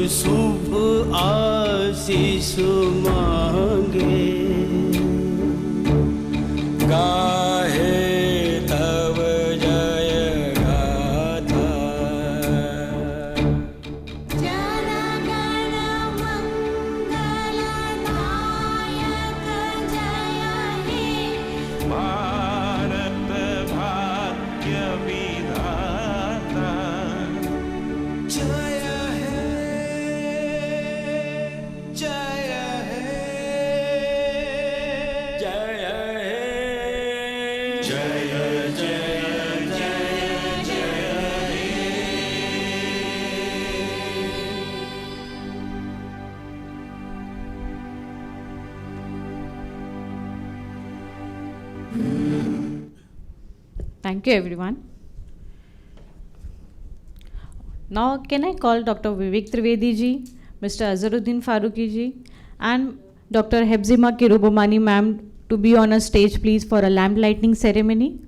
शुभ आशीष मांगे, गाहे तव जय गाथा। जन गण मंगलदायक जय हे, भारत भाग्य विधाता। जय हे, जय हे, जय हे, जय जय जय जय हे। Thank you, everyone. Now, can I call Dr. Vivek Trivedi ji, Mr. Azharuddin Farooqi ji, and Dr. Hebzima Kirubomani ma'am to be on a stage, please, for a lamp lighting ceremony.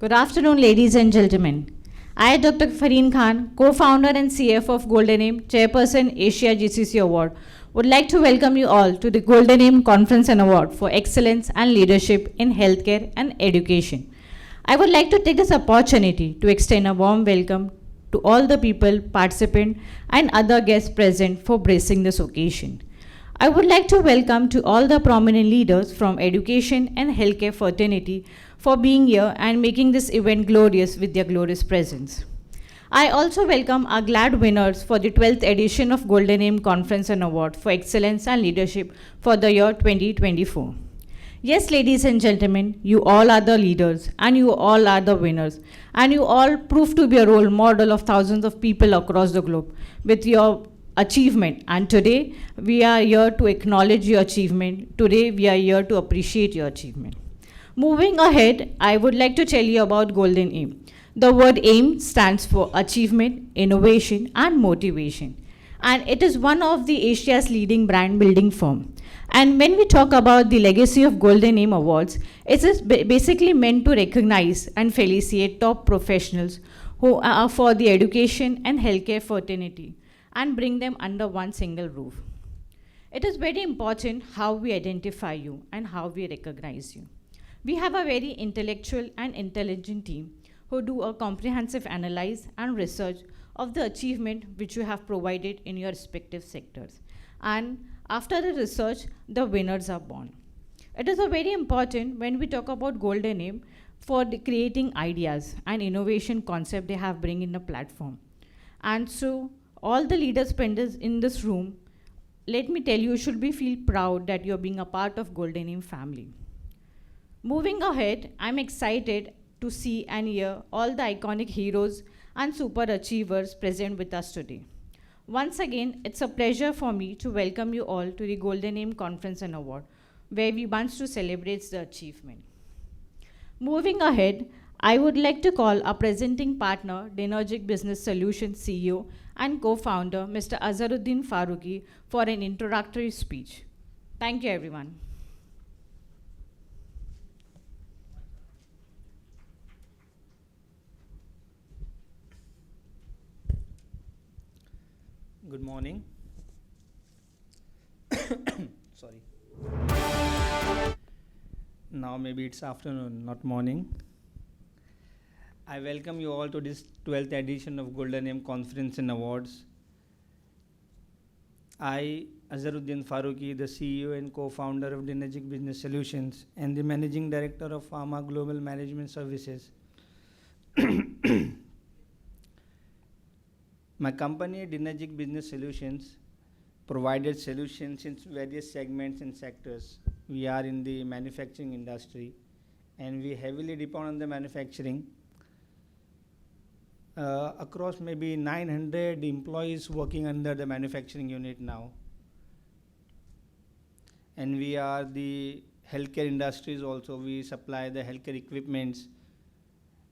Good afternoon, ladies and gentlemen. I, Dr. Fareen Khan, co-founder and CF of Golden Aim, Chairperson Asia GCC Award, would like to welcome you all to the Golden Aim Conference and Award for Excellence and Leadership in Healthcare and Education. I would like to take this opportunity to extend a warm welcome to all the people, participants, and other guests present for gracing this occasion. I would like to welcome to all the prominent leaders from education and healthcare fraternity for being here and making this event glorious with their glorious presence. I also welcome our glad winners for the 12th edition of Golden Aim Conference and Award for Excellence and Leadership for the year 2024. Yes, ladies and gentlemen, you all are the leaders and you all are the winners, and you all prove to be a role model of thousands of people across the globe with your achievement. And today we are here to acknowledge your achievement. Today we are here to appreciate your achievement. Moving ahead, I would like to tell you about Golden Aim. The word AIM stands for Achievement, Innovation and Motivation. and it is one of the Asia's leading brand building firm. And when we talk about the legacy of Golden Name Awards, it is basically meant to recognize and felicitate top professionals who are for the education and healthcare fraternity and bring them under one single roof. It is very important how we identify you and how we recognize you. We have a very intellectual and intelligent team who do a comprehensive analysis and research of the achievement which you have provided in your respective sectors. And after the research, the winners are born. It is a very important when we talk about Golden Name for the creating ideas and innovation concept they have bring in the platform. And so all the leaders spenders in this room, let me tell you, should be feel proud that you're being a part of Golden Name family. Moving ahead, I'm excited to see and hear all the iconic heroes and super achievers present with us today. Once again, it's a pleasure for me to welcome you all to the Golden Name Conference and Award, where we want to celebrate the achievement. Moving ahead, I would like to call our presenting partner, Dinergic Business Solutions CEO and co-founder, Mr. Azharuddin Farooqi, for an introductory speech. Thank you, everyone. Good morning. Sorry. Now maybe it's afternoon, not morning. I welcome you all to this 12th edition of Golden Name Conference and Awards. I, Azharuddin Farooqi, the CEO and co-founder of Dinergic Business Solutions and the Managing Director of Pharma Global Management Services. My company, Dinergic Business Solutions, provided solutions in various segments and sectors. We are in the manufacturing industry and we heavily depend on the manufacturing. Across maybe 900 employees working under the manufacturing unit now. And we are the healthcare industries also. We supply the healthcare equipments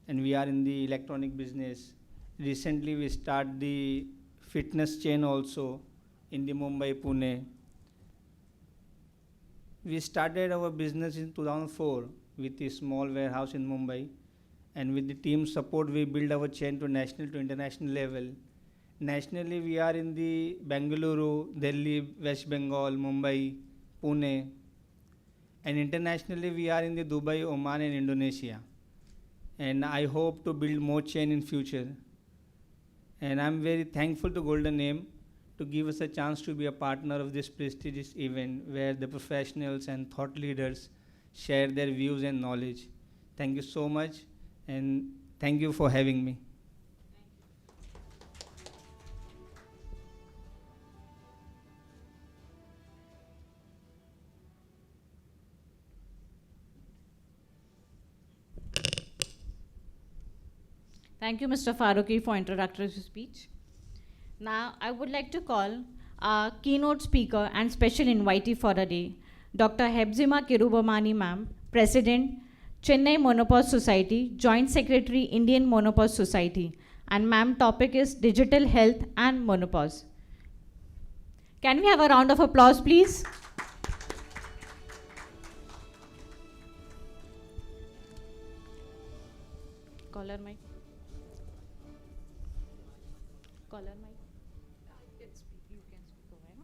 and we are in the electronic business. Recently we start the fitness chain also in the Mumbai, Pune. We started our business in 2004 with a small warehouse in Mumbai, and with the team support we build our chain to national to international level. Nationally we are in the Bengaluru, Delhi, West Bengal, Mumbai, Pune, and internationally we are in the Dubai, Oman and Indonesia. And I hope to build more chain in future. And I'm very thankful to Golden Name to give us a chance to be a partner of this prestigious event where the professionals and thought leaders share their views and knowledge. Thank you so much and thank you for having me. Thank you, Mr. Farooqi, for introductory speech. Now, I would like to call our keynote speaker and special invitee for the day, Dr. Hebzima Kirubamani ma'am, President, Chennai Monopause Society, Joint Secretary, Indian Monopause Society. And ma'am, topic is digital health and monopause. Can we have a round of applause, please? Caller mic. Caller mic. You can speak over.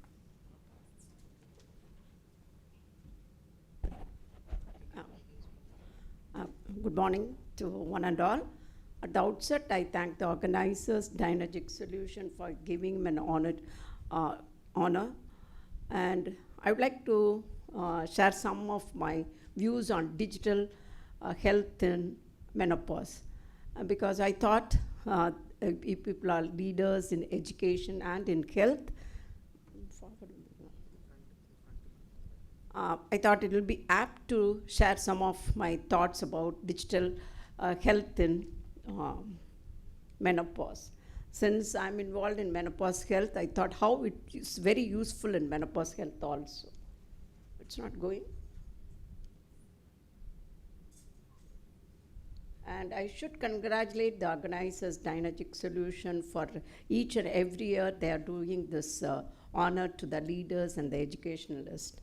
Good morning to one and all. At the outset, I thank the organizers, Dynagic Solution, for giving me an honor. And I would like to share some of my views on digital health in menopause. Because I thought if people are leaders in education and in health, I thought it will be apt to share some of my thoughts about digital health in menopause. Since I'm involved in menopause health, I thought how it is very useful in menopause health also. It's not going. And I should congratulate the organizers, Dynagic Solution, for each and every year they are doing this honor to the leaders and the educationalists.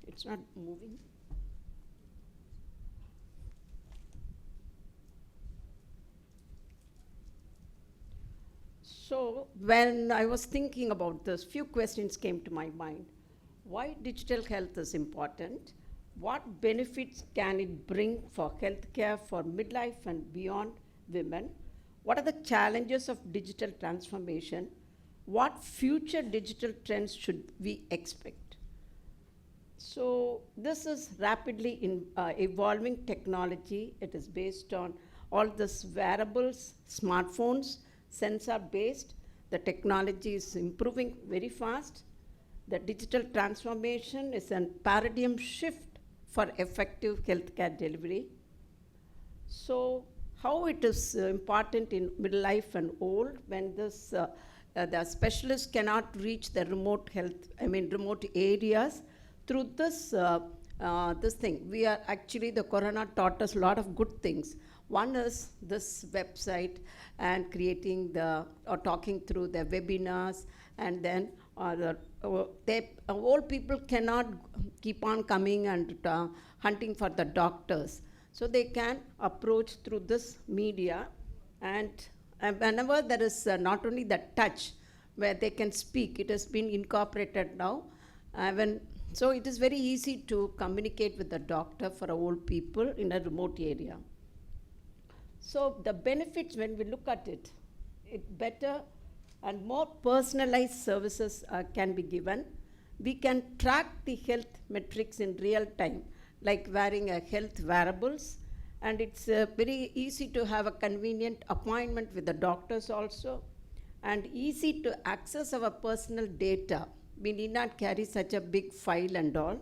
It's not moving. So when I was thinking about this, few questions came to my mind. Why digital health is important? What benefits can it bring for healthcare for midlife and beyond women? What are the challenges of digital transformation? What future digital trends should we expect? So this is rapidly evolving technology. It is based on all this wearables, smartphones, sensor-based. The technology is improving very fast. The digital transformation is a paradigm shift for effective healthcare delivery. So how it is important in midlife and old when this the specialists cannot reach the remote remote areas through this this thing. We are actually, the corona taught us a lot of good things. One is this website and creating or talking through the webinars, and then old people cannot keep on coming and hunting for the doctors. So they can approach through this media, and whenever there is not only the touch where they can speak, it has been incorporated now. So it is very easy to communicate with the doctor for old people in a remote area. So the benefits, when we look at it, better and more personalized services can be given. We can track the health metrics in real time, like wearing a health wearables, and it's very easy to have a convenient appointment with the doctors also, and easy to access our personal data. We need not carry such a big file and all.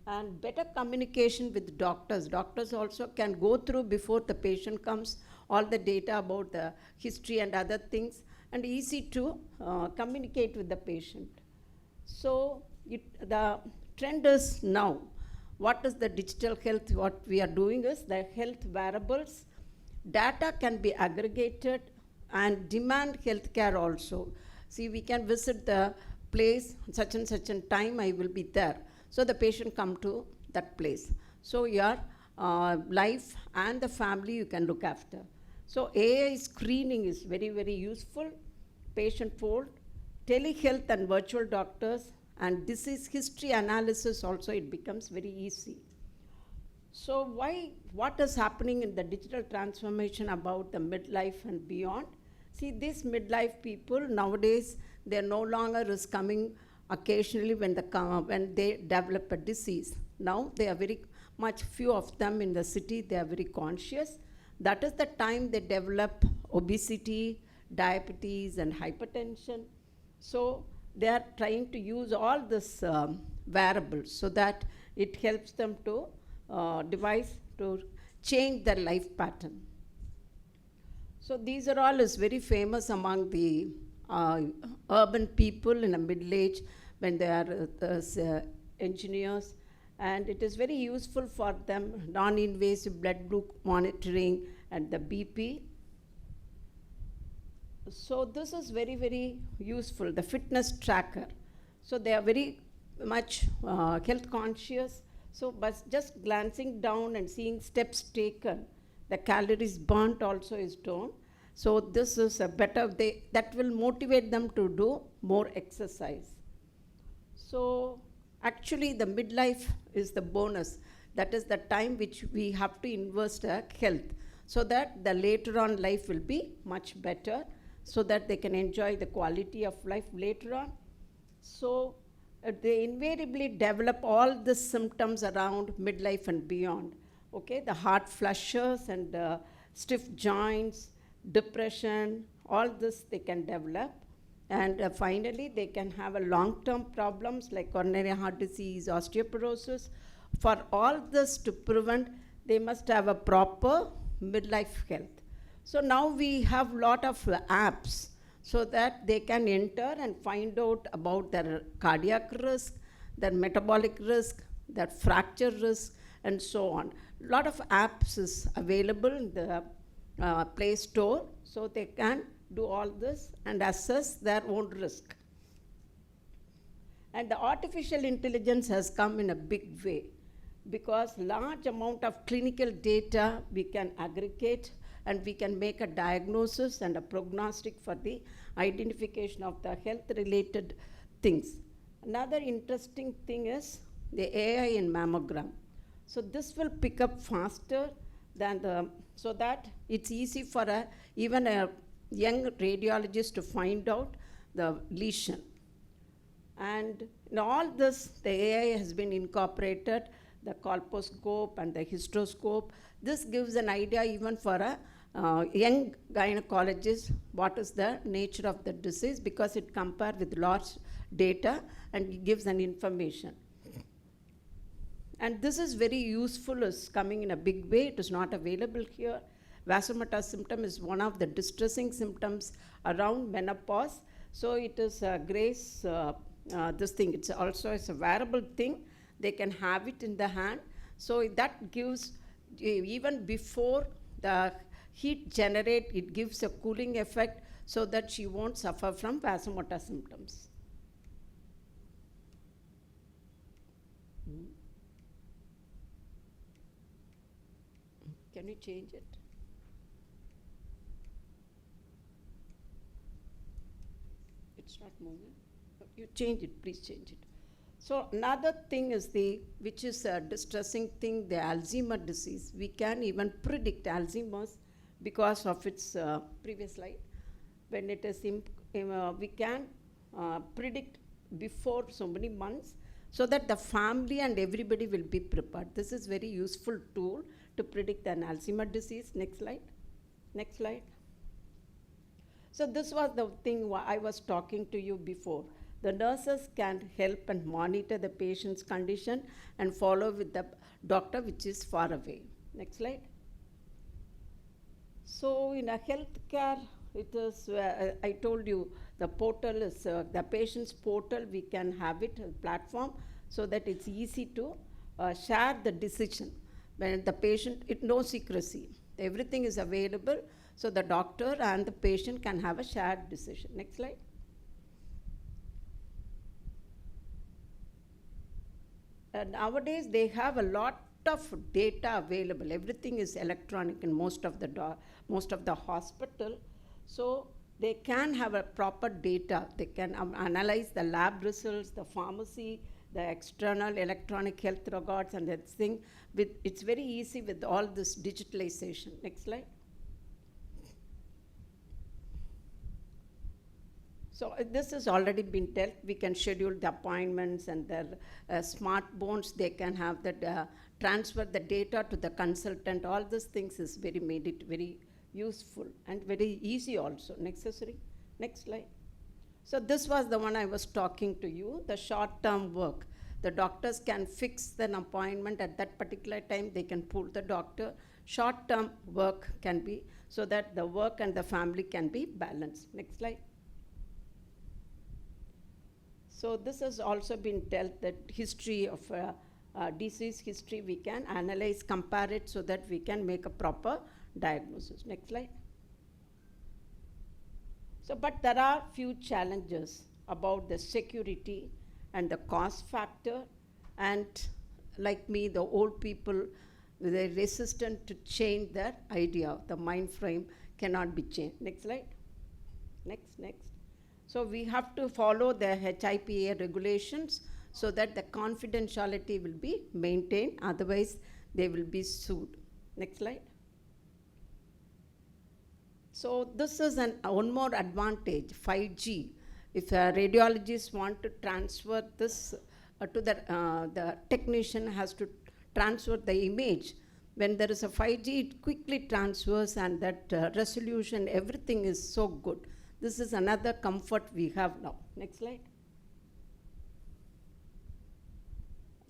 And better communication with doctors. Doctors also can go through, before the patient comes, all the data about the history and other things, and easy to communicate with the patient. So the trend is now, what is the digital health? What we are doing is the health wearables. Data can be aggregated and demand healthcare also. See, we can visit the place, such and such a time I will be there. So the patient come to that place. So your life and the family you can look after. So AI screening is very, very useful. Patient fold, telehealth and virtual doctors, and disease history analysis also, it becomes very easy. So what is happening in the digital transformation about the midlife and beyond? See, these midlife people nowadays, they're no longer is coming occasionally when they develop a disease. Now they are very much, few of them in the city, they are very conscious. That is the time they develop obesity, diabetes, and hypertension. So they are trying to use all this wearables so that it helps them to devise to change their life pattern. So these are all is very famous among the urban people in a middle age when they are engineers, and it is very useful for them, non-invasive blood glucose monitoring and the BP. So this is very, very useful, the fitness tracker. So they are very much health conscious. So by just glancing down and seeing steps taken, the calories burnt also is done. So this is a better, that will motivate them to do more exercise. So actually the midlife is the bonus. That is the time which we have to invest in health, so that the later on life will be much better, so that they can enjoy the quality of life later on. So they invariably develop all the symptoms around midlife and beyond. Okay, the heart flushes and stiff joints, depression, all this they can develop. And finally, they can have a long-term problems like coronary heart disease, osteoporosis. For all this to prevent, they must have a proper midlife health. So now we have a lot of apps so that they can enter and find out about their cardiac risk, their metabolic risk, their fracture risk, and so on. A lot of apps is available in the Play Store, so they can do all this and assess their own risk. And the artificial intelligence has come in a big way, because large amount of clinical data we can aggregate, and we can make a diagnosis and a prognostic for the identification of the health related things. Another interesting thing is the AI in mammogram. So this will pick up faster than so that it's easy for even a young radiologist to find out the lesion. And in all this, the AI has been incorporated, the colposcope and the hysteroscope. This gives an idea even for a young gynecologist what is the nature of the disease, because it compares with large data and it gives an information. And this is very useful, is coming in a big way. It is not available here. Vasomotor symptom is one of the distressing symptoms around menopause. So it is Grace, this thing, it's also a wearable thing. They can have it in the hand. So that gives, even before the heat generate, it gives a cooling effect so that she won't suffer from vasomotor symptoms. Can you change it? It's not moving. You change it, please change it. So another thing is which is a distressing thing, the Alzheimer's disease. We can even predict Alzheimer's because of its previous slide. When it is, we can predict before so many months, so that the family and everybody will be prepared. This is very useful tool to predict an Alzheimer's disease. Next slide. Next slide. So this was the thing I was talking to you before. The nurses can help and monitor the patient's condition and follow with the doctor which is far away. Next slide. So in a healthcare, it is, I told you, the portal is, the patient's portal, we can have it, a platform, so that it's easy to share the decision. When the patient, no secrecy. Everything is available, so the doctor and the patient can have a shared decision. Next slide. Nowadays, they have a lot of data available. Everything is electronic in most of the hospital. So they can have a proper data. They can analyze the lab results, the pharmacy, the external electronic health records, and that thing. It's very easy with all this digitalization. Next slide. So this has already been dealt. We can schedule the appointments, and their smart bones, they can have that transfer the data to the consultant. All these things is made it very useful and very easy also. Necessary. Next slide. So this was the one I was talking to you, the short-term work. The doctors can fix an appointment at that particular time. They can pull the doctor. Short-term work can be, so that the work and the family can be balanced. Next slide. So this has also been dealt, that history of disease history we can analyze, compare it, so that we can make a proper diagnosis. Next slide. So, but there are few challenges about the security and the cost factor, and like me, the old people, they're resistant to change their idea. The mind frame cannot be changed. Next slide. Next. So we have to follow the HIPAA regulations so that the confidentiality will be maintained. Otherwise, they will be sued. Next slide. So this is one more advantage, 5G. If a radiologist want to transfer this to the technician has to transfer the image. When there is a 5G, it quickly transfers, and that resolution, everything is so good. This is another comfort we have now. Next slide.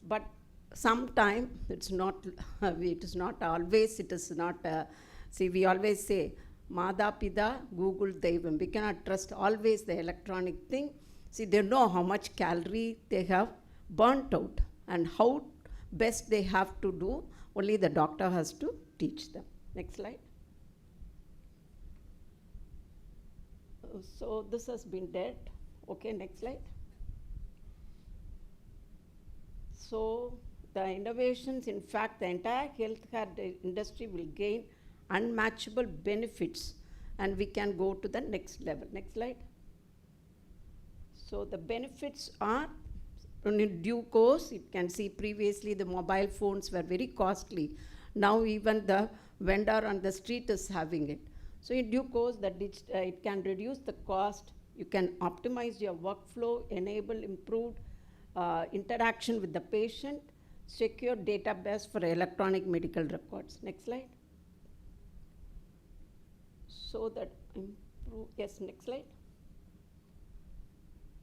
But sometime it's not, it is not always, it is not, see, we always say, Mada Pida, Google Devam. We cannot trust always the electronic thing. See, they know how much calorie they have burnt out and how best they have to do, only the doctor has to teach them. Next slide. So this has been dead. Okay, next slide. So the innovations, in fact, the entire healthcare industry will gain unmatchable benefits, and we can go to the next level. Next slide. So the benefits are, in due course, you can see previously the mobile phones were very costly. Now even the vendor on the street is having it. So in due course, it can reduce the cost, you can optimize your workflow, enable improved interaction with the patient, secure database for electronic medical records. Next slide. So that improve, yes, next slide.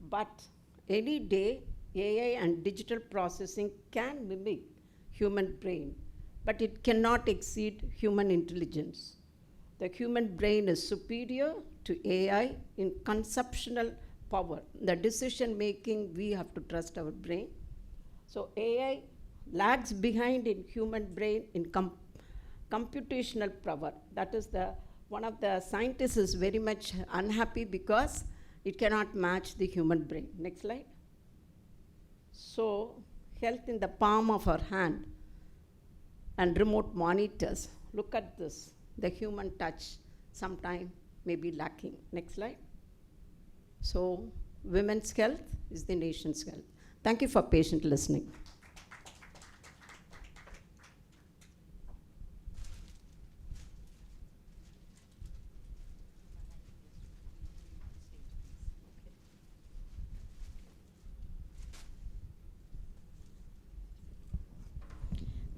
But any day, AI and digital processing can mimic human brain, but it cannot exceed human intelligence. The human brain is superior to AI in conceptual power. The decision making, we have to trust our brain. So AI lags behind in human brain in computational power. That is one of the scientists is very much unhappy because it cannot match the human brain. Next slide. So health in the palm of our hand and remote monitors. Look at this. The human touch sometime may be lacking. Next slide. So women's health is the nation's health. Thank you for patient listening.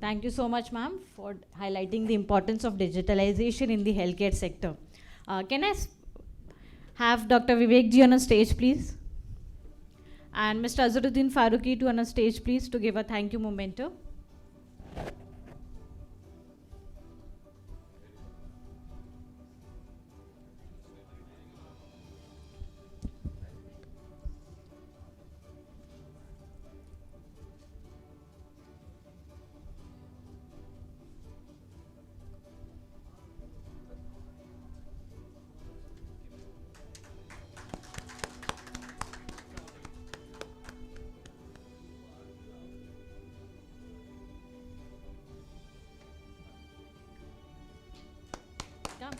Thank you so much, ma'am, for highlighting the importance of digitalization in the healthcare sector. Can I have Dr. Vivek ji on a stage, please? And Mr. Azharuddin Farooqi to on a stage, please, to give a thank you memento.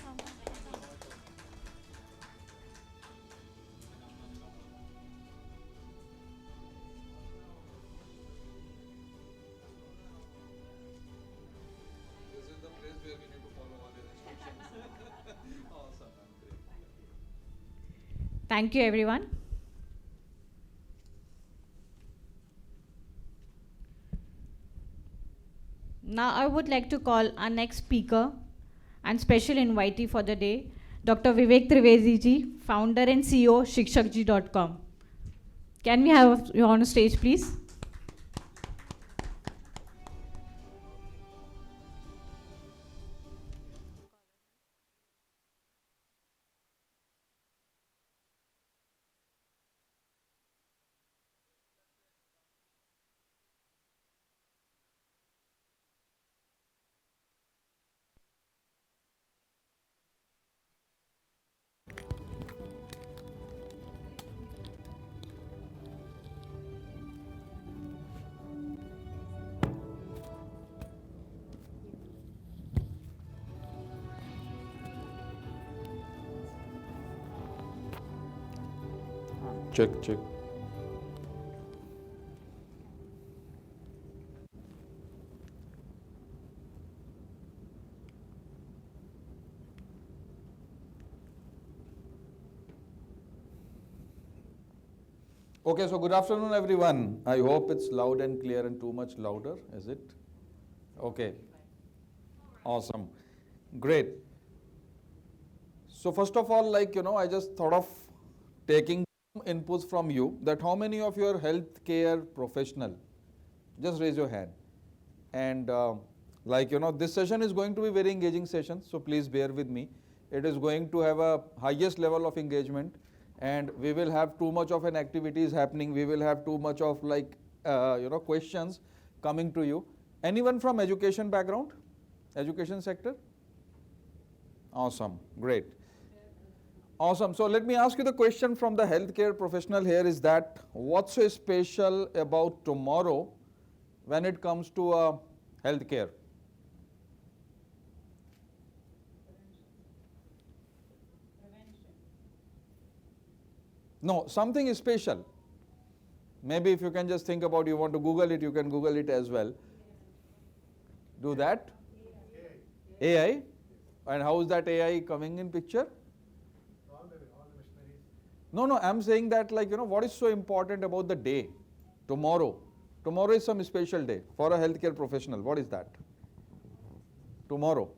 Come. This is the place where we need to follow all the instructions. Awesome, man. Great. Thank you, everyone. Now I would like to call our next speaker and special invitee for the day, Dr. Vivek Trivedi ji, founder and CEO, shikshakji.com. Can we have you on stage, please? Check. Okay, so good afternoon, everyone. I hope it's loud and clear and too much louder, is it? Okay. Awesome. Great. So first of all, I just thought of taking inputs from you that how many of you are healthcare professional? Just raise your hand. And this session is going to be very engaging session, so please bear with me. It is going to have a highest level of engagement, and we will have too much of an activities happening. We will have too much of questions coming to you. Anyone from education background? Education sector? Awesome, great. Awesome. So let me ask you the question from the healthcare professional here is that what's so special about tomorrow when it comes to healthcare? No, something is special. Maybe if you can just think about, you want to Google it, you can Google it as well. Do that? AI. And how is that AI coming in picture? No, I'm saying that what is so important about the day, tomorrow? Tomorrow is some special day for a healthcare professional. What is that? Tomorrow.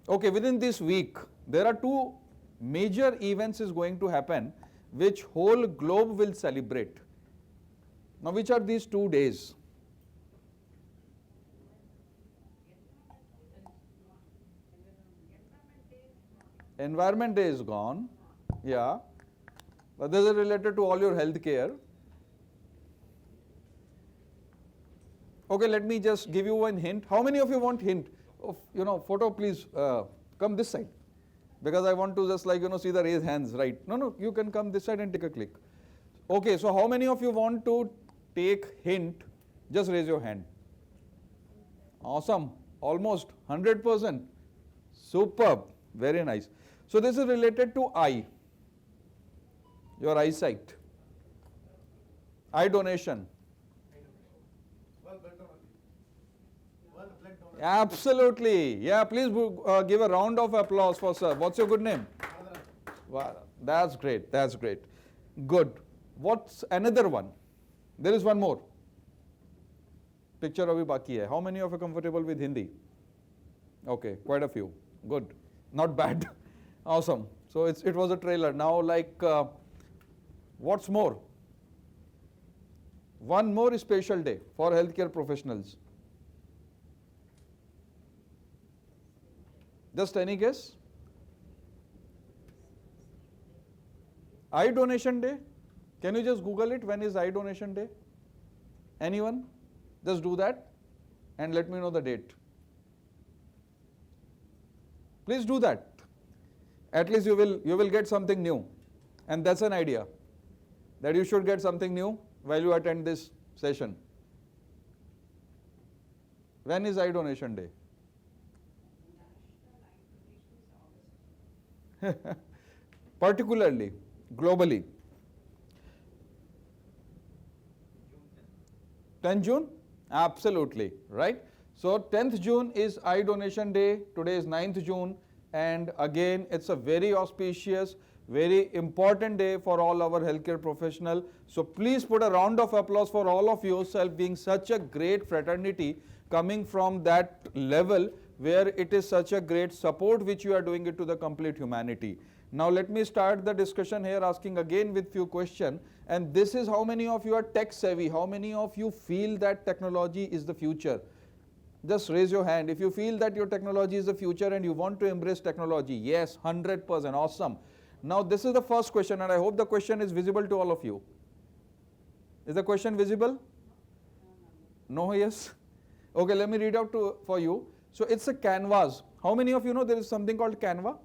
Okay, within this week, there are two major events is going to happen which whole globe will celebrate. Now, which are these 2 days? Environment Day is gone, yeah, but this is related to all your health care. Okay, let me just give you one hint. How many of you want hint of, photo? Please come this side, because I want to just see the raised hands, right? No, you can come this side and take a click. Okay, so how many of you want to take hint? Just raise your hand. Awesome, almost 100%. Superb, very nice. So this is related to eye, your eyesight, eye donation. Absolutely, yeah. Please give a round of applause for sir. What's your good name? Wow, that's great. That's great. Good. What's another one? There is one more. Picture abhi baki hai. How many of you are comfortable with Hindi? Okay, quite a few. Good. Not bad. Awesome. So it was a trailer. Now what's more? One more special day for healthcare professionals. Just any guess? Eye donation day? Can you just Google it? When is eye donation day? Anyone? Just do that and let me know the date. Please do that. At least you will get something new. And that's an idea, that you should get something new while you attend this session. When is eye donation day? Particularly, globally. 10th June? Absolutely, right? So 10th June is eye donation day. Today is 9th June. And again, it's a very auspicious, very important day for all our healthcare professionals. So please put a round of applause for all of yourself being such a great fraternity, coming from that level where it is such a great support which you are doing it to the complete humanity. Now let me start the discussion here asking again with few questions. And this is how many of you are tech savvy? How many of you feel that technology is the future? Just raise your hand if you feel that your technology is the future and you want to embrace technology. Yes, 100%, awesome. Now this is the first question and I hope the question is visible to all of you. Is the question visible? No, yes? Okay, let me read out for you. So it's a canvas. How many of you know there is something called Canva?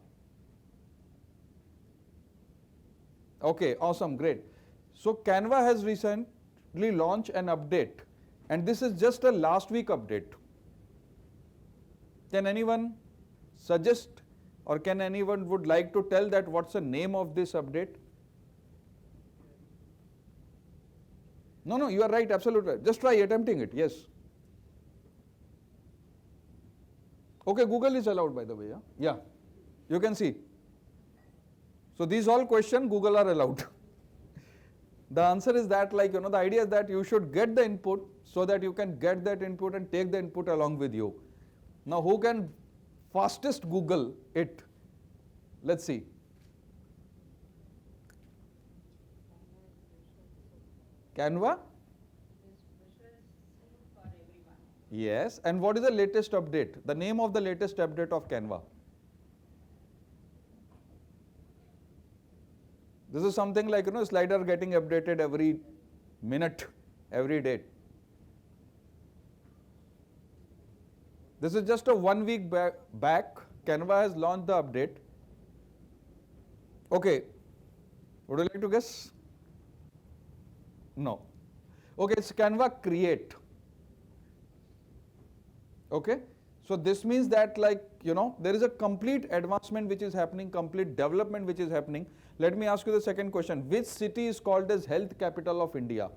Okay, awesome, great. So Canva has recently launched an update and this is just a last week update. Can anyone suggest or can anyone would like to tell that what's the name of this update? No, you are right, absolutely. Just try attempting it, yes. Okay, Google is allowed by the way, yeah? Yeah, you can see. So these all questions Google are allowed. The answer is that the idea is that you should get the input so that you can get that input and take the input along with you. Now who can fastest Google it? Let's see. Canva? Yes, and what is the latest update? The name of the latest update of Canva? This is something like, slider getting updated every minute, every date. This is just a 1 week back. Canva has launched the update. Okay, would you like to guess? No. Okay, it's Canva Create. Okay, so this means that, like, there is a complete advancement which is happening, complete development which is happening. Let me ask you the second question. Which city is called as health capital of India?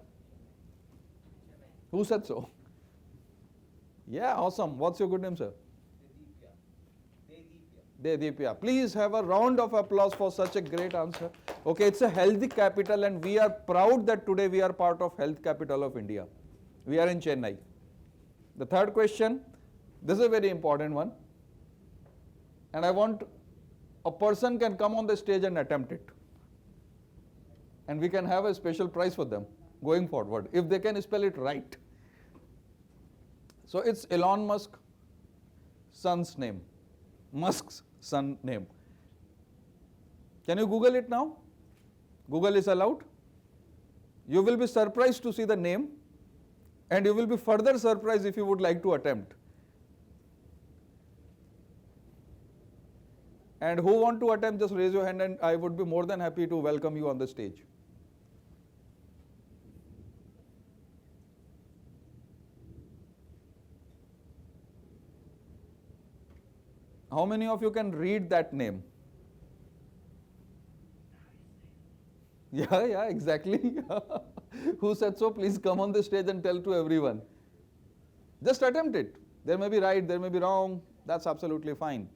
Who said so? Yeah, awesome. What's your good name, sir? Dedipya. Please have a round of applause for such a great answer. Okay, it's a healthy capital, and we are proud that today we are part of health capital of India. We are in Chennai. The third question, this is a very important one, and I want a person can come on the stage and attempt it, and we can have a special prize for them going forward if they can spell it right. So it's Elon Musk's son's name. Musk's son name. Can you Google it now? Google is allowed. You will be surprised to see the name, and you will be further surprised if you would like to attempt. And who want to attempt, just raise your hand and I would be more than happy to welcome you on the stage. How many of you can read that name? Yeah, exactly. Who said so? Please come on the stage and tell to everyone. Just attempt it. There may be right, there may be wrong. That's absolutely fine.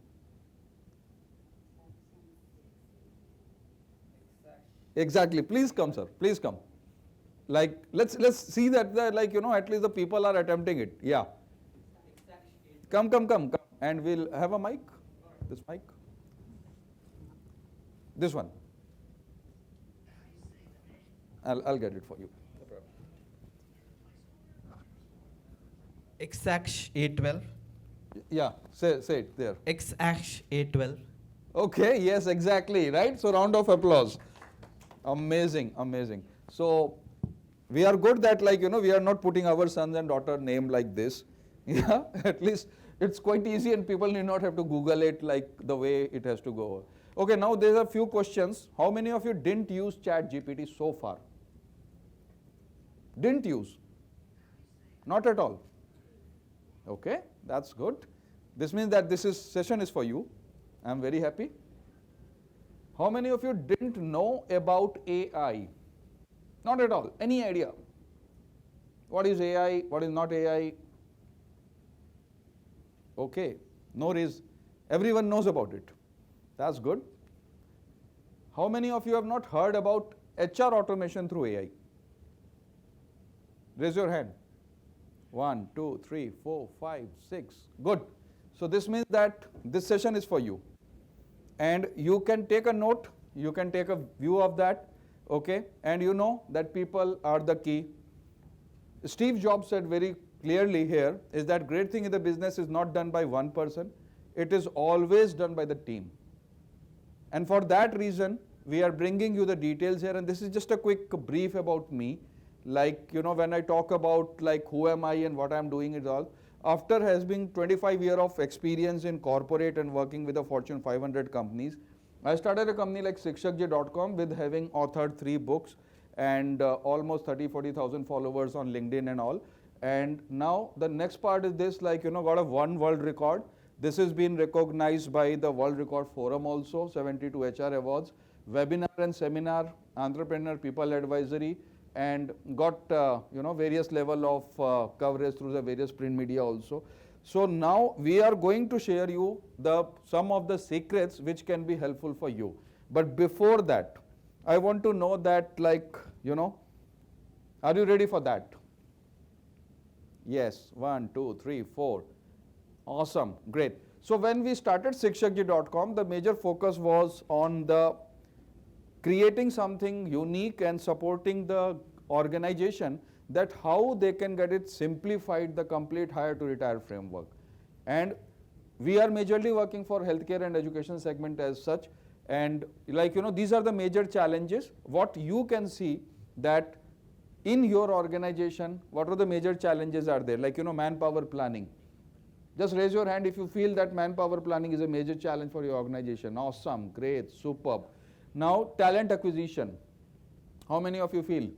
Exactly. Please come, sir. Please come. Like, let's see that at least the people are attempting it. Yeah. Come. And we'll have a mic. This mic. This one. I'll get it for you. X-Ax A12. Yeah, say it there. X-Ax A12. Okay, yes, exactly, right? So round of applause. Amazing. So we are good that we are not putting our sons and daughter name like this. Yeah, at least it's quite easy and people need not have to Google it like the way it has to go. Okay, now there's a few questions. How many of you didn't use ChatGPT so far? Didn't use? Not at all. Okay, that's good. This means that this session is for you. I'm very happy. How many of you didn't know about AI? Not at all. Any idea? What is AI? What is not AI? Okay, no worries. Everyone knows about it. That's good. How many of you have not heard about HR automation through AI? Raise your hand. 1, 2, 3, 4, 5, 6. Good. So this means that this session is for you. And you can take a note, you can take a view of that, okay? And you know that people are the key. Steve Jobs said very clearly here is that great thing in the business is not done by one person, it is always done by the team. And for that reason, we are bringing you the details here, and this is just a quick brief about me. When I talk about who am I and what I'm doing it all, after has been 25 years of experience in corporate and working with the Fortune 500 companies, I started a company like shikshakji.com with having authored 3 books and almost 30,000-40,000 followers on LinkedIn and all. And now the next part is this, got a 1 world record. This has been recognized by the World Record Forum also, 72 HR awards, webinar and seminar, entrepreneur people advisory, and got various level of coverage through the various print media also. So now we are going to share you some of the secrets which can be helpful for you. But before that, I want to know that are you ready for that? Yes, 1, 2, 3, 4. Awesome, great. So when we started shikshakji.com, the major focus was on the creating something unique and supporting the organization that how they can get it simplified, the complete hire to retire framework. And we are majorly working for healthcare and education segment as such. And these are the major challenges. What you can see that in your organization, what are the major challenges are there? Like, manpower planning. Just raise your hand if you feel that manpower planning is a major challenge for your organization. Awesome, great, superb. Now, talent acquisition. How many of you feel?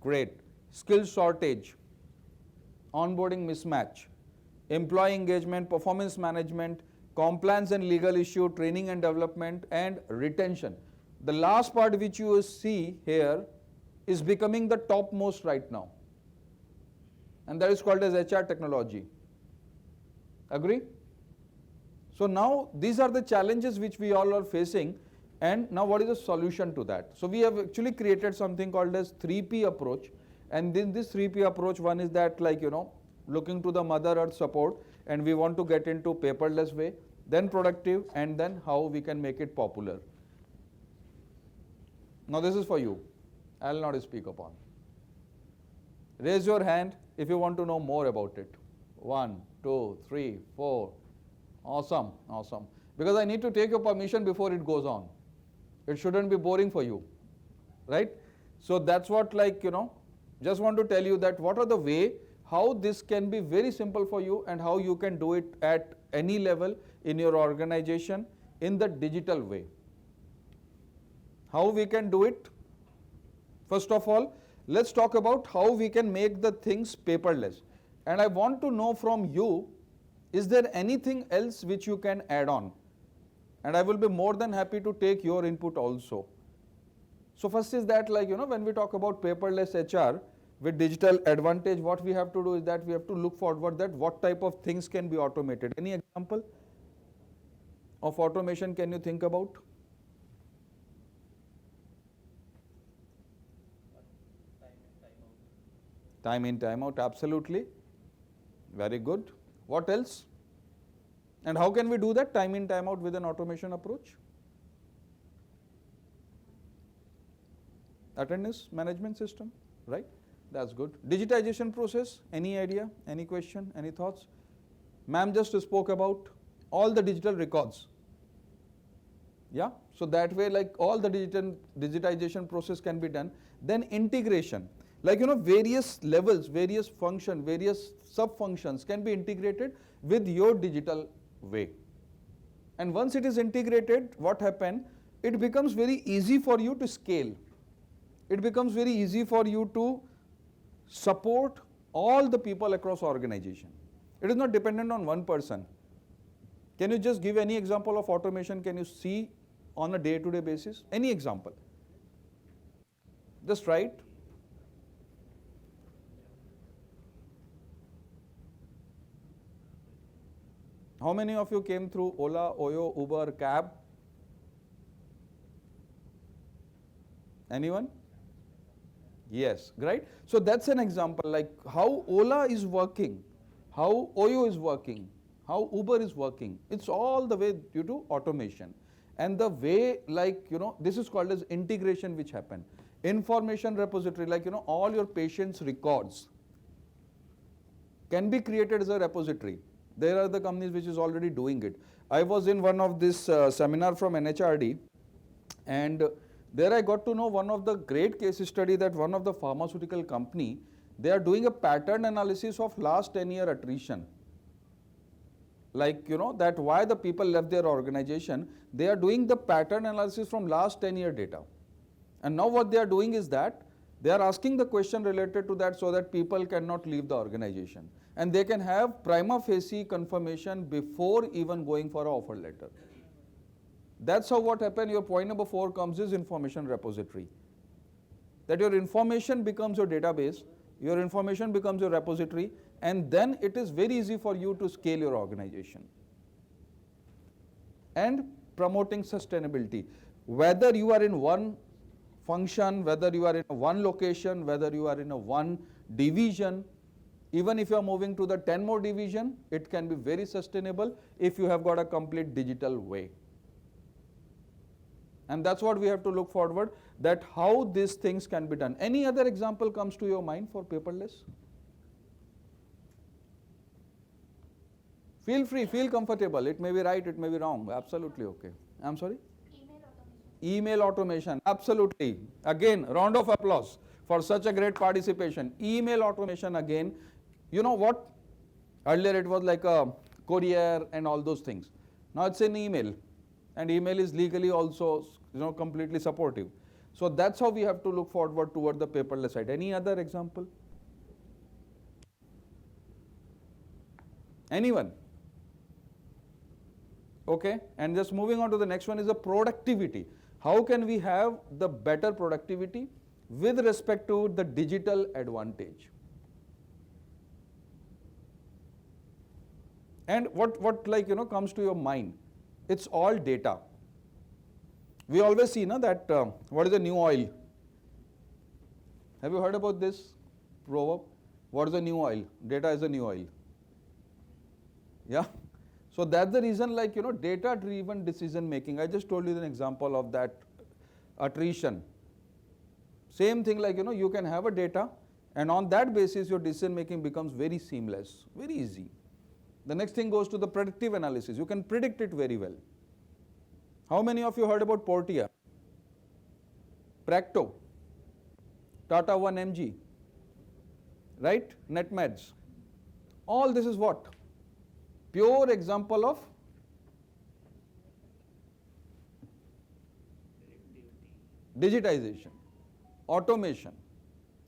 Great. Skill shortage, onboarding mismatch, employee engagement, performance management, compliance and legal issue, training and development, and retention. The last part which you see here is becoming the topmost right now. And that is called as HR technology. Agree? So now these are the challenges which we all are facing, and now what is the solution to that? So we have actually created something called as 3P approach, and in this 3P approach, one is that looking to the Mother Earth support, and we want to get into paperless way, then productive, and then how we can make it popular. Now this is for you. I will not speak upon. Raise your hand if you want to know more about it. 1, 2, 3, 4. Awesome, awesome. Because I need to take your permission before it goes on. It shouldn't be boring for you, right? So that's what just want to tell you that what are the way how this can be very simple for you and how you can do it at any level in your organization in the digital way. How we can do it? First of all, let's talk about how we can make the things paperless. And I want to know from you, is there anything else which you can add on? And I will be more than happy to take your input also. So first is that when we talk about paperless HR with digital advantage, what we have to do is that we have to look forward that what type of things can be automated. Any example of automation can you think about? Time in, time out, absolutely. Very good. What else? And how can we do that time in, time out with an automation approach? Attendance management system, right? That's good. Digitization process, any idea, any question, any thoughts? Ma'am just spoke about all the digital records. Yeah, so that way all the digitization process can be done. Then integration, various levels, various function, various sub-functions can be integrated with your digital way. And once it is integrated, what happens? It becomes very easy for you to scale. It becomes very easy for you to support all the people across organization. It is not dependent on one person. Can you just give any example of automation can you see on a day-to-day basis? Any example? Just write. How many of you came through Ola, Oyo, Uber, cab? Anyone? Yes, right? So that's an example how Ola is working, how Oyo is working, how Uber is working. It's all the way due to automation. And the way this is called as integration which happened. Information repository, all your patients' records can be created as a repository. There are the companies which is already doing it. I was in one of this seminar from NHRD, and there I got to know one of the great case study that one of the pharmaceutical company, they are doing a pattern analysis of last 10-year attrition. That why the people left their organization, they are doing the pattern analysis from last 10-year data. And now what they are doing is that they are asking the question related to that so that people cannot leave the organization. And they can have prima facie confirmation before even going for an offer letter. That's how what happened. Your point number 4 comes is information repository. That your information becomes your database, your information becomes your repository, and then it is very easy for you to scale your organization. And promoting sustainability. Whether you are in one function, whether you are in one location, whether you are in a one division, even if you are moving to the 10 more division, it can be very sustainable if you have got a complete digital way. And that's what we have to look forward, that how these things can be done. Any other example comes to your mind for paperless? Feel free, feel comfortable. It may be right, it may be wrong. Absolutely okay. I'm sorry? Email automation. Absolutely. Again, round of applause for such a great participation. Email automation again. You know what? Earlier it was like a courier and all those things. Now it's an email, and email is legally also completely supportive. So that's how we have to look forward toward the paperless side. Any other example? Anyone? Okay, and just moving on to the next one is the productivity. How can we have the better productivity with respect to the digital advantage? And what comes to your mind? It's all data. We always see that what is the new oil? Have you heard about this proverb? What is the new oil? Data is the new oil. Yeah. So that's the reason, data driven decision making. I just told you an example of that attrition. Same thing, you can have a data, and on that basis your decision making becomes very seamless, very easy. The next thing goes to the predictive analysis. You can predict it very well. How many of you heard about Portia, Practo, Tata 1mg, right? NetMeds. All this is what? Pure example of digitization, automation,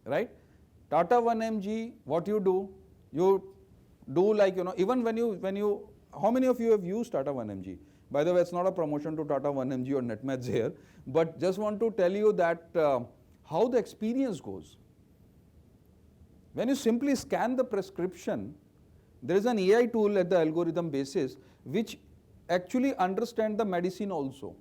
right? Tata 1mg, what you do even when you, how many of you have used Tata 1mg? By the way, it's not a promotion to Tata 1mg or NetMeds here, but just want to tell you that how the experience goes. When you simply scan the prescription, there is an AI tool at the algorithm basis which actually understands the medicine also.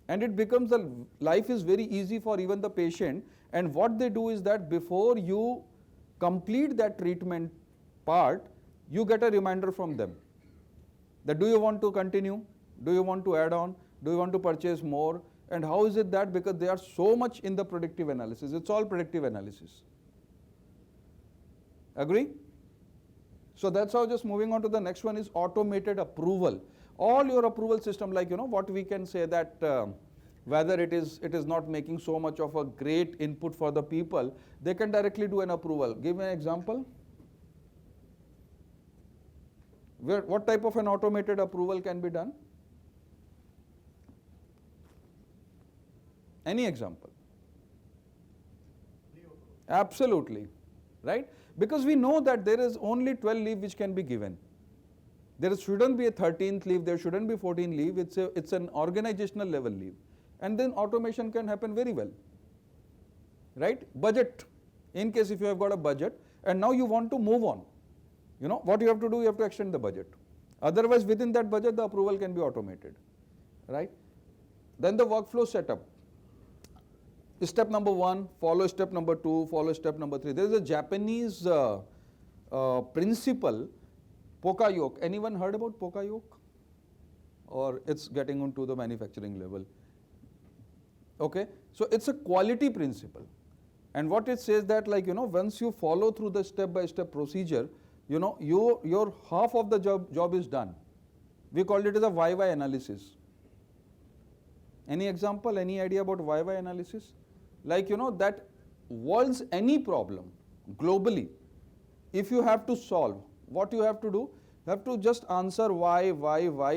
And it becomes life is very easy for even the patient, and what they do is that before you complete that treatment part, you get a reminder from them that do you want to continue, do you want to add on, do you want to purchase more, and how is it that? Because they are so much in the predictive analysis. It's all predictive analysis. Agree? So that's how. Just moving on to the next one is automated approval. All your approval system, what we can say that whether it is not making so much of a great input for the people, they can directly do an approval. Give me an example. What type of an automated approval can be done? Any example? Absolutely, right? Because we know that there is only 12 leave which can be given. There shouldn't be a 13th leave, there shouldn't be 14 leave, it's an organizational level leave. And then automation can happen very well, right? Budget, in case if you have got a budget and now you want to move on, what you have to do, you have to extend the budget. Otherwise, within that budget, the approval can be automated, right? Then the workflow setup. Step number 1, follow step number 2, follow step number 3. There is a Japanese principle, Pokayoke. Anyone heard about Pokayoke? Or it's getting onto the manufacturing level? Okay, so it's a quality principle. And what it says that once you follow through the step-by-step procedure, your half of the job is done. We called it as a YY analysis. Any example, any idea about YY analysis? That world's any problem globally, if you have to solve, what you have to do? You have to just answer why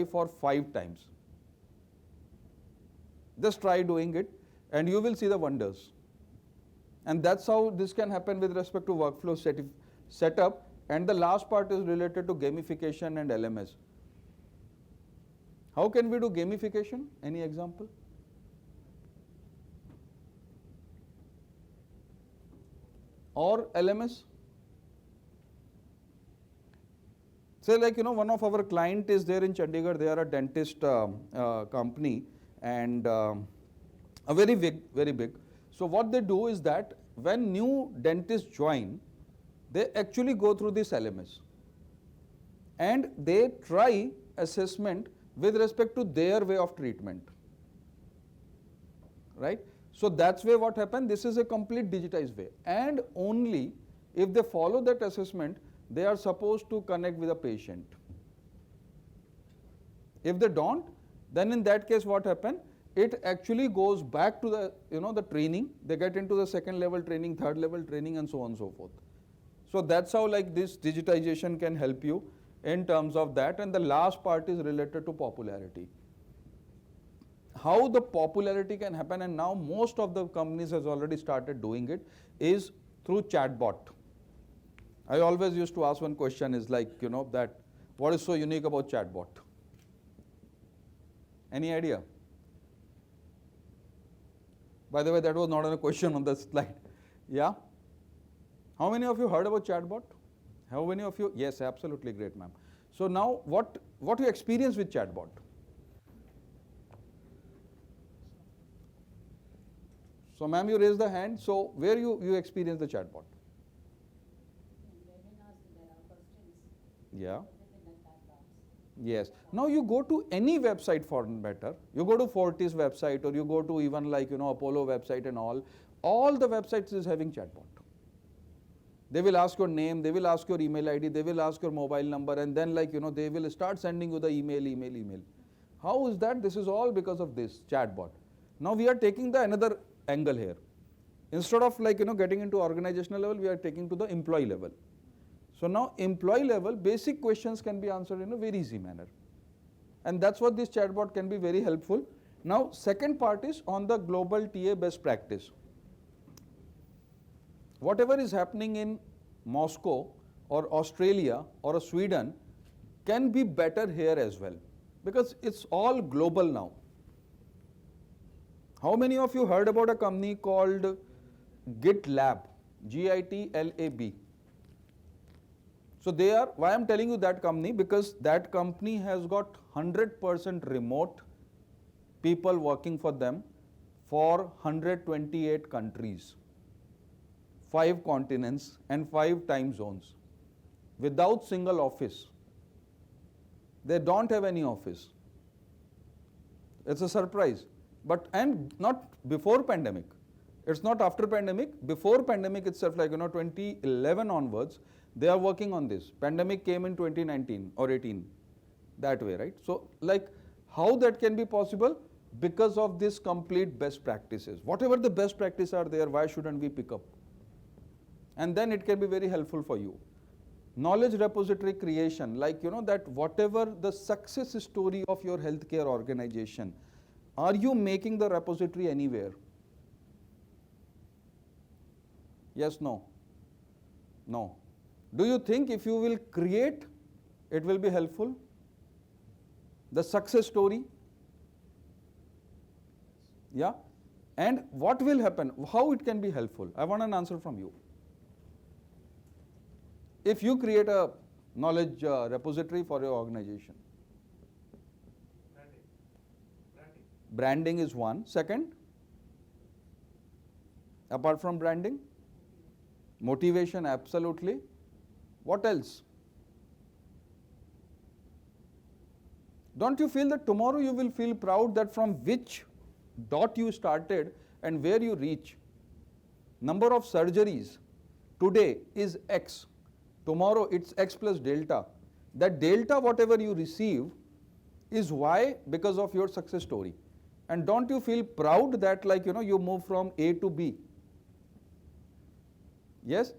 for 5 times. Just try doing it and you will see the wonders. And that's how this can happen with respect to workflow setup. And the last part is related to gamification and LMS. How can we do gamification? Any example? Or LMS? Say one of our client is there in Chandigarh, they are a dentist company and a very big. So what they do is that when new dentists join, they actually go through this LMS and they try assessment with respect to their way of treatment, right? So that's why what happened, this is a complete digitized way, and only if they follow that assessment, they are supposed to connect with a patient. If they don't, then in that case what happened, it actually goes back to the, the training. They get into the second level training, third level training, and so on and so forth. So that's how like this digitization can help you in terms of that. And the last part is related to popularity. How the popularity can happen, and now most of the companies has already started doing it, is through chatbot. I always used to ask one question is like, that what is so unique about chatbot? Any idea? By the way, that was not a question on the slide. Yeah? How many of you heard about chatbot? How many of you? Yes, absolutely great, ma'am. So now what you experience with chatbot? So ma'am, you raised the hand. So where you experience the chatbot? Yeah. Yes. Now you go to any website for better. You go to Fortis website, or you go to even like Apollo website and all. All the websites is having chatbot. They will ask your name, they will ask your email ID, they will ask your mobile number, and then like they will start sending you the email. How is that? This is all because of this chatbot. Now we are taking the another angle here. Instead of like getting into organizational level, we are taking to the employee level. So now employee level, basic questions can be answered in a very easy manner. And that's what this chatbot can be very helpful. Now second part is on the global TA best practice. Whatever is happening in Moscow or Australia or Sweden can be better here as well, because it's all global now. How many of you heard about a company called GitLab? GITLAB. So they are, why I'm telling you that company, because that company has got 100% remote people working for them for 128 countries, 5 continents and 5 time zones, without single office. They don't have any office. It's a surprise. But and not before pandemic. It's not after pandemic. Before pandemic itself, like 2011 onwards, they are working on this. Pandemic came in 2019 or 18, that way, right? So like how that can be possible? Because of this complete best practices. Whatever the best practices are there, why shouldn't we pick up? And then it can be very helpful for you. Knowledge repository creation, like that whatever the success story of your healthcare organization, are you making the repository anywhere? Yes, no? No. Do you think if you will create, it will be helpful? The success story? Yeah? And what will happen? How it can be helpful? I want an answer from you. If you create a knowledge repository for your organization. Branding is one. Second, apart from branding, motivation, absolutely. What else? Don't you feel that tomorrow you will feel proud that from which dot you started and where you reach? Number of surgeries today is X. Tomorrow it's X plus delta. That delta, whatever you receive, is Y because of your success story. And don't you feel proud that like you move from A to B? Yes?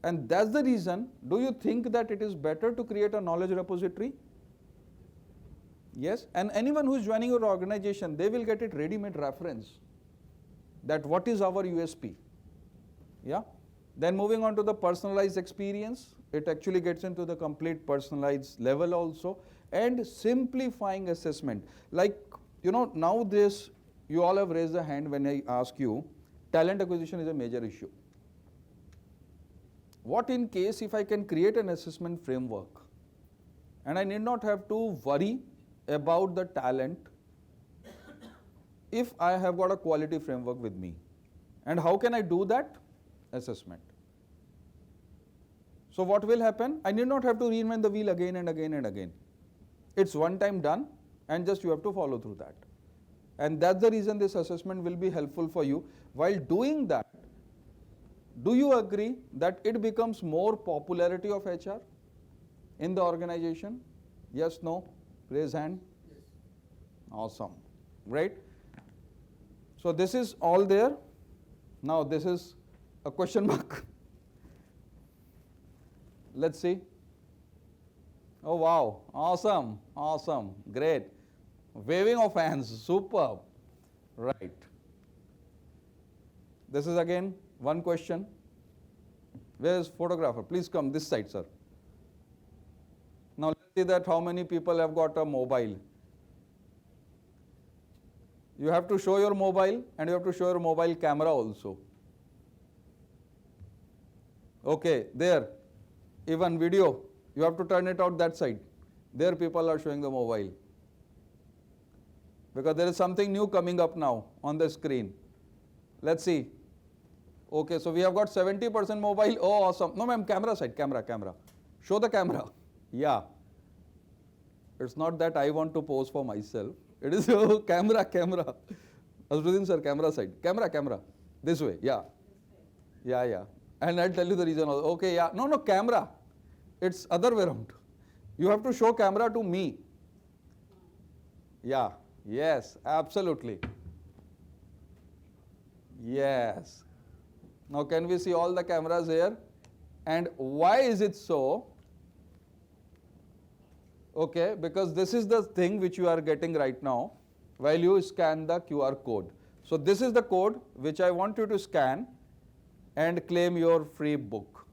And that's the reason, do you think that it is better to create a knowledge repository? Yes? And anyone who is joining your organization, they will get it ready-made reference. That what is our USP? Yeah? Then moving on to the personalized experience, it actually gets into the complete personalized level also. And simplifying assessment. Like, now this, you all have raised a hand when I ask you, talent acquisition is a major issue. What in case if I can create an assessment framework and I need not have to worry about the talent if I have got a quality framework with me? And how can I do that? Assessment. So what will happen? I need not have to reinvent the wheel again and again and again. It's one time done and just you have to follow through that. And that's the reason this assessment will be helpful for you. While doing that, do you agree that it becomes more popularity of HR in the organization? Yes, no? Raise hand. Yes. Awesome. Right? So this is all there. Now this is a question mark. Let's see. Oh wow, awesome, awesome, great. Waving of hands, superb. Right. This is again one question. Where is photographer? Please come this side, sir. Now let's see that how many people have got a mobile. You have to show your mobile and you have to show your mobile camera also. Okay, there. Even video, you have to turn it out that side. There people are showing the mobile. Because there is something new coming up now on the screen. Let's see. Okay, so we have got 70% mobile. Oh, awesome. No, ma'am, camera side, camera. Show the camera. Yeah. It's not that I want to pose for myself. It is oh, camera. Azruddin sir, camera side. Camera. This way, yeah. Yeah. And I'll tell you the reason. Okay, yeah. No, camera. It's other way around. You have to show camera to me. Yeah. Yes, absolutely. Yes. Now can we see all the cameras here? And why is it so? Okay, because this is the thing which you are getting right now while you scan the QR code. So this is the code which I want you to scan and claim your free book.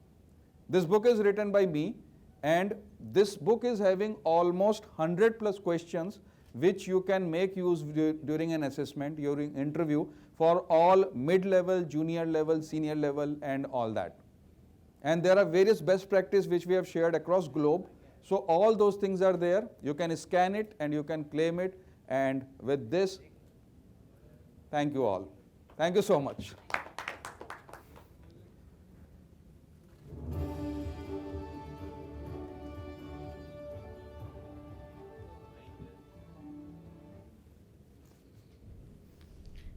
This book is written by me and this book is having almost 100 plus questions which you can make use during an assessment, during interview for all mid-level, junior level, senior level and all that. And there are various best practice which we have shared across globe. So all those things are there. You can scan it and you can claim it. And with this, thank you all. Thank you so much.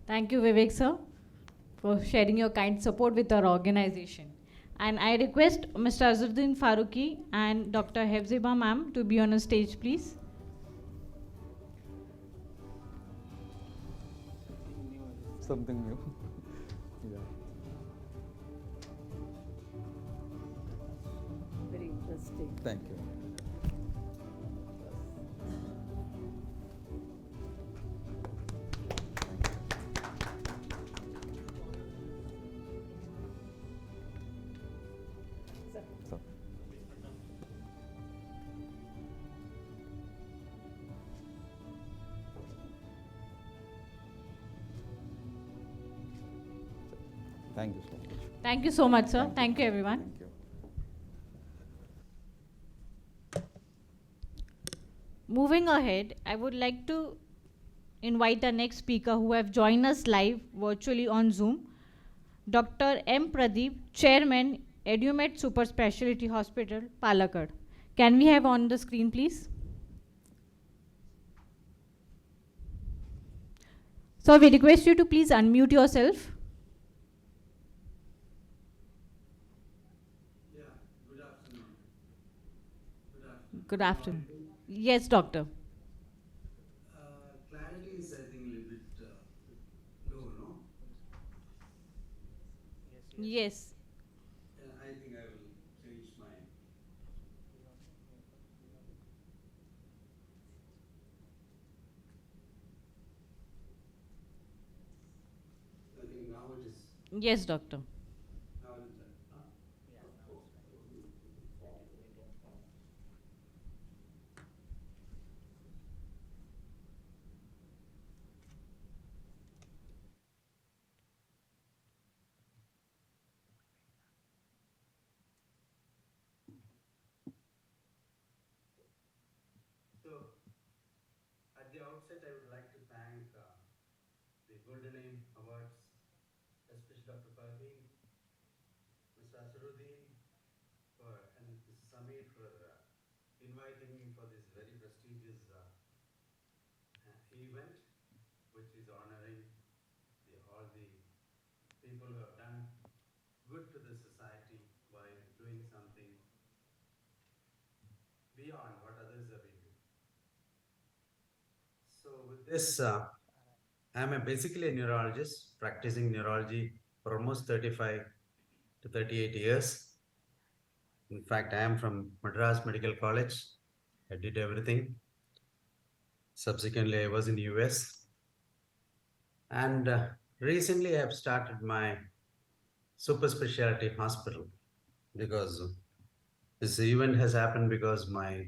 Thank you, Vivek sir, for sharing your kind support with our organization. And I request Mr. Azruddin Faruqi and Dr. Hefziba ma'am to be on a stage, please. Something new. Yeah. Very interesting. Thank you. So. Thank you so much. Thank you so much, sir. Thank you, everyone. Thank you. Moving ahead, I would like to invite our next speaker who have joined us live virtually on Zoom, Dr. M. Pradeep, Chairman, EduMed Super Speciality Hospital, Palakkad. Can we have on the screen, please? So we request you to please unmute yourself. Good afternoon. Yes, doctor. Clarity is, I think, a little bit low, no? Yes. I think I will change mine. I think now it is. Yes, doctor. Now it is. So, at the outset, I would like to thank the Golden Aim Awards, especially Dr. Parveen, Mr. Asruddin, and Mrs. Samir for inviting me for this very prestigious event, which is honoring all the people who have done good to the society by doing something beyond what others have been doing. So with this, basically a neurologist, practicing neurology for almost 35 to 38 years. In fact, I am from Madras Medical College. I did everything. Subsequently, I was in US. And recently, I have started my super specialty hospital because this event has happened because my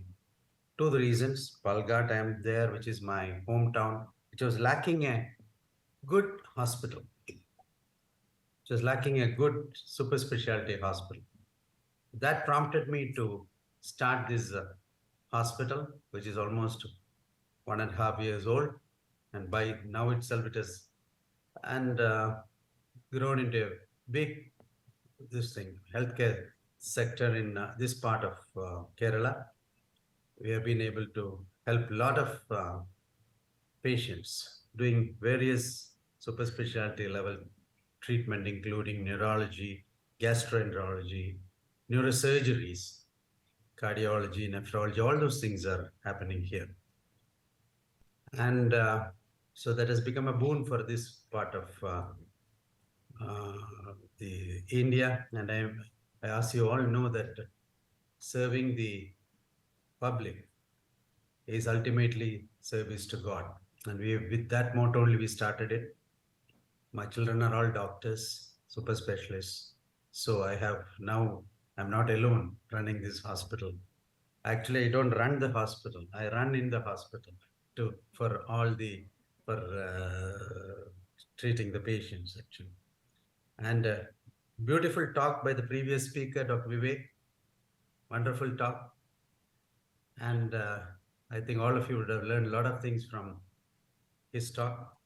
two reasons. Palghat, I am there, which is my hometown, which was lacking a good hospital. It was lacking a good super specialty hospital. That prompted me to start this hospital, which is almost 1.5 years old, and by now itself it has and grown into a big this thing healthcare sector in this part of Kerala. We have been able to help a lot of patients doing various super specialty level treatment, including neurology, gastroenterology, neurosurgeries, cardiology, nephrology, all those things are happening here. And so that has become a boon for this part of the India. And as you all know, that serving the public is ultimately service to God. And with that motto only we started it. My children are all doctors, super specialists. So I'm not alone running this hospital. Actually, I don't run the hospital. I run in the hospital for treating the patients actually. And beautiful talk by the previous speaker, Dr. Vivek. Wonderful talk. And I think all of you would have learned a lot of things from his talk.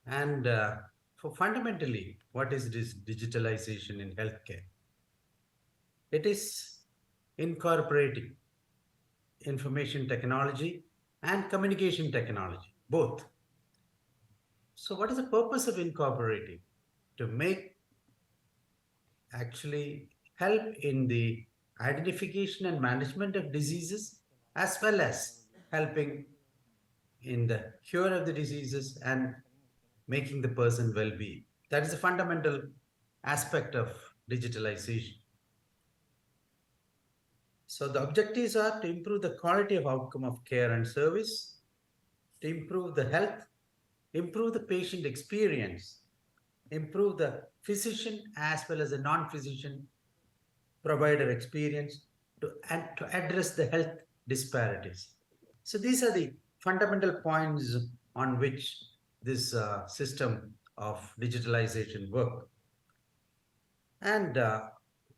And for fundamentally, what is this digitalization in healthcare? It is incorporating information technology and communication technology, both. So what is the purpose of incorporating? To make actually help in the identification and management of diseases, as well as helping in the cure of the diseases and making the person well-being. That is a fundamental aspect of digitalization. So the objectives are to improve the quality of outcome of care and service, to improve the health, improve the patient experience, improve the physician as well as the non-physician provider experience, and to address the health disparities. So these are the fundamental points on which this system of digitalization work. And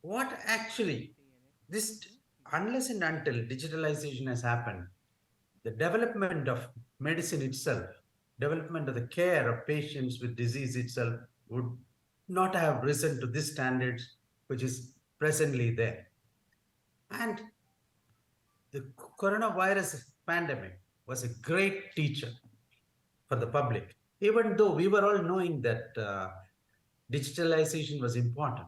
what actually this, unless and until digitalization has happened, the development of medicine itself, development of the care of patients with disease itself would not have risen to this standards which is presently there. And the coronavirus pandemic was a great teacher for the public, even though we were all knowing that digitalization was important.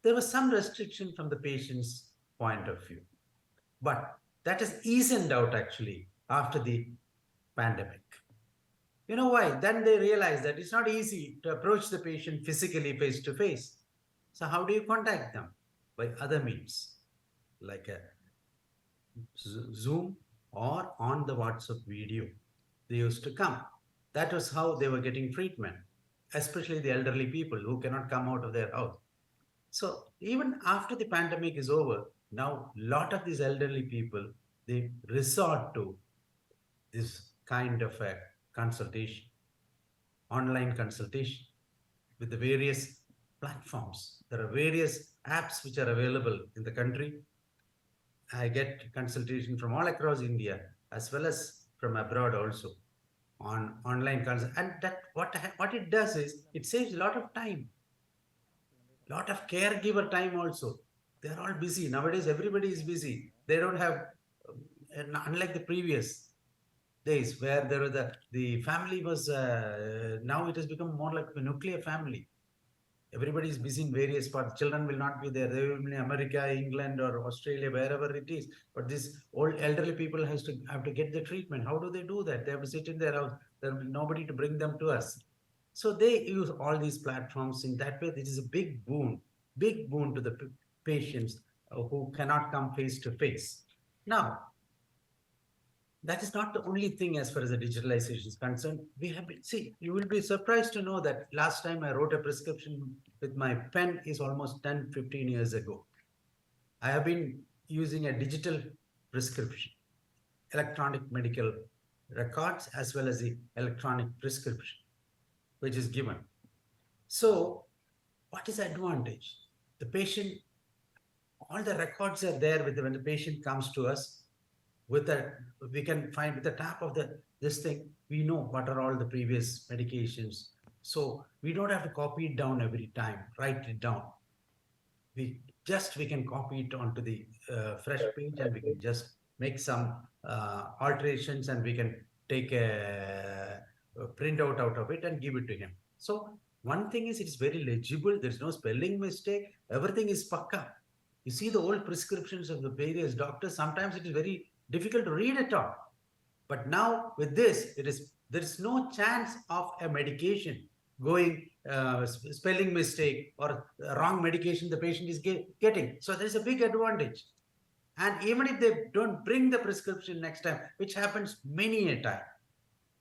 There was some restriction from the patient's point of view, but that is eased out actually after the pandemic. You know why? Then they realized that it's not easy to approach the patient physically face to face. So how do you contact them? By other means, like a Zoom or on the WhatsApp video. They used to come. That was how they were getting treatment, especially the elderly people who cannot come out of their house. So even after the pandemic is over, now a lot of these elderly people, they resort to this kind of a consultation, online consultation with the various platforms. There are various apps which are available in the country. I get consultation from all across India as well as from abroad also on online consult. And that what it does is it saves a lot of time, lot of caregiver time also. They are all busy nowadays. Everybody is busy. They don't have, unlike the previous days where there was the family was now it has become more like a nuclear family. Everybody is busy in various parts. Children will not be there. They will be in America, England, or Australia, wherever it is. But these old elderly people have to get the treatment. How do they do that? They have to sit in their house. There will be nobody to bring them to us. So they use all these platforms in that way. This is a big boon to the patients who cannot come face to face. Now, that is not the only thing as far as the digitalization is concerned. We have been, see, you will be surprised to know that last time I wrote a prescription with my pen is almost 10, 15 years ago. I have been using a digital prescription, electronic medical records, as well as the electronic prescription, which is given. So, what is the advantage? The patient, all the records are there with when the patient comes to us. With that, we can find with the tap of this thing, we know what are all the previous medications. So we don't have to copy it down every time, write it down. We can copy it onto the fresh page, and we can just make some alterations, and we can take a printout out of it and give it to him. So one thing is, it's very legible. There's no spelling mistake. Everything is pakka. You see the old prescriptions of the various doctors. Sometimes it is very difficult to read it all. But now with this, there is no chance of a medication going spelling mistake or wrong medication the patient is getting. So there is a big advantage. And even if they don't bring the prescription next time, which happens many a time,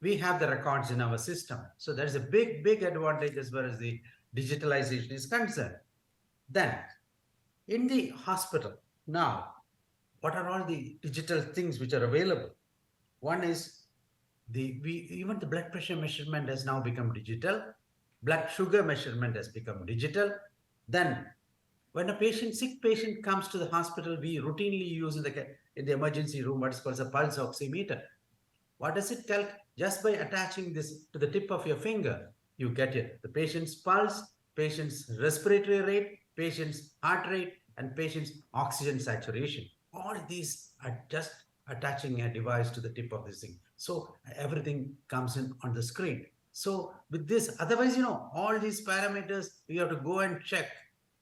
we have the records in our system. So there's a big advantage as far as the digitalization is concerned. Then in the hospital now, what are all the digital things which are available? One is even the blood pressure measurement has now become digital. Blood sugar measurement has become digital. Then when a sick patient comes to the hospital, we routinely use in the emergency room what is called a pulse oximeter. What does it tell? Just by attaching this to the tip of your finger, you get it. The patient's pulse, patient's respiratory rate, patient's heart rate, and patient's oxygen saturation. All these are just attaching a device to the tip of this thing. So everything comes in on the screen. So with this, otherwise, all these parameters, you have to go and check.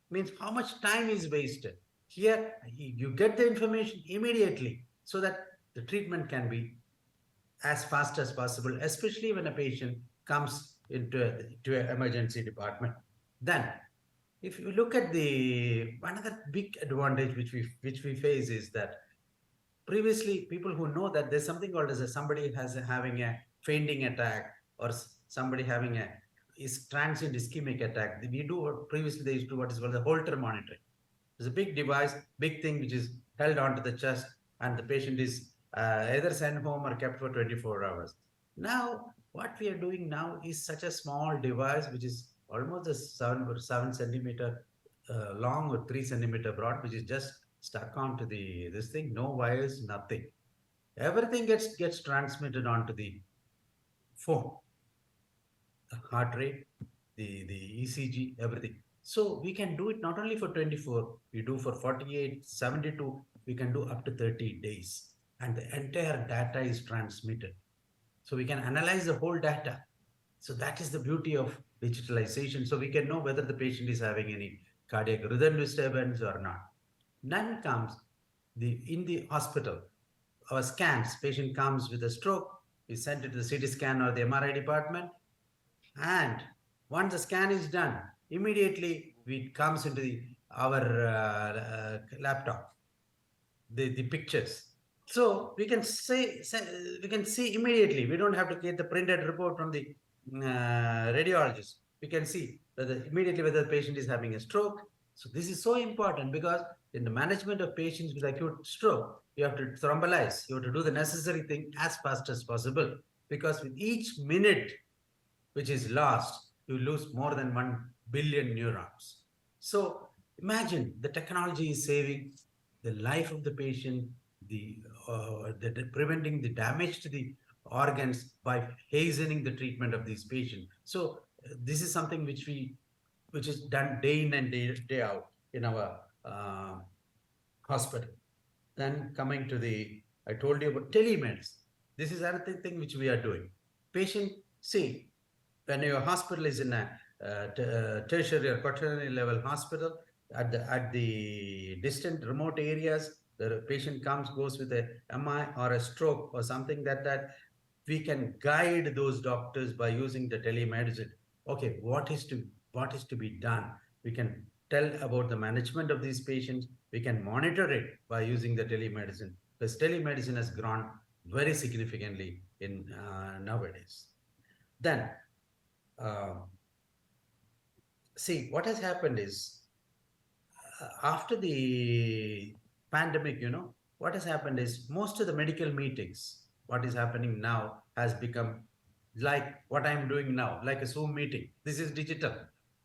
Means how much time is wasted. Here, you get the information immediately so that the treatment can be as fast as possible, especially when a patient comes into an emergency department. Then, if you look at another big advantage which we face is that previously people who know that there's something called as somebody having a fainting attack, or somebody having is transient ischemic attack. Previously they used to do what is called the Holter monitoring. There's a big device, big thing which is held onto the chest, and the patient is either sent home or kept for 24 hours. Now, what we are doing now is such a small device which is almost a 7 centimeter long or 3 centimeter broad, which is just stuck onto this thing, no wires, nothing. Everything gets transmitted onto the phone. The heart rate, the ECG, everything. So we can do it not only for 24, we do for 48, 72, we can do up to 30 days. And the entire data is transmitted. So we can analyze the whole data. So that is the beauty of digitalization. So we can know whether the patient is having any cardiac rhythm disturbance or not. Then comes in the hospital, our scans. Patient comes with a stroke, we send it to the CT scan or the MRI department. And once the scan is done, immediately it comes into our laptop, the pictures. So we can we can see immediately. We don't have to get the printed report from the radiologist. We can see immediately whether the patient is having a stroke. So this is so important, because in the management of patients with acute stroke, you have to thrombolize. You have to do the necessary thing as fast as possible, because with each minute which is lost, you lose more than 1 billion neurons. So imagine the technology is saving the life of the patient, preventing the damage to the organs by hastening the treatment of these patients. So this is something which is done day in and day out in our hospital. Then coming to I told you about telemeds. This is another thing which we are doing. Patient, see, when your hospital is in a tertiary or quaternary level hospital. At the distant remote areas, the patient comes, goes with a MI or a stroke or something that we can guide those doctors by using the telemedicine. Okay, what is to be done? We can tell about the management of these patients. We can monitor it by using the telemedicine, because telemedicine has grown very significantly in nowadays. Then, uh, see, what has happened is, after the pandemic, what has happened is most of the medical meetings, what is happening now has become like what I'm doing now, like a Zoom meeting. This is digital.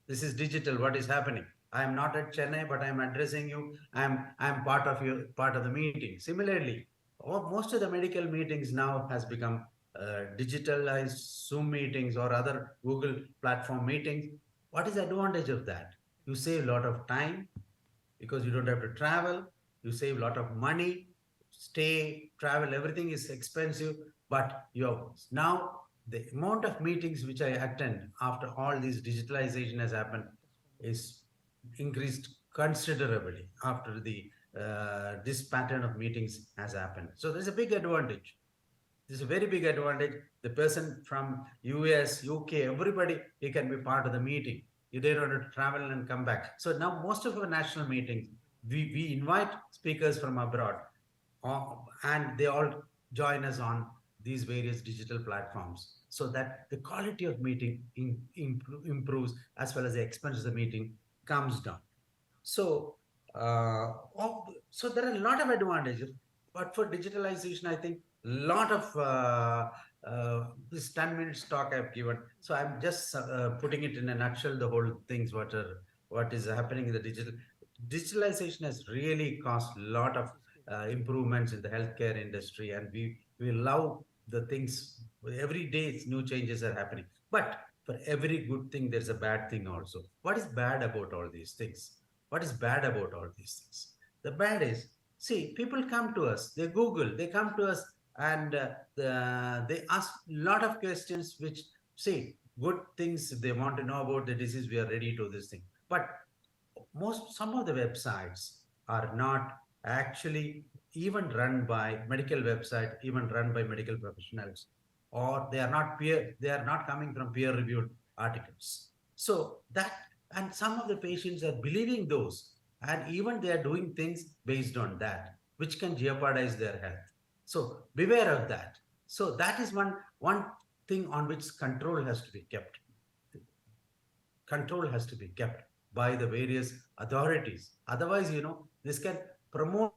This is digital. What is happening? I am not at Chennai, but I'm addressing you. I'm part of the meeting. Similarly, most of the medical meetings now has become digitalized Zoom meetings or other Google platform meetings. What is the advantage of that? You save a lot of time because you don't have to travel. You save a lot of money, stay, travel, everything is expensive. But now the amount of meetings which I attend after all this digitalization has happened is increased considerably after the this pattern of meetings has happened. So there's a big advantage. This is a very big advantage. The person from US, UK, everybody, he can be part of the meeting. You don't have to travel and come back. So now most of our national meetings, we invite speakers from abroad, and they all join us on these various digital platforms, so that the quality of meeting improves, as well as the expense of the meeting comes down. So, so there are a lot of advantages, but for digitalization, I think a lot of this 10 minutes talk I've given. So I'm just putting it in a nutshell, the whole things what is happening in the digitalization has really caused a lot of improvements in the healthcare industry, and we love the things. Every day, new changes are happening, but for every good thing, there's a bad thing also. What is bad about all these things? What is bad about all these things? The bad is, see, people come to us, they Google, they come to us, and they ask a lot of questions, which, see, good things they want to know about the disease, we are ready to this thing. But some of the websites are not actually even run by medical website, even run by medical professionals, or they are not coming from peer reviewed articles. So that, and some of the patients are believing those, and even they are doing things based on that, which can jeopardize their health. So beware of that. So that is one thing on which control has to be kept. Control has to be kept by the various authorities. Otherwise, this can promote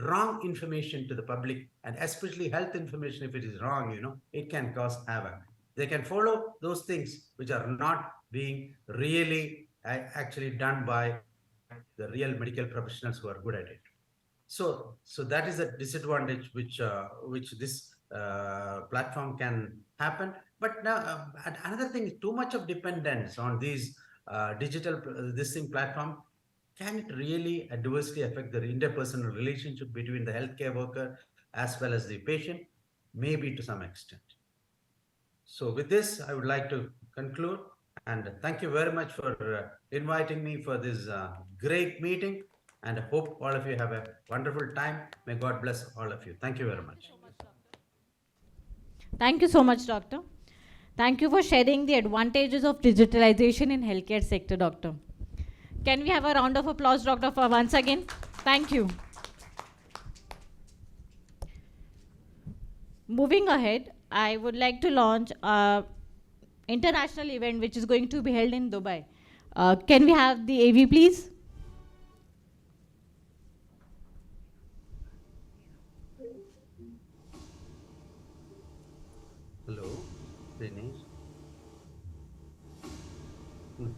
wrong information to the public, and especially health information. If it is wrong, it can cause havoc. They can follow those things which are not being really actually done by the real medical professionals who are good at it. So that is a disadvantage which this platform can happen. But now, another thing is too much of dependence on these digital this thing platform. Can it really adversely affect the interpersonal relationship between the healthcare worker as well as the patient? Maybe to some extent. So with this, I would like to conclude, and thank you very much for inviting me for this great meeting, and I hope all of you have a wonderful time. May God bless all of you. Thank you very much. Thank you so much, Doctor. Thank you for sharing the advantages of digitalization in healthcare sector, Doctor. Can we have a round of applause, Doctor, for once again? Thank you. Moving ahead, I would like to launch a international event which is going to be held in Dubai. Can we have the AV, please? Hello, Dinesh. Hmm,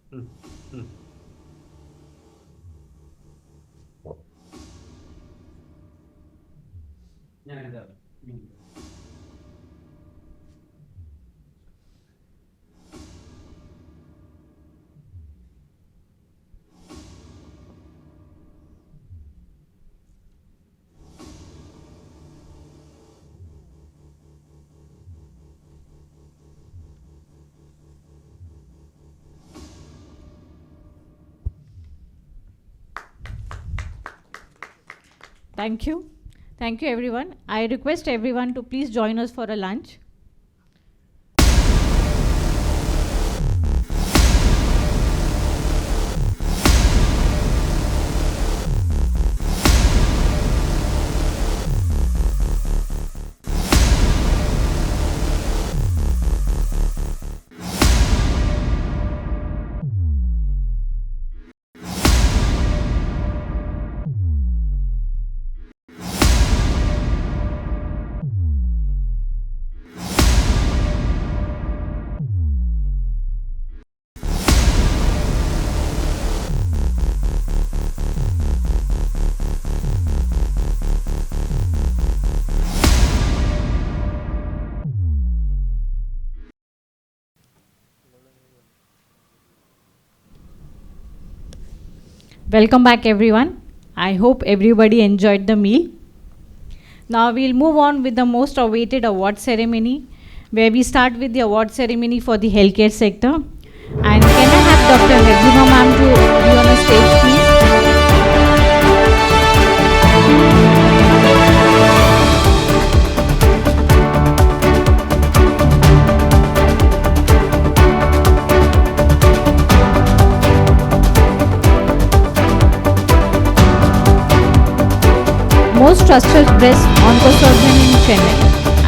hmm, hmm. ഞാനിതാ. Hmm. Thank you. Thank you, everyone. I request everyone to please join us for a lunch. Welcome back, everyone. I hope everybody enjoyed the meal. Now we'll move on with the most awaited award ceremony, where we start with the award ceremony for the healthcare sector. And can I have Dr. Hedima ma'am to be on the stage, please? Most trusted breast oncosurgeon in Chennai,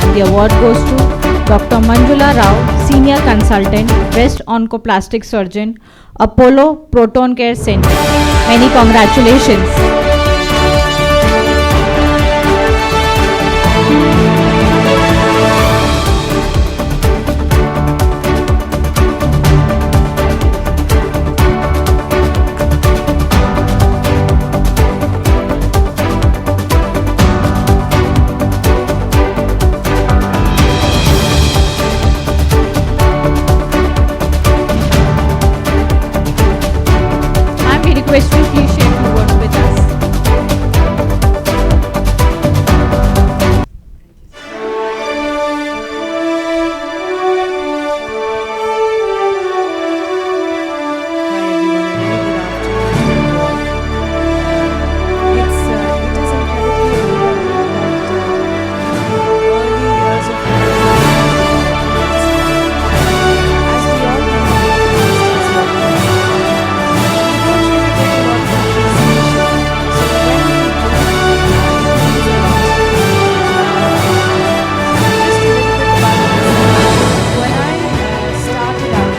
and the award goes to Dr. Manjula Rao, Senior Consultant, Breast Oncoplastic Surgeon, Apollo Proton Care Center. Many congratulations. Ma'am, we request you please share a few words with us. Hi everyone, a very good afternoon to you all. It is incredibly ironic that in the early years of my life, as we all know, as young people, we don't really get a lot of appreciation. So when we do, it means a lot. Just a little bit about myself. When I started out,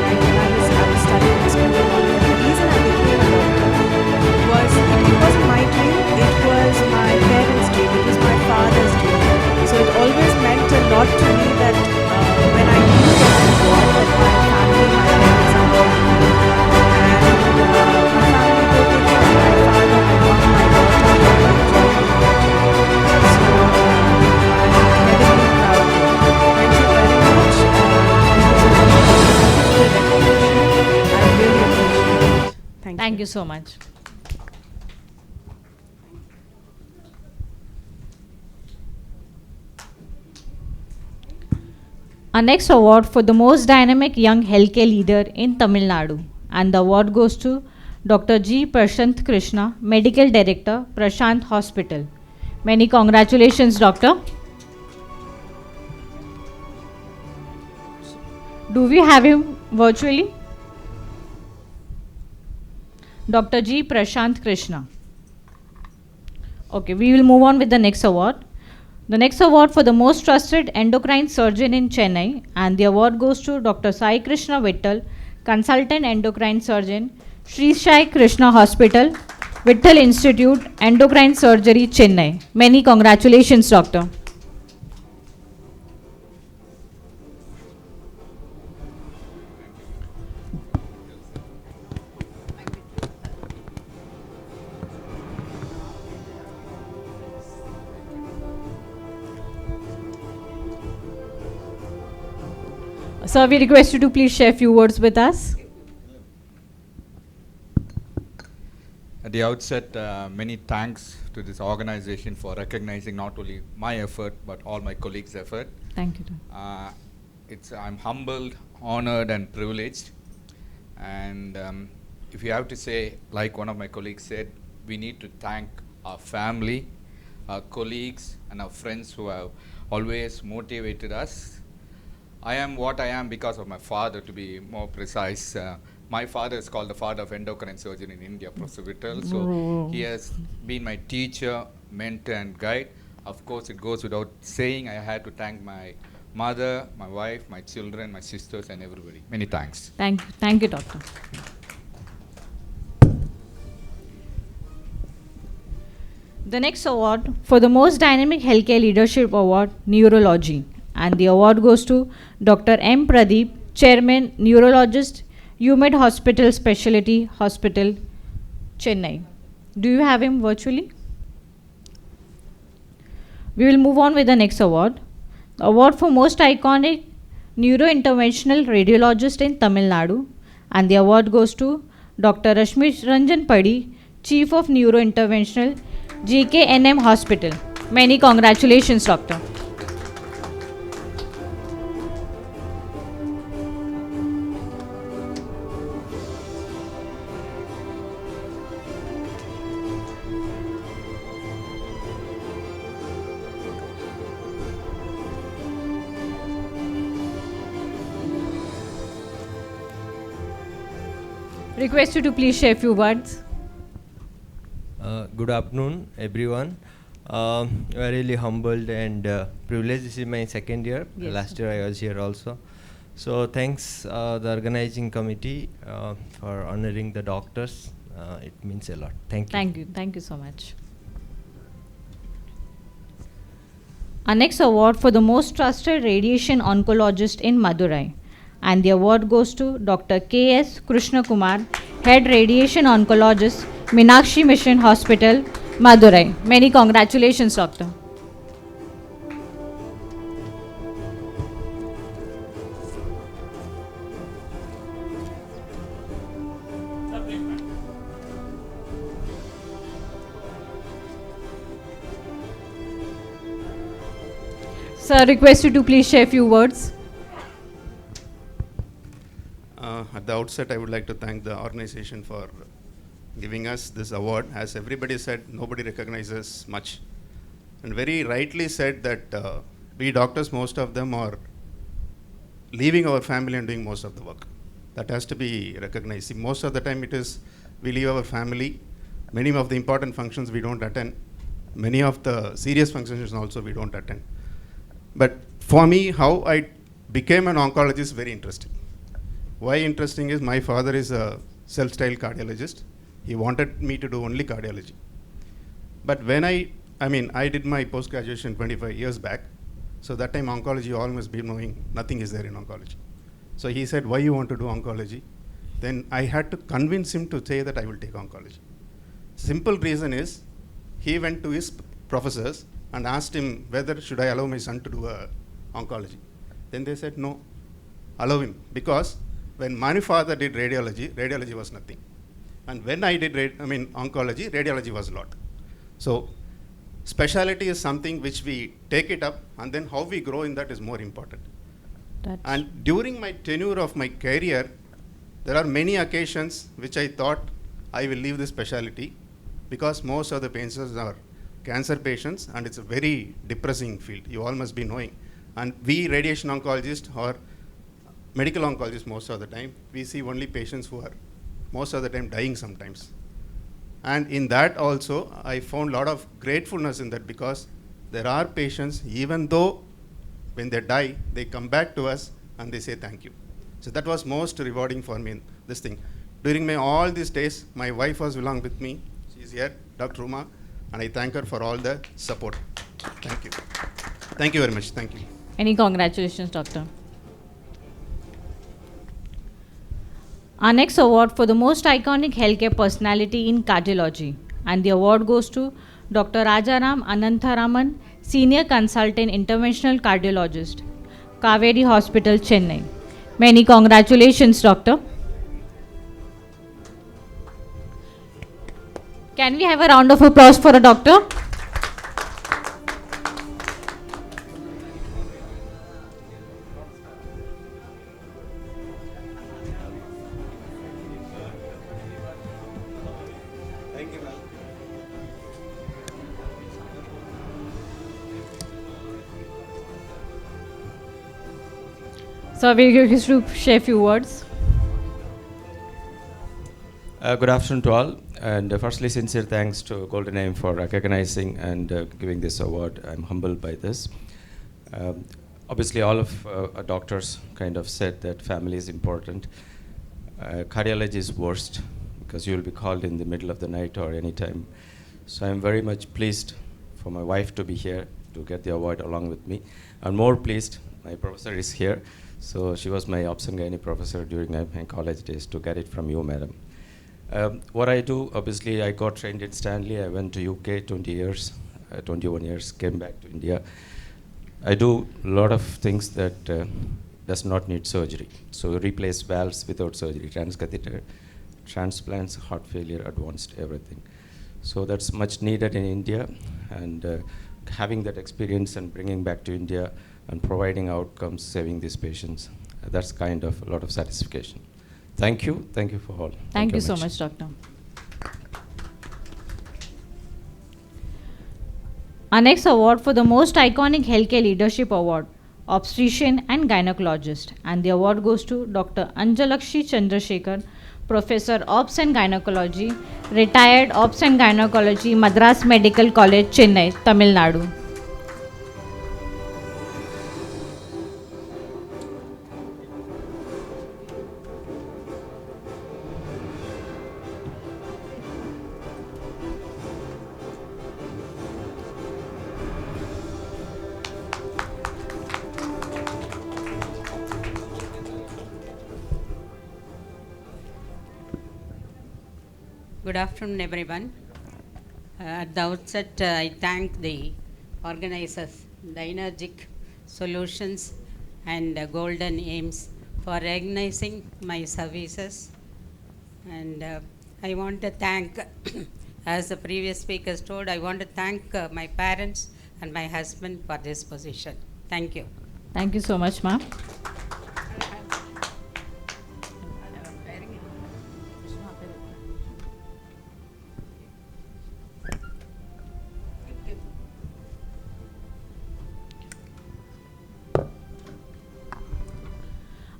like when I was studying in school and all that, the reason I became a doctor was it wasn't my dream, it was my parents' dream, it was my father's dream. So it always meant a lot to me that when I knew that God, that my family, my parents are all happy. And my family totally, my father, my mom, my daughter, they all enjoyed it. So I'm incredibly proud. Thank you very much. Thank you for the recognition. I really appreciate it. Thank you so much. Our next award for the most dynamic young healthcare leader in Tamil Nadu, and the award goes to Dr. G. Prashant Krishna, Medical Director, Prashant Hospital. Many congratulations, Doctor. Do we have him virtually? Dr. G. Prashant Krishna. Okay, we will move on with the next award. The next award for the most trusted endocrine surgeon in Chennai, and the award goes to Dr. Sai Krishna Vittal, Consultant Endocrine Surgeon, Sri Sai Krishna Hospital, Vittal Institute, Endocrine Surgery, Chennai. Many congratulations, Doctor. Sir, we request you to please share a few words with us. At the outset, many thanks to this organization for recognizing not only my effort but all my colleagues' effort. Thank you, Doctor. I'm humbled, honored, and privileged. And if you have to say, like one of my colleagues said, we need to thank our family, our colleagues, and our friends who have always motivated us. I am what I am because of my father, to be more precise. My father is called the father of endocrine surgery in India, Professor Vittal. So he has been my teacher, mentor, and guide. Of course, it goes without saying, I had to thank my mother, my wife, my children, my sisters, and everybody. Many thanks. Thank you, doctor. The next award for the most dynamic healthcare leadership award, neurology, and the award goes to Dr. M. Pradeep, Chairman, Neurologist, UMED Hospital Specialty Hospital, Chennai. Do you have him virtually? We will move on with the next award. The award for most iconic neurointerventional radiologist in Tamil Nadu, and the award goes to Dr. Rashmi Ranjan Padi, Chief of Neurointerventional, JKNM Hospital. Many congratulations, doctor. Request you to please share a few words. Good afternoon, everyone. We are really humbled and privileged. This is my second year. Yes, Last year I was here also. So thanks the organizing committee for honoring the doctors. It means a lot. Thank you. Thank you so much. Our next award for the most trusted radiation oncologist in Madurai, and the award goes to Dr. K.S. Krishna Kumar, Head Radiation Oncologist, Meenakshi Mission Hospital, Madurai. Many congratulations, doctor. Sir, request you to please share a few words. At the outset, I would like to thank the organization for giving us this award. As everybody said, nobody recognizes much. And very rightly said that we doctors, most of them are leaving our family and doing most of the work. That has to be recognized. See, most of the time it is we leave our family. Many of the important functions we don't attend. Many of the serious functions also we don't attend. But for me, how I became an oncologist is very interesting. Why interesting is my father is a self-styled cardiologist. He wanted me to do only cardiology. But when I did my post-graduation 25 years back, so that time oncology all must be knowing nothing is there in oncology. So he said, why you want to do oncology? Then I had to convince him to say that I will take oncology. Simple reason is, he went to his professors and asked him whether should I allow my son to do oncology. Then they said, no, allow him, because when my father did radiology was nothing. And when I did oncology, radiology was a lot. So specialty is something which we take it up, and then how we grow in that is more important. And during my tenure of my career, there are many occasions which I thought I will leave this specialty, because most of the patients are cancer patients, and it's a very depressing field. You all must be knowing. And we radiation oncologists or medical oncologists, most of the time, we see only patients who are most of the time dying sometimes. And in that also, I found a lot of gratefulness in that, because there are patients, even though when they die, they come back to us and they say thank you. So that was most rewarding for me in this thing. During all these days, my wife was along with me. She's here, Dr. Uma, and I thank her for all the support. Thank you. Thank you very much. Thank you. Many congratulations, doctor. Our next award for the most iconic healthcare personality in cardiology, and the award goes to Dr. Rajaram Anantharaman, Senior Consultant Interventional Cardiologist, Kaveri Hospital, Chennai. Many congratulations, doctor. Can we have a round of applause for a doctor? So we'll give you to share a few words. Good afternoon to all, and firstly, sincere thanks to Golden Aim for recognizing and giving this award. I'm humbled by this. Obviously, all of our doctors kind of said that family is important. Cardiology is worst because you will be called in the middle of the night or any time. So I'm very much pleased for my wife to be here to get the award along with me. I'm more pleased my professor is here. So she was my obs and gynae professor during my college days to get it from you, madam. What I do, obviously, I got trained in Stanley. I went to UK 20 years, 21 years, came back to India. I do a lot of things that does not need surgery. So replace valves without surgery, transcatheter, transplants, heart failure, advanced, everything. So that's much needed in India, and having that experience and bringing back to India and providing outcomes, saving these patients, that's kind of a lot of satisfaction. Thank you for all. Thank you so much, Doctor. Our next award for the most iconic healthcare leadership award, obstetrician and gynecologist, and the award goes to Dr. Anjalakshi Chandrasekhar, Professor Obs and Gynecology, retired Obs and Gynecology, Madras Medical College, Chennai, Tamil Nadu. Good afternoon, everyone. At the outset, I thank the organizers, Dynergic Solutions and Golden Aims for recognizing my services. And I want to thank, as the previous speakers told, I want to thank my parents and my husband for this position. Thank you. Thank you so much, ma'am.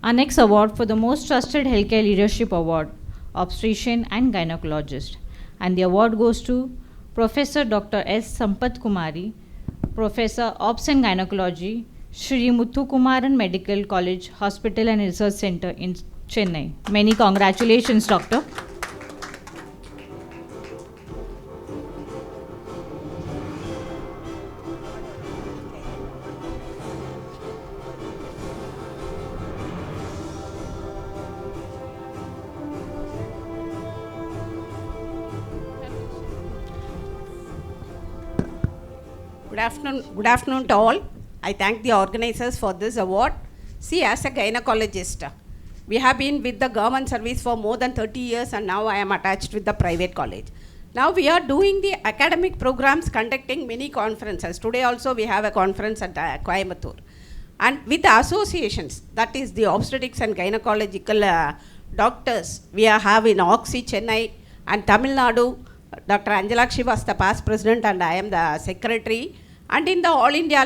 Our next award for the most trusted healthcare leadership award, obstetrician and gynecologist, and the award goes to Professor Dr. S. Sampath Kumari, Professor Obs and Gynecology, Shri Muthukumaran Medical College, Hospital and Research Center in Chennai. Many congratulations, Doctor. Good afternoon to all. I thank the organizers for this award. See, as a gynecologist, we have been with the government service for more than 30 years, and now I am attached with the private college. Now we are doing the academic programs, conducting many conferences. Today also we have a conference at Coimbatore. And with the associations, that is the obstetrics and gynecological doctors, we have in Oxy, Chennai and Tamil Nadu. Dr. Anjalakshi was the past president and I am the secretary. And in the all India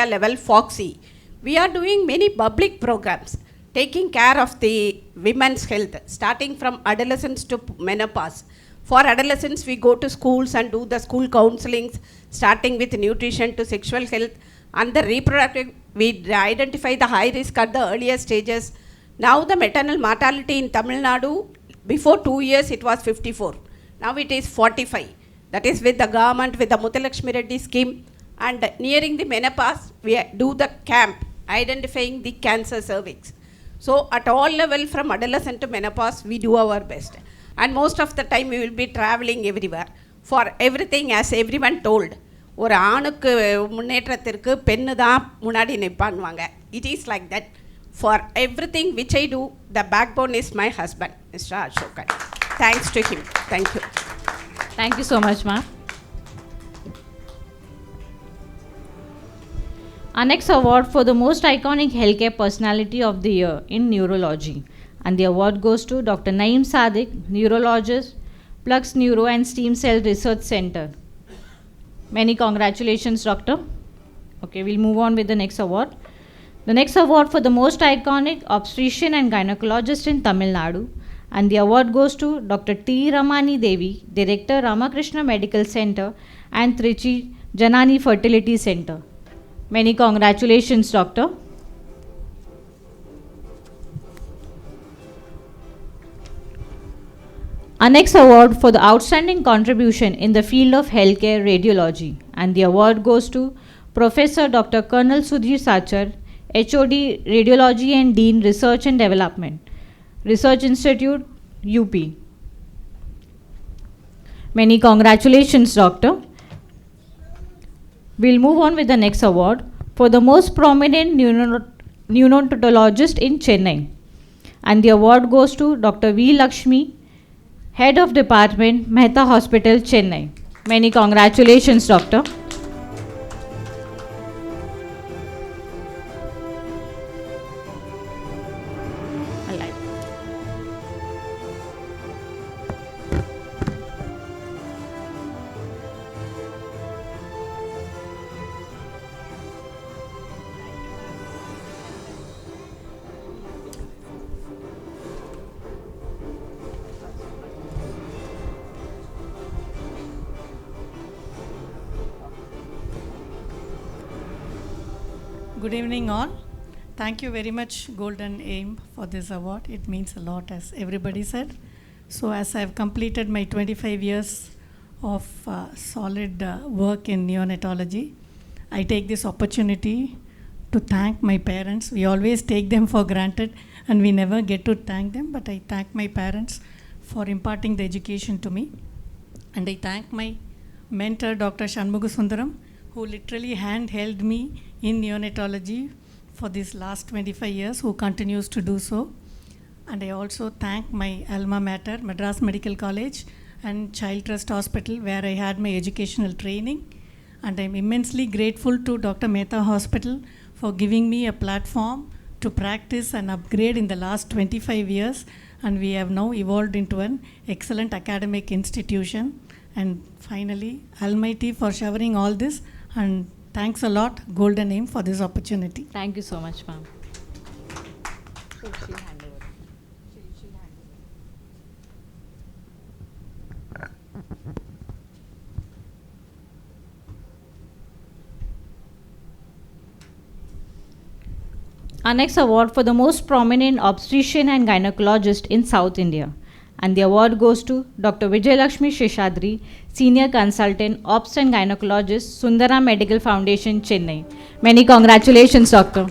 level Foxy, we are doing many public programs taking care of the women's health, starting from adolescence to menopause. For adolescents, we go to schools and do the school counselings, starting with nutrition to sexual health. And the reproductive, we identify the high risk at the earlier stages. Now the maternal mortality in Tamil Nadu, before 2 years it was 54. Now it is 45. That is with the government, with the Muthulakshmi Reddy scheme. And nearing the menopause, we do the camp, identifying the cancer cervix. So at all level, from adolescent to menopause, we do our best. And most of the time, we will be traveling everywhere. For everything, as everyone told, ஒரு ஆணுக்கு முன்னேற்றத்திற்கு பெண்ணு தான் முன்னாடி நிற்பான்வாங்க. It is like that. For everything which I do, the backbone is my husband, Mr. Ashokan. Thanks to him. Thank you. Thank you so much, ma'am. Our next award for the most iconic healthcare personality of the year in neurology, and the award goes to Dr. Naeem Sadiq, neurologist, Plux Neuro and Stem Cell Research Center. Many congratulations, Doctor. Okay, we'll move on with the next award. The next award for the most iconic obstetrician and gynecologist in Tamil Nadu, and the award goes to Dr. T. Ramani Devi, Director, Ramakrishna Medical Center and Trichy Janani Fertility Center. Many congratulations, Doctor. Our next award for the outstanding contribution in the field of healthcare radiology, and the award goes to Professor Dr. Colonel Sudhir Sachar, HOD Radiology and Dean Research and Development, Research Institute, UP. Many congratulations, Doctor. We'll move on with the next award for the most prominent neonatologist in Chennai, and the award goes to Dr. V. Lakshmi, Head of Department, Mehta Hospital, Chennai. Many congratulations, Doctor. Good evening, all. Thank you very much, Golden Aim, for this award. It means a lot, as everybody said. So, as I've completed my 25 years of solid work in neonatology, I take this opportunity to thank my parents. We always take them for granted and we never get to thank them, but I thank my parents for imparting the education to me. And I thank my mentor, Dr. Shanmugasundaram, who literally handheld me in neonatology for these last 25 years, who continues to do so. And I also thank my alma mater, Madras Medical College and Child Trust Hospital, where I had my educational training. And I'm immensely grateful to Dr. Mehta Hospital for giving me a platform to practice and upgrade in the last 25 years. And we have now evolved into an excellent academic institution. And finally, Almighty for showering all this. And thanks a lot, Golden Aim, for this opportunity. Thank you so much, ma'am. Our next award for the most prominent obstetrician and gynecologist in South India, and the award goes to Dr. Vijayalakshmi Sheshadri, Senior Consultant, Obst and Gynecologist, Sundara Medical Foundation, Chennai. Many congratulations, Doctor.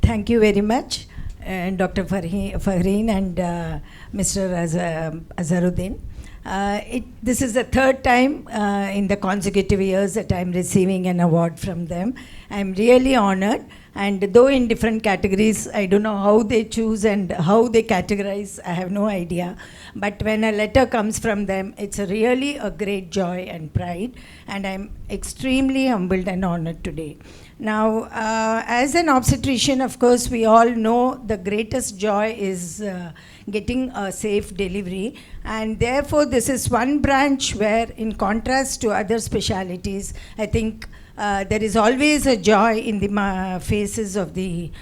Thank you very much, Dr. Farheen and Mr. Azharuddin. This is the third time in the consecutive years that I'm receiving an award from them. I'm really honored, and though in different categories, I don't know how they choose and how they categorize, I have no idea. But when a letter comes from them, it's really a great joy and pride, and I'm extremely humbled and honored today. Now, as an obstetrician, of course, we all know the greatest joy is getting a safe delivery, and therefore this is one branch where, in contrast to other specialities, I think there is always a joy in the faces of the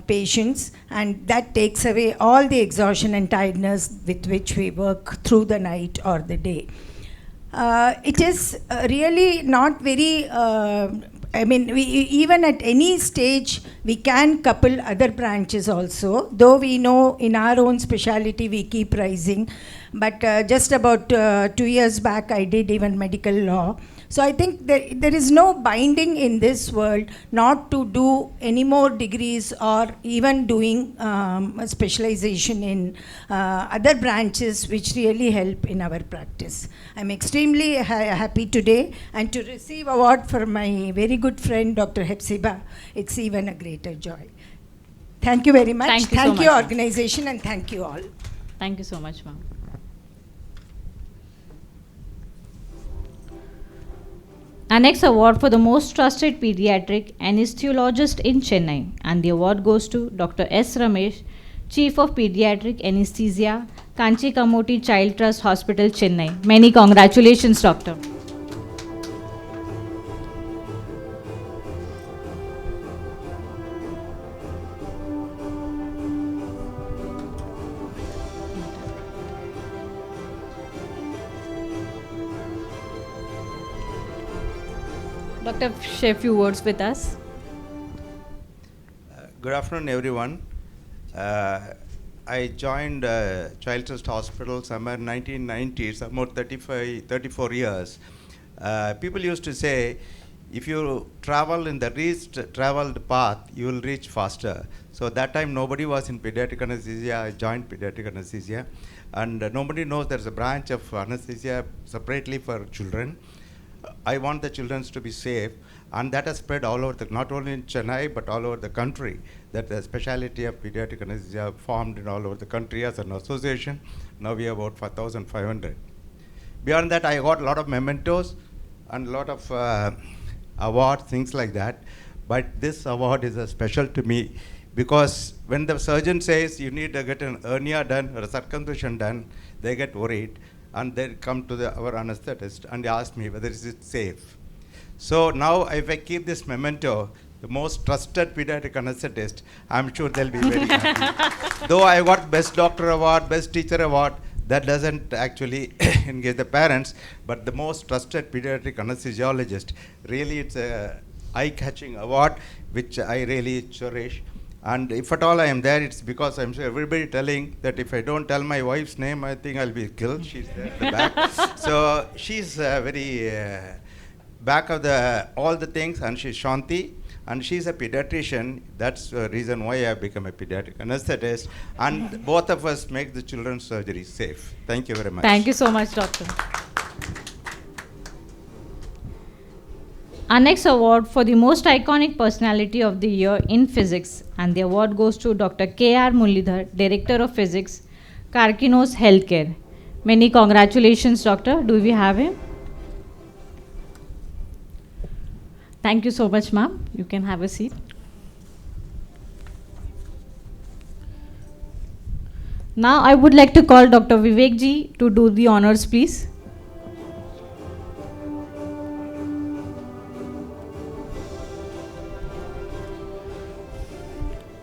patients, and that takes away all the exhaustion and tiredness with which we work through the night or the day. It is really not very even at any stage, we can couple other branches also, though we know in our own specialty we keep rising. But just about 2 years back, I did even medical law. So I think there is no binding in this world not to do any more degrees or even doing a specialization in other branches which really help in our practice. I'm extremely happy today, and to receive award for my very good friend Dr. Hepzibah, it's even a greater joy. Thank you very much. Thank you so much, organization, and thank you all. Thank you so much, ma'am. Our next award for the most trusted pediatric anesthesiologist in Chennai, and the award goes to Dr. S. Ramesh, Chief of Pediatric Anesthesia, Kanchi Kamoti Child Trust Hospital, Chennai. Many congratulations, Doctor. Doctor, share a few words with us. Good afternoon, everyone. I joined Child Trust Hospital somewhere in 1990s, about 34 years. People used to say, if you travel in the least traveled path, you will reach faster. So that time nobody was in pediatric anesthesia. I joined pediatric anesthesia. And nobody knows there's a branch of anesthesia separately for children. I want the children to be safe, and that has spread all over, not only in Chennai, but all over the country, that the specialty of pediatric anesthesia formed in all over the country as an association. Now we have about 4,500. Beyond that, I got a lot of mementos and a lot of awards, things like that. But this award is special to me because when the surgeon says you need to get an hernia done or a circumcision done, they get worried. And they come to our anesthetist and they ask me whether is it safe. So now if I keep this memento, the most trusted pediatric anesthetist, I'm sure they'll be very happy. Though I got Best Doctor Award, Best Teacher Award, that doesn't actually engage the parents, but the most trusted pediatric anesthesiologist, really it's a eye-catching award, which I really cherish. And if at all I am there, it's because I'm sure everybody telling that if I don't tell my wife's name, I think I'll be killed. She's there at the back. So she's very back of all the things, and she's Shanti, and she's a pediatrician. That's the reason why I become a pediatric anesthetist. And both of us make the children's surgery safe. Thank you very much. Thank you so much, Doctor. Our next award for the most iconic personality of the year in physics, and the award goes to Dr. K.R. Mullidhar, Director of Physics, Karkinos Healthcare. Many congratulations, Doctor. Do we have him? Thank you so much, ma'am. You can have a seat. Now I would like to call Dr. Vivek ji to do the honors, please.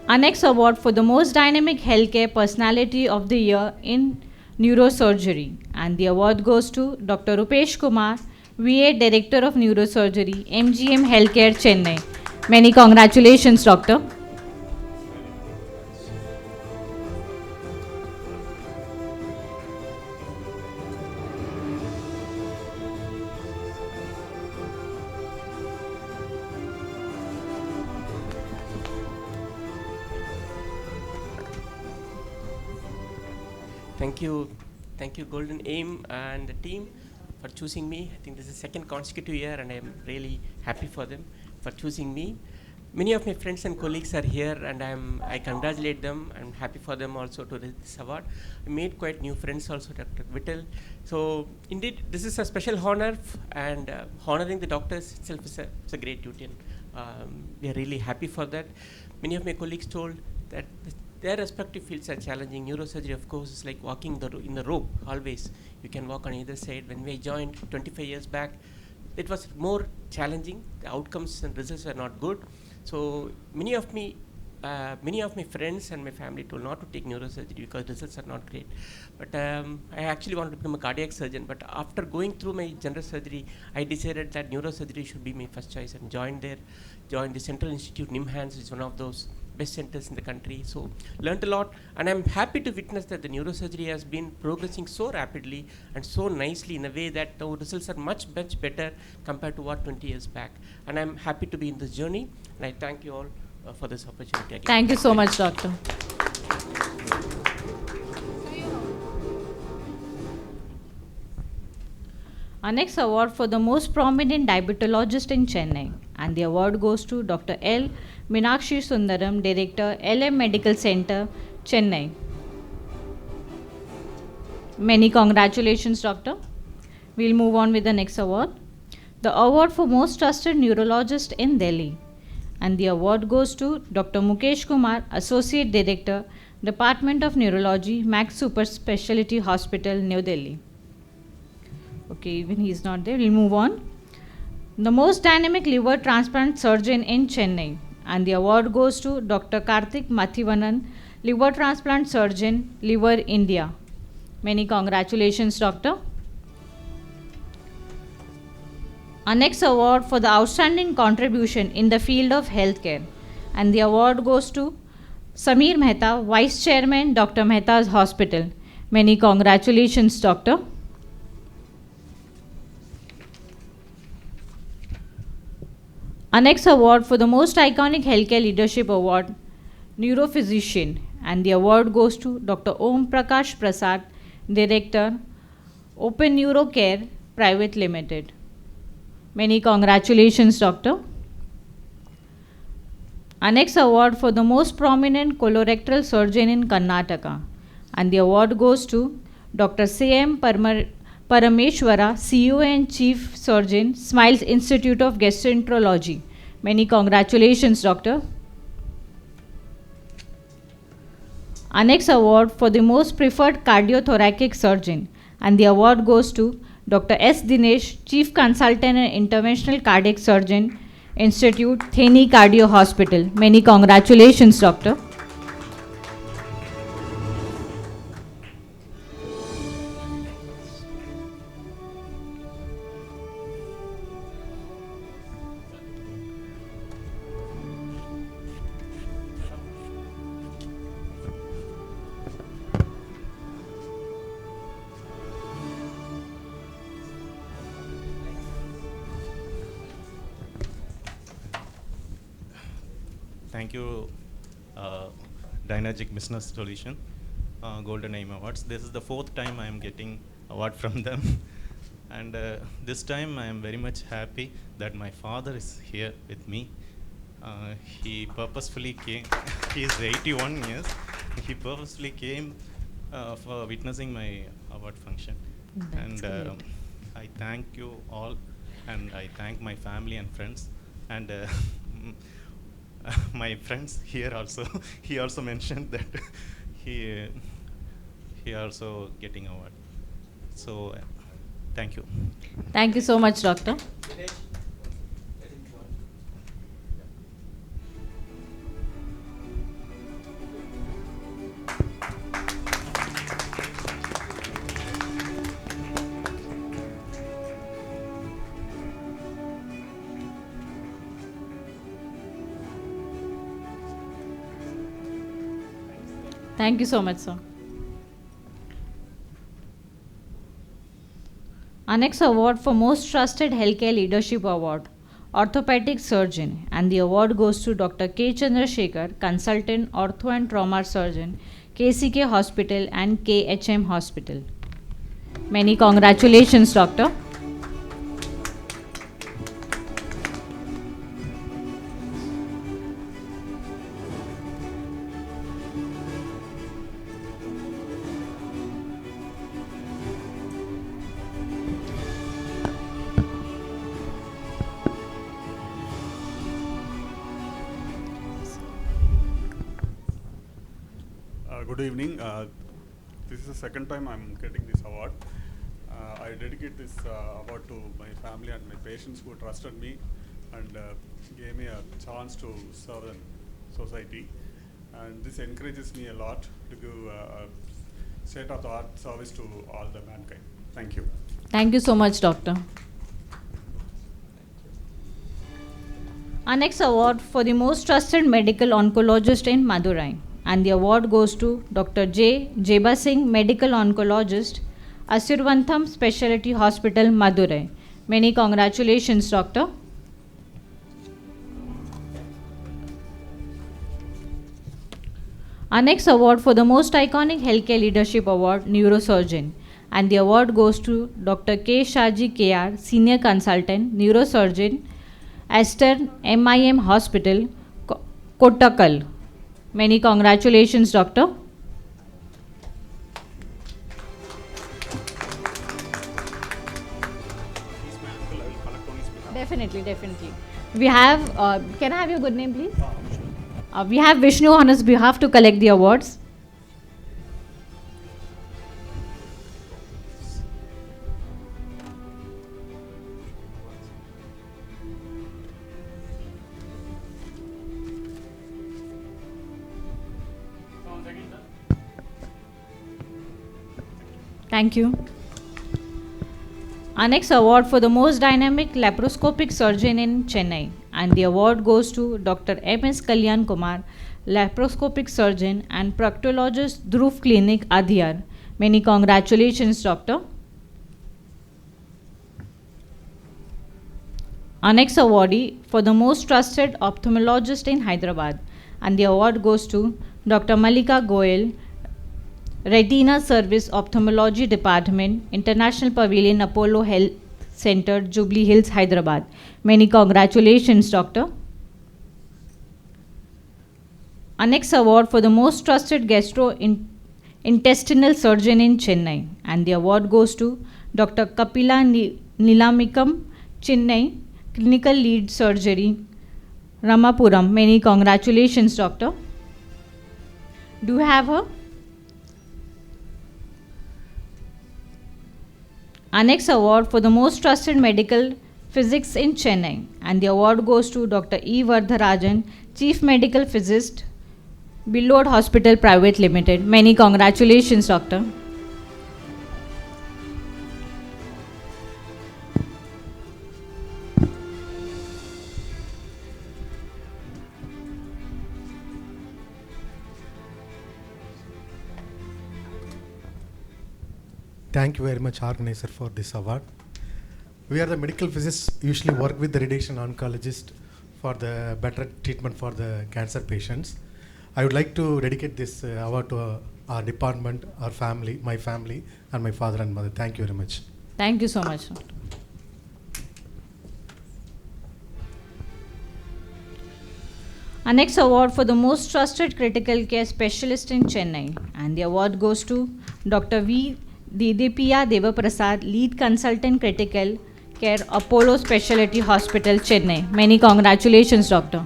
Our next award for the most dynamic healthcare personality of the year in neurosurgery, and the award goes to Dr. Rupesh Kumar, VA Director of Neurosurgery, MGM Healthcare, Chennai. Many congratulations, Doctor. Thank you, Golden Aim and the team for choosing me. I think this is the second consecutive year, and I'm really happy for them for choosing me. Many of my friends and colleagues are here, and I congratulate them. I'm happy for them also to receive this award. I made quite new friends also, Dr. Vittal. So indeed, this is a special honor, and honoring the doctors itself is a great duty, and we are really happy for that. Many of my colleagues told that their respective fields are challenging. Neurosurgery, of course, is like walking in the rope, always. You can walk on either side. When we joined 25 years back, it was more challenging. The outcomes and results were not good. So many of my friends and my family told not to take neurosurgery because results are not great. But I actually wanted to become a cardiac surgeon. But after going through my general surgery, I decided that neurosurgery should be my first choice, and joined the Central Institute, NIMHANS, which is one of those best centers in the country. So learned a lot, and I'm happy to witness that the neurosurgery has been progressing so rapidly and so nicely in a way that the results are much better compared to what 20 years back. And I'm happy to be in this journey, and I thank you all for this opportunity again. Thank you so much, Doctor. Our next award for the most prominent diabetologist in Chennai, and the award goes to Dr. L. Meenakshi Sundaram, Director, LM Medical Center, Chennai. Many congratulations, Doctor. We'll move on with the next award. the award for Most Trusted Neurologist in Delhi. And the award goes to Dr. Mukesh Kumar, Associate Director, Department of Neurology, Max Super Specialty Hospital, New Delhi. Okay, even he's not there, we'll move on. The Most Dynamic Liver Transplant Surgeon in Chennai. And the award goes to Dr. Karthik Mathivanan, Liver Transplant Surgeon, Liver, India. Many congratulations, Doctor. Our next award for the outstanding contribution in the field of healthcare. And the award goes to Samir Mehta, Vice Chairman, Dr. Mehta's Hospital. Many congratulations, Doctor. Our next award for the Most Iconic Healthcare Leadership Award, Neurophysician. And the award goes to Dr. Om Prakash Prasad, Director, Open Neuro Care Private Limited. Many congratulations, Doctor. Our next award for the most prominent colorectal surgeon in Karnataka. And the award goes to Dr. C.M. Parameshwara, CEO and Chief Surgeon, Smiles Institute of Gastroenterology. Many congratulations, Doctor. Our next award for the most preferred cardiothoracic surgeon. And the award goes to Dr. S. Dinesh, Chief Consultant and Interventional Cardiac Surgeon, Institute, Theni Cardio Hospital. Many congratulations, Doctor. Thank you, Dynagic Business Solution, Golden Aim Awards. This is the fourth time I am getting award from them. And this time I am very much happy that my father is here with me. He purposefully came, he is 81 years, he purposefully came for witnessing my award function. That's great. I thank you all, and I thank my family and friends. And my friends here also, he also mentioned that he also getting award. So thank you. Thank you so much, Doctor. Thank you so much, sir. Our next award for Most Trusted Healthcare Leadership Award, Orthopedic Surgeon, and the award goes to Dr. K. Chandrasekhar, Consultant Ortho and Trauma Surgeon, KCK Hospital and KHM Hospital. Many congratulations, Doctor. Good evening. This is the second time I'm getting this award. I dedicate this award to my family and my patients who trusted me and gave me a chance to serve the society. And this encourages me a lot to give state-of-the-art service to all the mankind. Thank you. Thank you so much, Doctor. Our next award for the Most Trusted Medical Oncologist in Madurai. And the award goes to Dr. J. Jeba Singh, Medical Oncologist, Asirvantham Specialty Hospital, Madurai. Many congratulations, Doctor. Our next award for the Most Iconic Healthcare Leadership Award, Neurosurgeon. And the award goes to Dr. K. Shaji KR, Senior Consultant, Neurosurgeon, Aster MIM Hospital, Kottakkal. Many congratulations, Doctor. Definitely, definitely. We have, can I have your good name, please? We have Vishnu on his behalf to collect the awards. Thank you. Our next award for the most dynamic laparoscopic surgeon in Chennai, and the award goes to Dr. M.S. Kalyan Kumar, laparoscopic surgeon and proctologist, Dhruv Clinic, Adhiyar. Many congratulations, doctor. Our next awardee for the most trusted ophthalmologist in Hyderabad, and the award goes to Dr. Malika Goyal, Retina Service Ophthalmology Department, International Pavilion, Apollo Health Center, Jubilee Hills, Hyderabad. Many congratulations, doctor. Our next award for the most trusted gastrointestinal surgeon in Chennai, and the award goes to Dr. Kapila Nilamikam, Chennai, Clinical Lead Surgery, Ramapuram. Many congratulations, doctor. Do you have her? Our next award for the most trusted medical physics in Chennai, and the award goes to Dr. E. Vardharajan, Chief Medical Physicist, Billard Hospital Private Limited. Many congratulations, doctor. Thank you very much, organizer, for this award. We are the medical physicists, usually work with the radiation oncologist for the better treatment for the cancer patients. I would like to dedicate this award to our department, our family, my family, and my father and mother. Thank you very much. Thank you so much. Our next award for the most trusted critical care specialist in Chennai, and the award goes to Dr. V. Didipiya Devaprasad, Lead Consultant Critical Care, Apollo Specialty Hospital, Chennai. Many congratulations, doctor.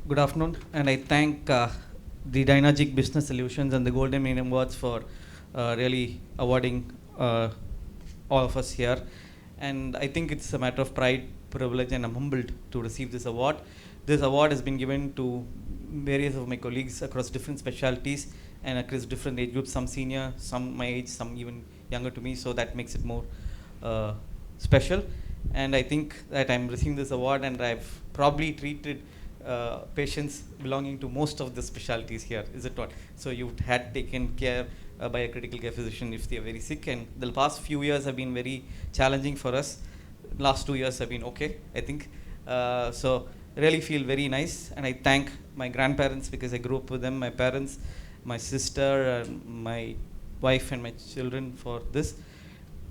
Good afternoon, and I thank the Dynagic Business Solutions and the Golden Medium Awards for really awarding all of us here. And I think it's a matter of pride, privilege, and I'm humbled to receive this award. This award has been given to various of my colleagues across different specialties and across different age groups, some senior, some my age, some even younger to me, so that makes it more special. And I think that I'm receiving this award, and I've probably treated patients belonging to most of the specialties here, is it not? So you've had taken care by a critical care physician if they're very sick, and the past few years have been very challenging for us. Last 2 years have been okay, I think. So really feel very nice, and I thank my grandparents because I grew up with them, my parents, my sister, my wife and my children for this.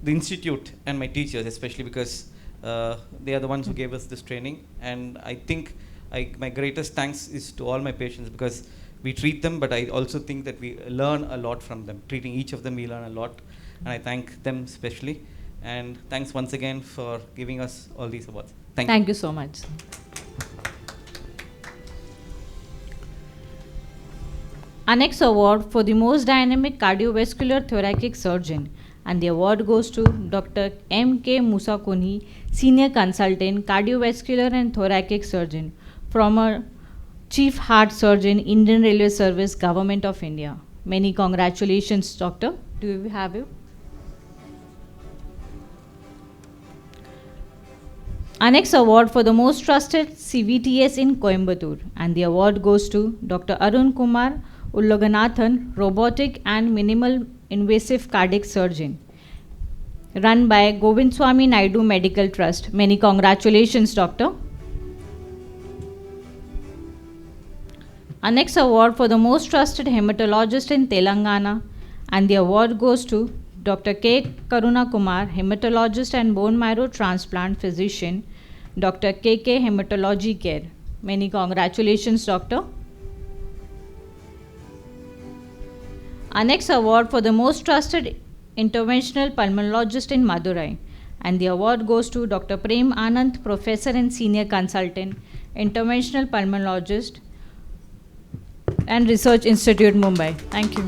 The institute and my teachers especially, because they are the ones who gave us this training, and I think my greatest thanks is to all my patients, because we treat them, but I also think that we learn a lot from them. Treating each of them, we learn a lot, and I thank them especially. And thanks once again for giving us all these awards. Thank you so much. Our next award for the most dynamic cardiovascular thoracic surgeon, and the award goes to Dr. M.K. Musakuni, Senior Consultant, Cardiovascular and Thoracic Surgeon, former Chief Heart Surgeon, Indian Railway Service, Government of India. Many congratulations, Doctor. Do we have you? Our next award for the most trusted CVTS in Coimbatore, and the award goes to Dr. Arun Kumar Ulloganathan, Robotic and Minimal Invasive Cardiac Surgeon, run by Govindswamy Naidu Medical Trust. Many congratulations, Doctor. Our next award for the most trusted hematologist in Telangana, And the award goes to Dr. K. Karuna Kumar, hematologist and bone marrow transplant physician, Dr. KK Hematology Care. Many congratulations, Doctor. Our next award for the most trusted interventional pulmonologist in Madurai. And the award goes to Dr. Prem Anand, professor and senior consultant, interventional pulmonologist and Research Institute, Mumbai. Thank you.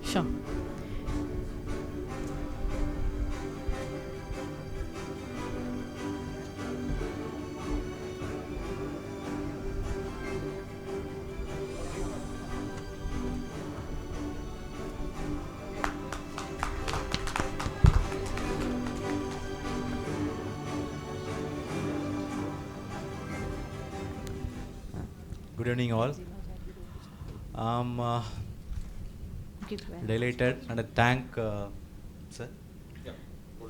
Sure. Good evening, all. I'm delighted and I thank sir,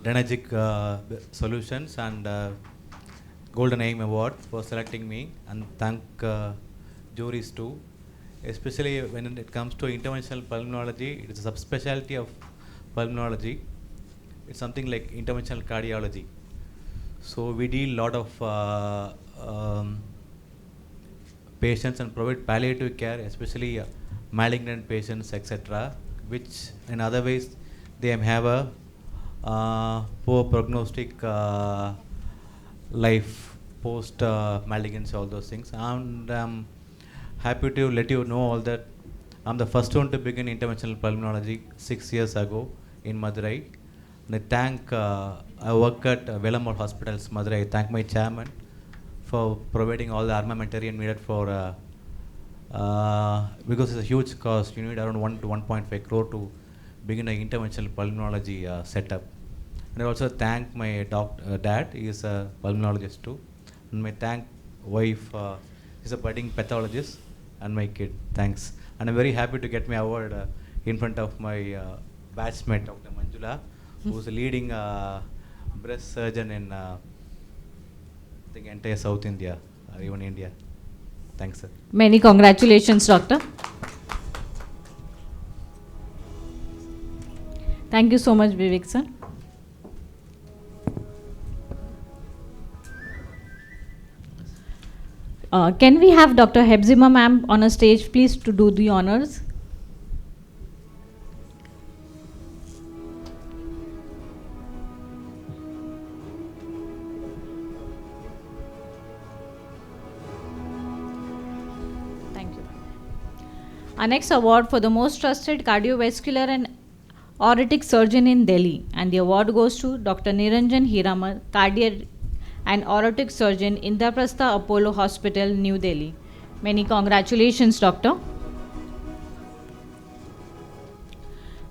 Dynagic Solutions and Golden Aim Award for selecting me, and thank juries too. Especially when it comes to interventional pulmonology, it is a subspecialty of pulmonology. It's something like interventional cardiology. So we deal a lot of patients and provide palliative care, especially malignant patients, etc., which in other ways they have a poor prognostic life post malignancy, all those things. And I'm happy to let you know all that. I'm the first one to begin interventional pulmonology 6 years ago in Madurai. And I thank, I work at Velamur Hospitals, Madurai. I thank my chairman for providing all the armamentarium needed for, because it's a huge cost. You need around 1 to 1.5 crore to begin an interventional pulmonology setup. And I also thank my dad, he is a pulmonologist too. And my wife, is a budding pathologist, and my kid, thanks. And I'm very happy to get my award in front of my batchmate, Dr. Manjula, who's a leading breast surgeon in I think entire South India, or even India. Thanks, sir. Many congratulations, Doctor. Thank you so much, Vivek sir. Can we have Dr. Hebzima ma'am on a stage, please, to do the honors? Our next award for the most trusted cardiovascular and aortic surgeon in Delhi, and the award goes to Dr. Niranjan Hiramar, cardiac and aortic surgeon, Indraprastha Apollo Hospital, New Delhi. Many congratulations, Doctor.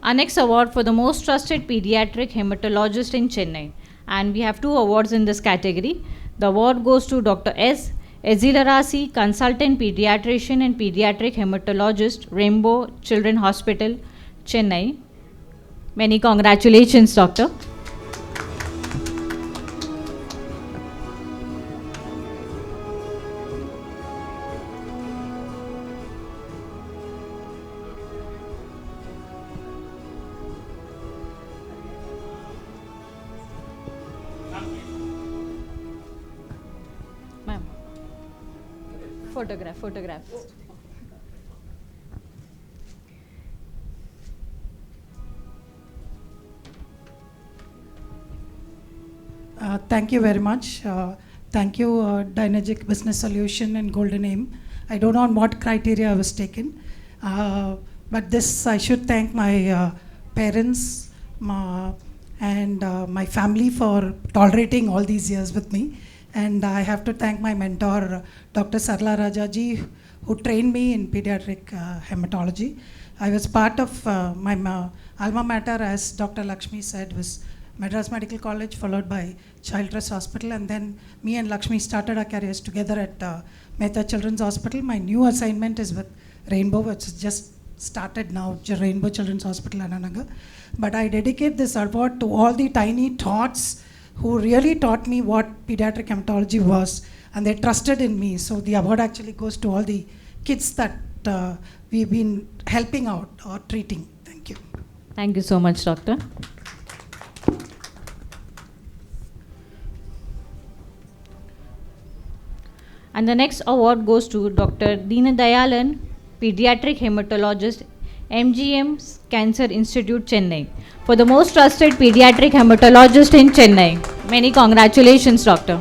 Our next award for the most trusted pediatric hematologist in Chennai, and we have 2 awards in this category. The award goes to Dr. S. Ezilarasi, consultant pediatrician and pediatric hematologist, Rainbow Children Hospital, Chennai. Many congratulations, Doctor. Ma'am. Photograph. Thank you very much. Thank you, Dynagic Business Solution and Golden Aim. I don't know on what criteria I was taken, but this I should thank my parents and my family for tolerating all these years with me. And I have to thank my mentor, Dr. Sarla Rajaji, who trained me in pediatric hematology. I was part of my alma mater, as Dr. Lakshmi said, was Madras Medical College, followed by Child Trust Hospital, and then me and Lakshmi started our careers together at Mehta Children's Hospital. My new assignment is with Rainbow, which just started now, Rainbow Children's Hospital, Ananaga. But I dedicate this award to all the tiny tots who really taught me what pediatric hematology was. and they trusted in me. So the award actually goes to all the kids that we've been helping out or treating. Thank you. Thank you so much, Doctor. And the next award goes to Dr. Deenadayalan, Pediatric Hematologist, MGM Cancer Institute, Chennai, for the most trusted pediatric hematologist in Chennai. Many congratulations, Doctor.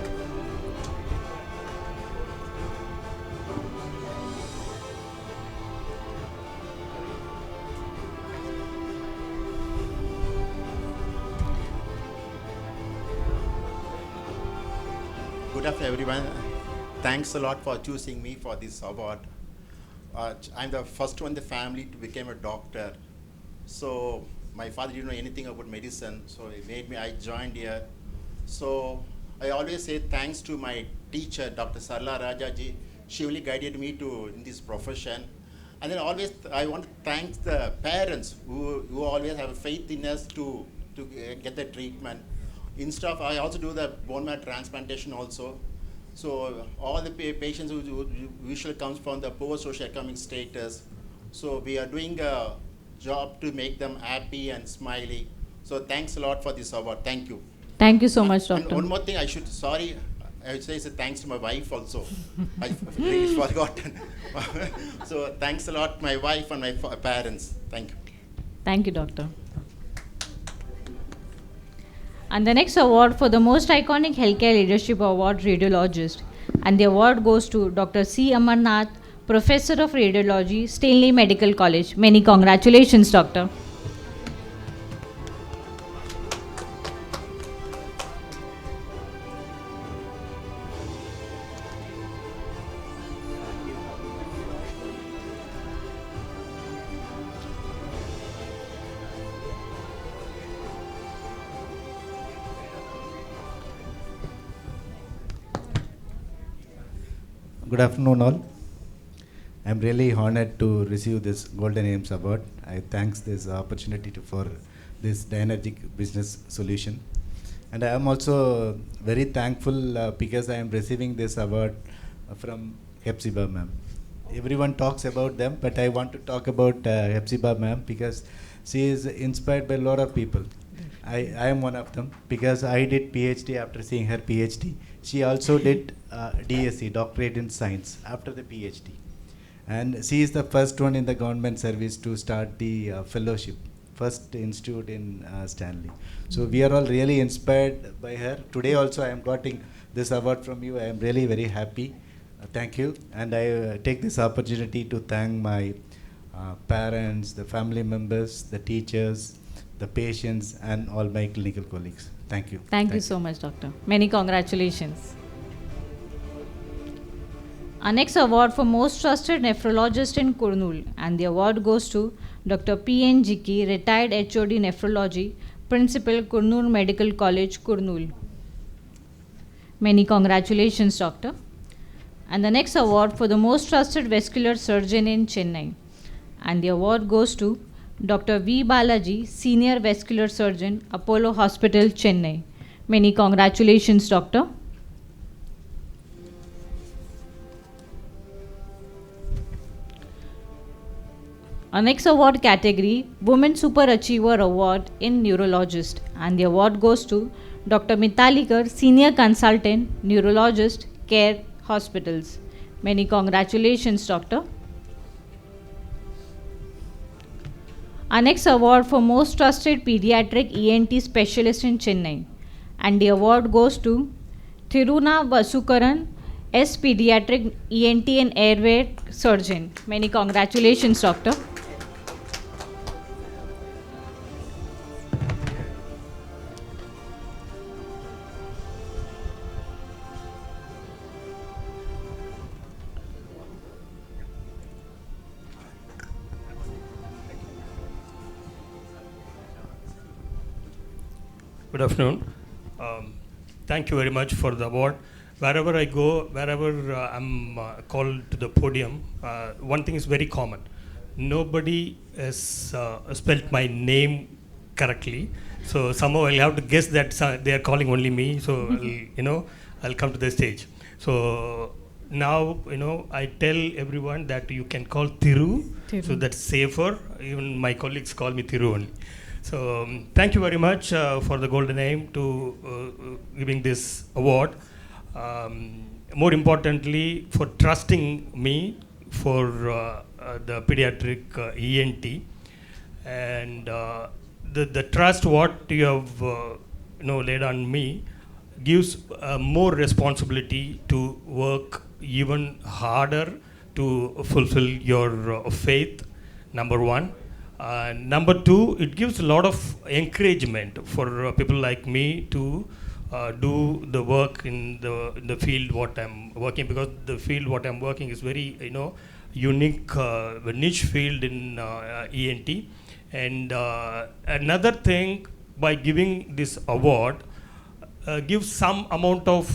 Good afternoon, everyone. Thanks a lot for choosing me for this award. I'm the first one in the family to become a doctor. So my father didn't know anything about medicine, so he made me, I joined here. So I always say thanks to my teacher, Dr. Sarla Rajaji. She only guided me in this profession. And then always I want to thank the parents who always have faith in us to get the treatment. Instead of, I also do the bone marrow transplantation also. So all the patients who usually comes from the poor socioeconomic status. So we are doing a job to make them happy and smiley. So thanks a lot for this award. Thank you. Thank you so much, And Doctor. one more thing, I should say thanks to my wife also. I really forgotten. So thanks a lot, my wife and my parents. Thank you. Thank you, Doctor. And the next award for the most iconic healthcare leadership award, radiologist. And the award goes to Dr. C. Amarnath, Professor of Radiology, Stanley Medical College. Many congratulations, Doctor. Good afternoon, all. I'm really honored to receive this Golden Aims Award. I thanks this opportunity for this dynamic business solution. And I am also very thankful because I am receiving this award from Hepzibah ma'am. Everyone talks about them, but I want to talk about Hepzibah ma'am because she is inspired by a lot of people. I am one of them because I did PhD after seeing her PhD. She also did DSc, Doctorate in Science, after the PhD. And she is the first one in the government service to start the fellowship, first institute in Stanley. So we are all really inspired by her. Today also I am getting this award from you. I am really very happy. Thank you. And I take this opportunity to thank my parents, the family members, the teachers, the patients, and all my clinical colleagues. Thank you. Thank you so much, Doctor. Many congratulations. Our next award for most trusted nephrologist in Kurnool, and the award goes to Dr. P.N. Jiki, retired HOD Nephrology, Principal, Kurnool Medical College, Kurnool. Many congratulations, Doctor. And the next award for the most trusted vascular surgeon in Chennai, and the award goes to Dr. V. Balaji, Senior Vascular Surgeon, Apollo Hospital, Chennai. Many congratulations, Doctor. Our next award category, Women Super Achiever Award in Neurologist, and the award goes to Dr. Mitalikar, Senior Consultant, Neurologist, Care Hospitals. Many congratulations, Doctor. Our next award for most trusted pediatric ENT specialist in Chennai, and the award goes to Thiruna Vasukaran, S. Pediatric ENT and Airway Surgeon. Many congratulations, Doctor. Good afternoon. Thank you very much for the award. Wherever I go, wherever I'm called to the podium, one thing is very common. Nobody has spelled my name correctly. So somehow I'll have to guess that they are calling only me. So I'll come to the stage. So now I tell everyone that you can call Thiru. So that's safer. Even my colleagues call me Thiru only. So thank you very much for the Golden Aim to giving this award. More importantly, for trusting me for the pediatric ENT, and the trust what you have laid on me gives more responsibility to work even harder to fulfill your faith. Number one. Number two, it gives a lot of encouragement for people like me to do the work in the field what I'm working, because the field what I'm working is very unique niche field in ENT. And another thing, by giving this award, gives some amount of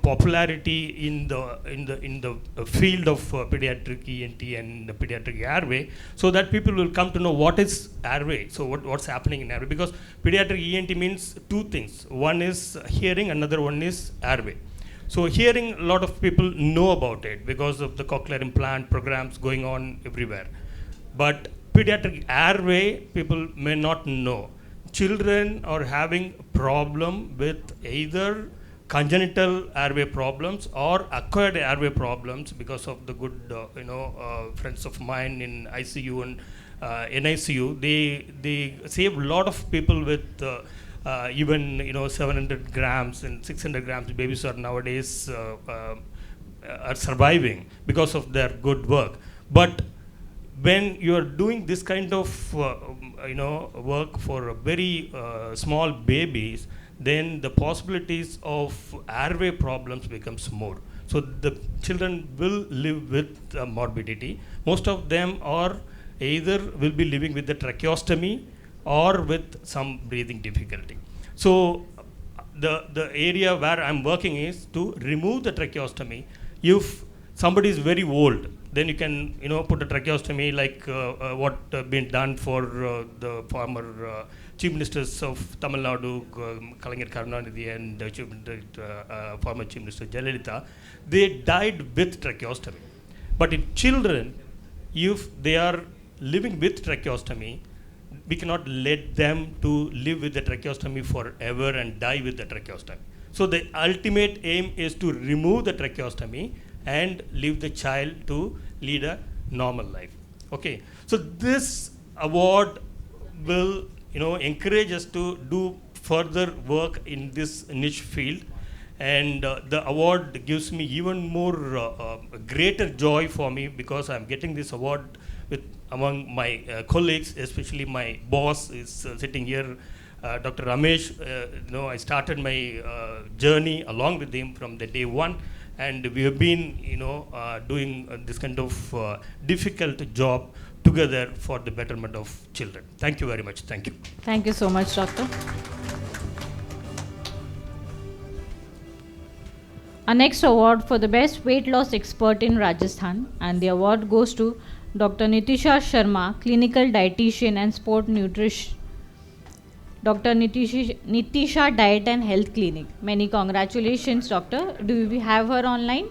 popularity in the field of pediatric ENT and the pediatric airway, so that people will come to know what is airway. So what's happening in airway, because pediatric ENT means two things. One is hearing, another one is airway. So hearing, a lot of people know about it because of the cochlear implant programs going on everywhere. But pediatric airway, people may not know. Children are having problem with either congenital airway problems or acquired airway problems because of the good friends of mine in ICU and NICU. They save a lot of people with even 700 grams and 600 grams. Babies are nowadays are surviving because of their good work. But when you are doing this kind of work for very small babies, then the possibilities of airway problems becomes more. So the children will live with morbidity. Most of them are either will be living with the tracheostomy or with some breathing difficulty. So the area where I'm working is to remove the tracheostomy. If somebody is very old, then you can put a tracheostomy like what been done for the former chief ministers of Tamil Nadu, Kalaignar Karunanidhi, and former chief minister Jayalalitha. They died with tracheostomy. But in children, if they are living with tracheostomy, we cannot let them to live with the tracheostomy forever and die with the tracheostomy. So the ultimate aim is to remove the tracheostomy and leave the child to lead a normal life. Okay, so this award will encourage us to do further work in this niche field, and the award gives me even more greater joy for me, because I'm getting this award with among my colleagues, especially my boss is sitting here, Dr. Ramesh. I started my journey along with him from the day one, and we have been doing this kind of difficult job together for the betterment of children. Thank you very much. Thank you. Thank you so much, Doctor. Our next award for the best weight loss expert in Rajasthan, and the award goes to Dr. Nitisha Sharma, clinical dietitian and sport nutrition. Dr. Nitisha Diet and Health Clinic. Many congratulations, Doctor. Do we have her online?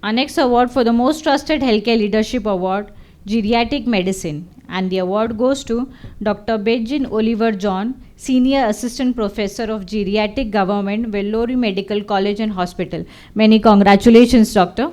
Our next award for the most trusted healthcare leadership award, Geriatric Medicine, and the award goes to Dr. Bejin Oliver John, Senior Assistant Professor of Geriatric Government, Vellore Medical College and Hospital. Many congratulations, Doctor.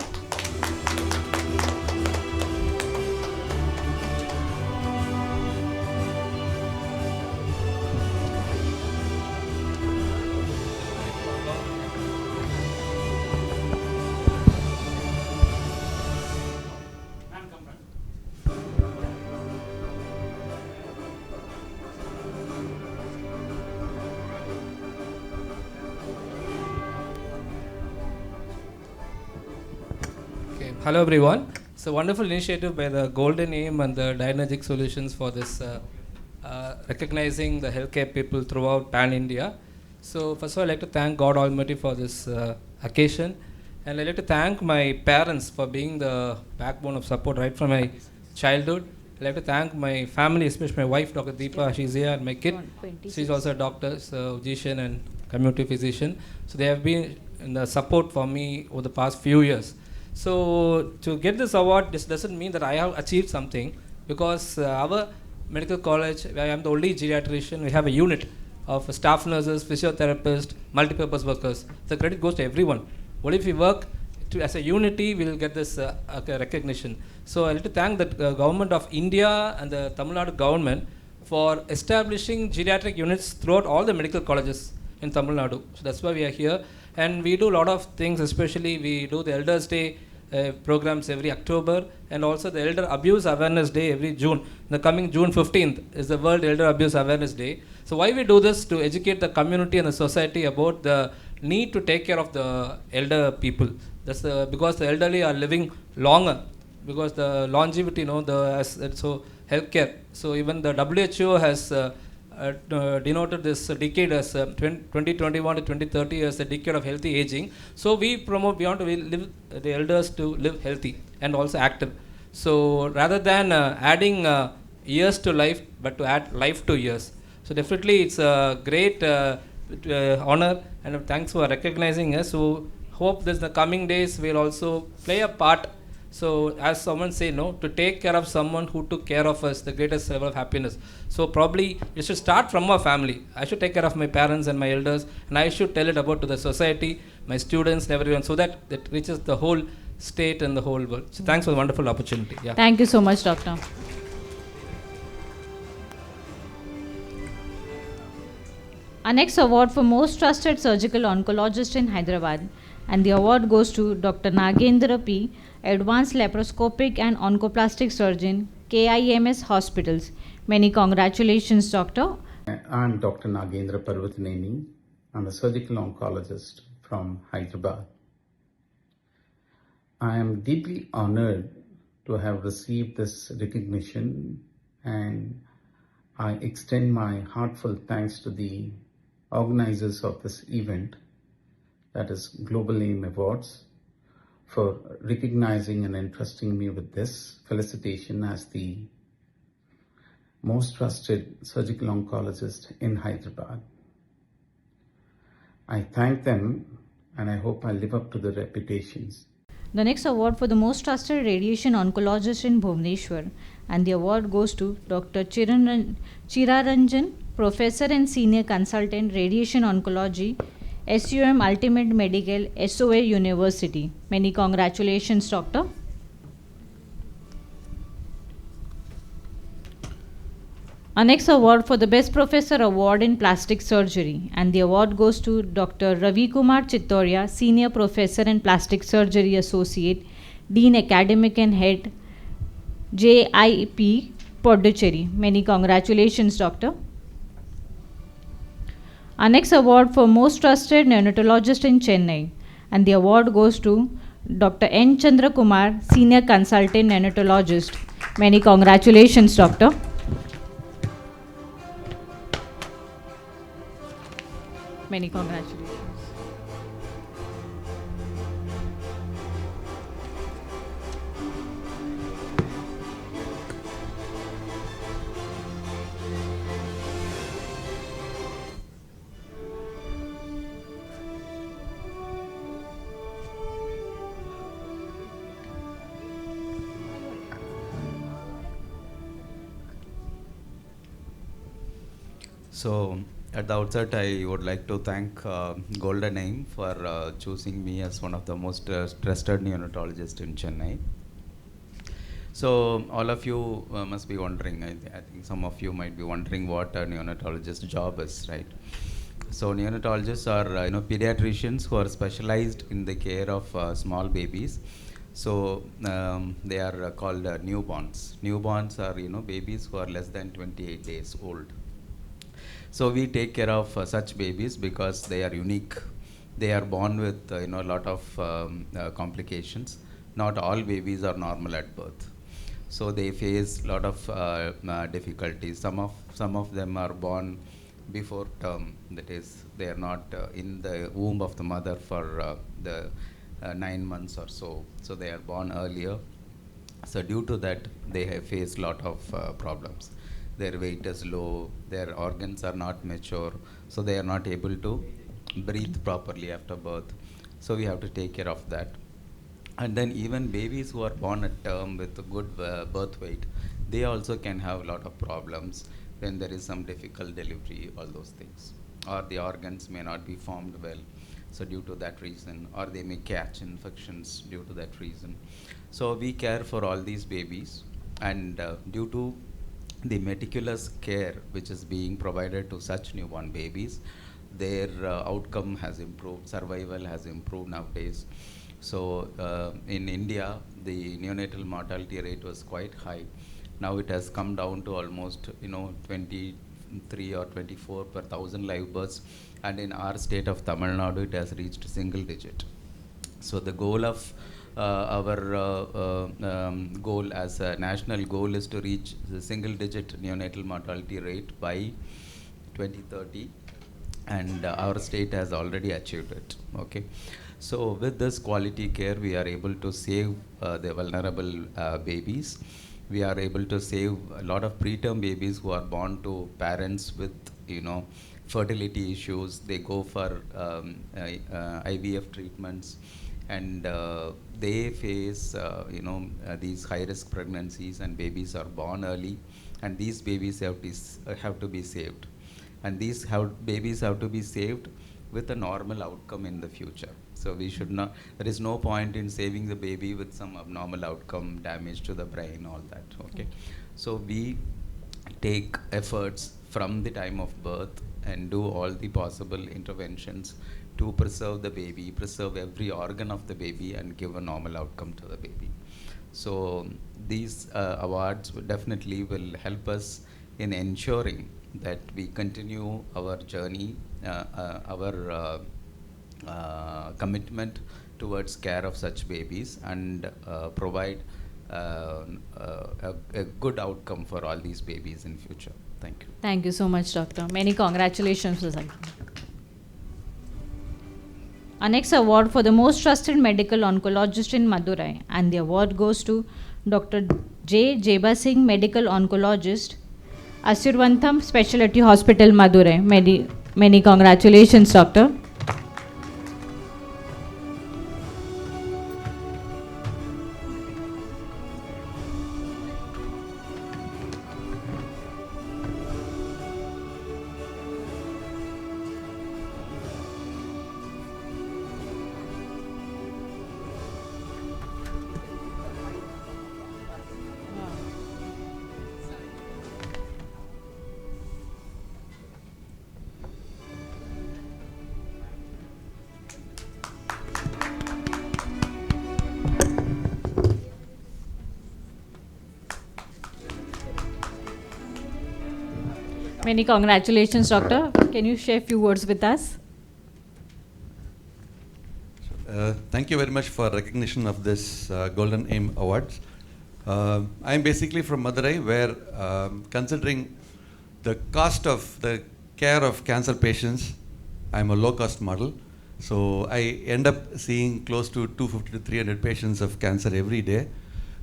Hello everyone. It's a wonderful initiative by the Golden Aim and the Diagnostic Solutions for this recognizing the healthcare people throughout Pan India. So first of all, I'd like to thank God Almighty for this occasion, and I'd like to thank my parents for being the backbone of support right from my childhood I'd like to thank my family, especially my wife, Dr. Deepa. She's here, and my kid. She's also a doctor, physician, and community physician. So they have been in the support for me over the past few years. So to get this award, this doesn't mean that I have achieved something, because our medical college, I am the only geriatrician. We have a unit of staff nurses, physiotherapists, multipurpose workers. The credit goes to everyone. What if we work as a unity, we will get this recognition. So I like to thank the government of India and the Tamil Nadu government for establishing geriatric units throughout all the medical colleges in Tamil Nadu. So that's why we are here. And we do a lot of things, especially we do the Elders Day programs every October, and also the Elder Abuse Awareness Day every June. The coming June 15th is the World Elder Abuse Awareness Day. So why we do this? To educate the community and the society about the need to take care of the elder people. That's because the elderly are living longer, because the longevity, so healthcare. So even the WHO has denoted this decade as 2021 to 2030 as a decade of healthy aging. So we want to live the elders to live healthy and also active. So rather than adding years to life, but to add life to years. So definitely it's a great honor, and thanks for recognizing us. So hope that the coming days will also play a part. So as someone say, to take care of someone who took care of us, the greatest level of happiness. So probably it should start from our family. I should take care of my parents and my elders, and I should tell it about to the society, my students, and everyone, so that it reaches the whole state and the whole world. So thanks for the wonderful opportunity. Yeah. Thank you so much, Doctor. Our next award for Most Trusted Surgical Oncologist in Hyderabad, and the award goes to Dr. Nagendra P., Advanced Laparoscopic and Oncoplastic Surgeon, KIMS Hospitals. Many congratulations, Doctor. I'm Dr. Nagendra Parvathaneni. I'm a surgical oncologist from Hyderabad. I am deeply honored to have received this recognition, and I extend my heartfelt thanks to the organizers of this event, that is Global AIM Awards, for recognizing and entrusting me with this felicitation as the most trusted surgical oncologist in Hyderabad. I thank them, and I hope I live up to the reputations. The next award for the Most Trusted Radiation Oncologist in Bhubaneswar, and the award goes to Dr. Chiraranjan, Professor and Senior Consultant, Radiation Oncology, SUM Ultimate Medical, SOA University. Many congratulations, Doctor. Our next award for the Best Professor Award in Plastic Surgery, and the award goes to Dr. Ravi Kumar Chittoria, Senior Professor and Plastic Surgery Associate, Dean Academic and Head, JIP, Pondicherry. Many congratulations, Doctor. Our next award for Most Trusted Neonatologist in Chennai, and the award goes to Dr. N. Chandra Kumar, Senior Consultant Neonatologist. Many congratulations, Doctor. Many congratulations. So at the outset, I would like to thank Golden AIM for choosing me as one of the most trusted neonatologists in Chennai. So all of you must be wondering, I think some of you might be wondering what a neonatologist job is, right? So neonatologists are pediatricians who are specialized in the care of small babies. So they are called newborns. Newborns are babies who are less than 28 days old. So we take care of such babies because they are unique. They are born with a lot of complications. Not all babies are normal at birth. So they face a lot of difficulties. Some of them are born before term. That is, they are not in the womb of the mother for the 9 months or so. So they are born earlier. So due to that, they have faced lot of problems. Their weight is low, their organs are not mature, so they are not able to breathe properly after birth. So we have to take care of that. And then even babies who are born at term with a good birth weight, they also can have a lot of problems when there is some difficult delivery, all those things. Or the organs may not be formed well, so due to that reason, or they may catch infections due to that reason. So we care for all these babies, and due to the meticulous care which is being provided to such newborn babies, their outcome has improved, survival has improved nowadays. So in India, the neonatal mortality rate was quite high. Now it has come down to almost 23 or 24 per thousand live births, and in our state of Tamil Nadu, it has reached single digit. So the goal of our goal as a national goal is to reach the single digit neonatal mortality rate by 2030, and our state has already achieved it. Okay, so with this quality care, we are able to save the vulnerable babies. We are able to save a lot of preterm babies who are born to parents with fertility issues. They go for IVF treatments, and they face these high risk pregnancies, and babies are born early, and these babies have to be saved, and these babies have to be saved with a normal outcome in the future. So we should not, there is no point in saving the baby with some abnormal outcome, damage to the brain, all that. Okay, so we take efforts from the time of birth and do all the possible interventions to preserve the baby, preserve every organ of the baby, and give a normal outcome to the baby. So these awards definitely will help us in ensuring that we continue our journey, our commitment towards care of such babies, and provide a good outcome for all these babies in future. Thank you. Thank you so much, Doctor. Many congratulations, Susan. Our next award for the most trusted medical oncologist in Madurai, and the award goes to Dr. J. Jeba Singh, medical oncologist, Asurvantham Specialty Hospital, Madurai. Many congratulations, Doctor. Many congratulations, Doctor. Can you share a few words with us? Thank you very much for recognition of this Golden AIM Awards. I am basically from Madurai, where considering the cost of the care of cancer patients, I am a low-cost model. So I end up seeing close to 250 to 300 patients of cancer every day.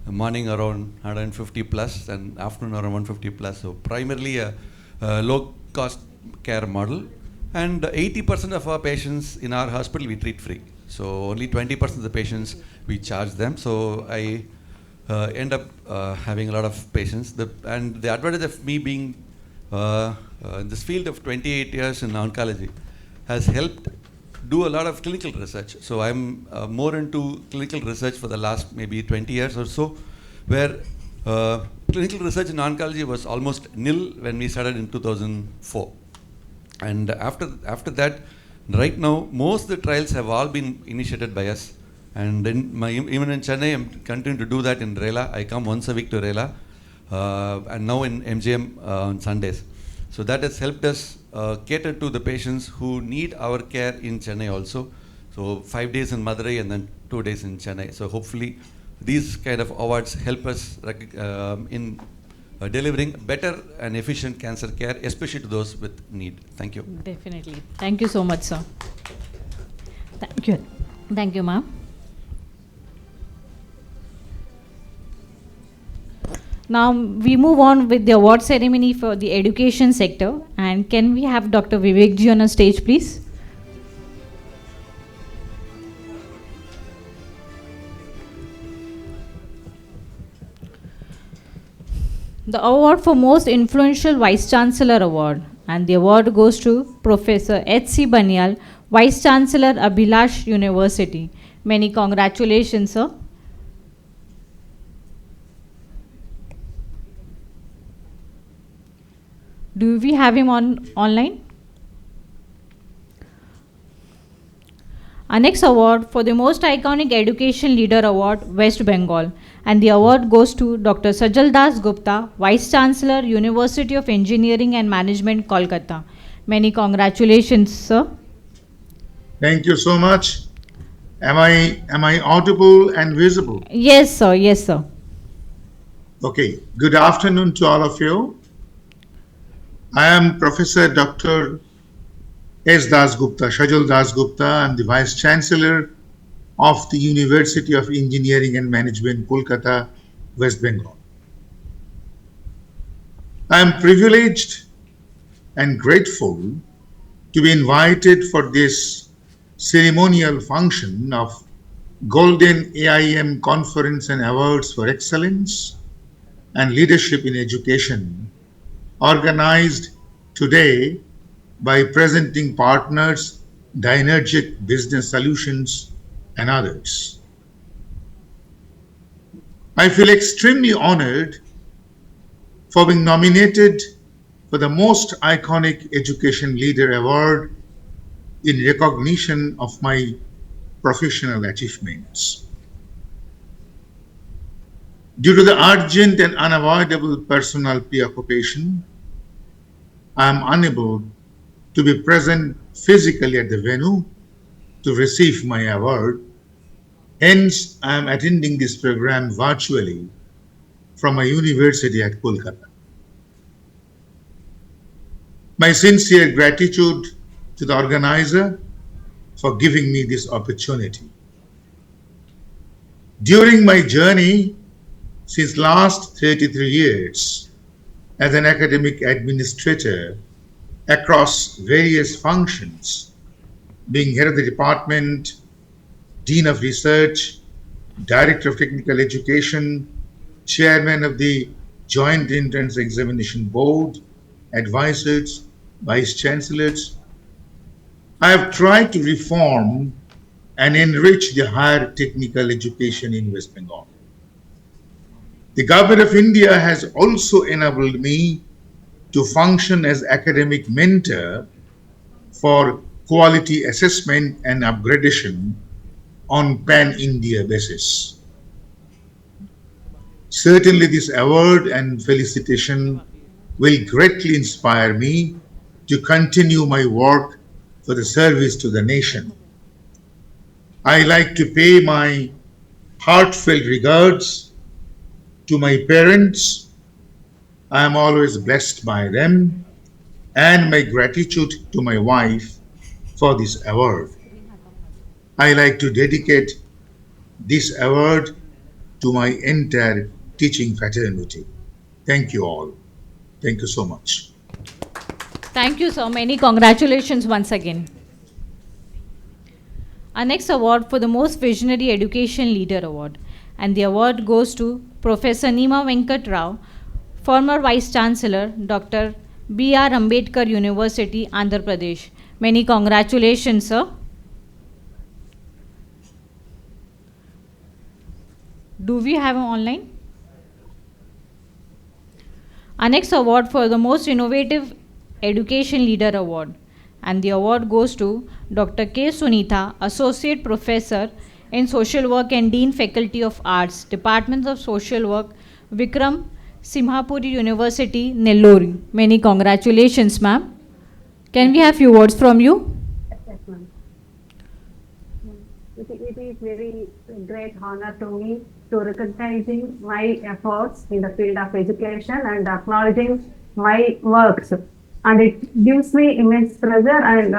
Morning around 150 plus and afternoon around 150 plus. So primarily a low-cost care model. And 80% of our patients in our hospital we treat free. So only 20% of the patients we charge them. So I end up having a lot of patients. And the advantage of me being in this field of 28 years in oncology has helped do a lot of clinical research. So I'm more into clinical research for the last maybe 20 years or so, where clinical research in oncology was almost nil when we started in 2004. And after that, right now, most of the trials have all been initiated by us. And even in Chennai, I'm continuing to do that in Rela. I come once a week to Rela, and now in MGM on Sundays. So that has helped us cater to the patients who need our care in Chennai also. So 5 days in Madurai and then 2 days in Chennai. So hopefully these kind of awards help us in delivering better and efficient cancer care, especially to those with need. Thank you. Definitely. Thank you so much, sir. Thank you. Thank you, ma'am. Now we move on with the award ceremony for the education sector. And can we have Dr. Vivek ji on a stage, please? The award for most influential Vice Chancellor Award, and the award goes to Professor H.C. Banyal, Vice Chancellor, Abhilash University. Many congratulations, sir. Do we have him on online? Our next award for the most iconic education leader award, West Bengal, and the award goes to Dr. Sajal Das Gupta, Vice Chancellor, University of Engineering and Management, Kolkata. Many congratulations, sir. Thank you so much. Am I audible and visible? Yes, sir. Yes, sir. Okay. Good afternoon to all of you. I am Professor Dr. S. Das Gupta, Sajal Das Gupta. I am the Vice Chancellor of the University of Engineering and Management, Kolkata, West Bengal. I am privileged and grateful to be invited for this ceremonial function of Golden AIM Conference and Awards for Excellence and Leadership in Education, organized today by presenting partners, Dynergic Business Solutions, and others. I feel extremely honored for being nominated for the Most Iconic Education Leader Award in recognition of my professional achievements. Due to the urgent and unavoidable personal preoccupation, I am unable to be present physically at the venue to receive my award. Hence, I am attending this program virtually from my university at Kolkata. My sincere gratitude to the organizer for giving me this opportunity. During my journey since last 33 years as an academic administrator across various functions, being head of the department, dean of research, director of technical education, chairman of the Joint Entrance Examination Board, advisors, vice chancellors, I have tried to reform and enrich the higher technical education in West Bengal. The Government of India has also enabled me to function as academic mentor for quality assessment and upgradation on pan-India basis. Certainly this award and felicitation will greatly inspire me to continue my work for the service to the nation. I like to pay my heartfelt regards to my parents. I am always blessed by them, and my gratitude to my wife for this award. I like to dedicate this award to my entire teaching fraternity. Thank you all. Thank you so much. Thank you, sir. Many congratulations once again. Our next award for the most visionary education leader award, and the award goes to Professor Nima Venkat Rao, former Vice Chancellor, Dr. B.R. Ambedkar University, Andhra Pradesh. Many congratulations, sir. Do we have him online? Our next award for the most innovative education leader award, and the award goes to Dr. K. Sunitha, Associate Professor in Social Work and Dean Faculty of Arts, Department of Social Work, Vikram Simhapuri University, Nellore. Many congratulations, ma'am. Can we have few words from you? Yes, ma'am. It is very great honor to me to recognizing my efforts in the field of education and acknowledging my works. And it gives me immense pleasure, and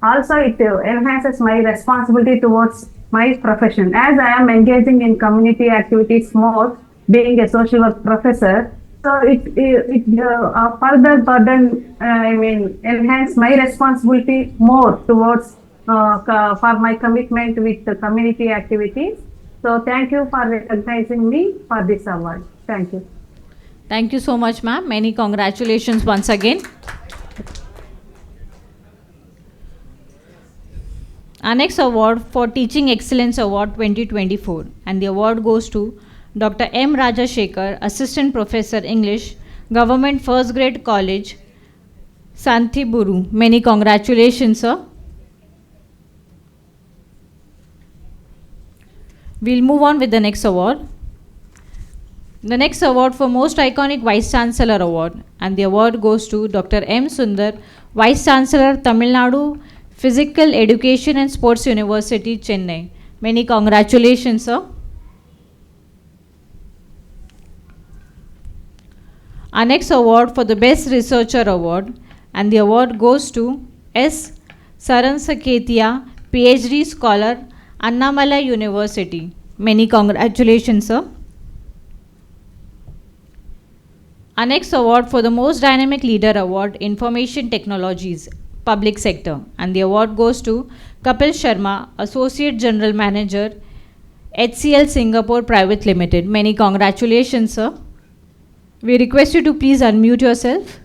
also it enhances my responsibility towards my profession. As I am engaging in community activities more, being a social work professor. So it further burden, I mean, enhance my responsibility more towards for my commitment with the community activities. So thank you for recognizing me for this award. Thank you. Thank you so much, ma'am. Many congratulations once again. Our next award for Teaching Excellence Award 2024, and the award goes to Dr. M. Rajashekar, Assistant Professor English, Government First Grade College, Santiburu. Many congratulations, sir. We'll move on with the next award. The next award for Most Iconic Vice Chancellor Award, and the award goes to Dr. M. Sundar, Vice Chancellor, Tamil Nadu Physical Education and Sports University, Chennai. Many congratulations, sir. Our next award for the Best Researcher Award, and the award goes to S. Saransaketia, PhD Scholar, Annamalai University. Many congratulations, sir. Our next award for the Most Dynamic Leader Award, Information Technologies, Public Sector, and the award goes to Kapil Sharma, Associate General Manager, HCL Singapore Private Limited. Many congratulations, sir. We request you to please unmute yourself.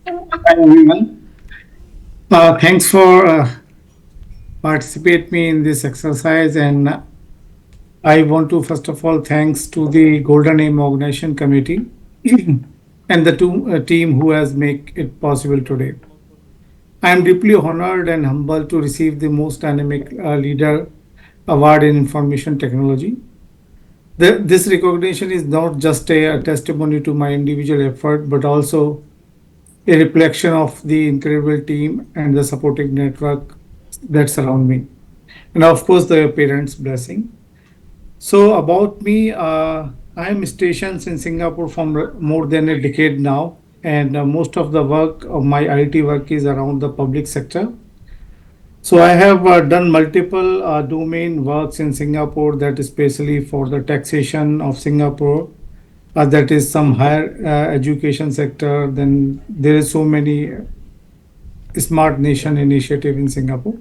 Hi everyone. Thanks for participate me in this exercise, and I want to first of all thanks to the Golden Aim Organization Committee and the team who has make it possible today. I am deeply honored and humbled to receive the Most Dynamic Leader Award in Information Technology. This recognition is not just a testimony to my individual effort, but also a reflection of the incredible team and the supporting network that surround me, and of course the parents' blessing. So about me, I am stationed in Singapore for more than a decade now, and most of the work of my IT work is around the public sector. So I have done multiple domain works in Singapore, that especially for the taxation of Singapore, that is some higher education sector. Then there is so many smart nation initiative in Singapore,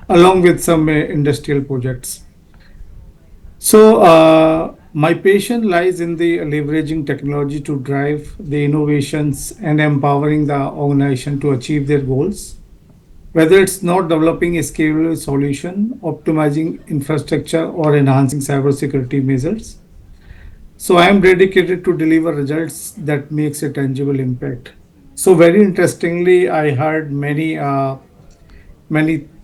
along with some industrial projects. So my passion lies in the leveraging technology to drive the innovations and empowering the organization to achieve their goals. Whether it's not developing a scalable solution, optimizing infrastructure, or enhancing cybersecurity measures. So I am dedicated to deliver results that makes a tangible impact. So very interestingly, I heard many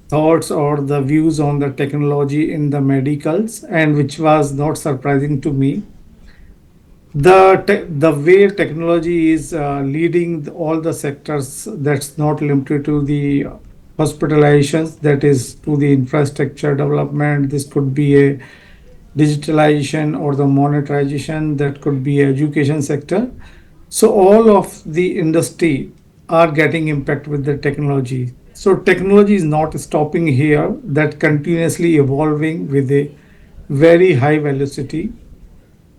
thoughts or the views on the technology in the medicals, and which was not surprising to me. The way technology is leading all the sectors, that's not limited to the hospitalizations, that is to the infrastructure development. This could be a digitalization or the monetization, that could be education sector. So all of the industry are getting impact with the technology. So technology is not stopping here, that continuously evolving with a very high velocity,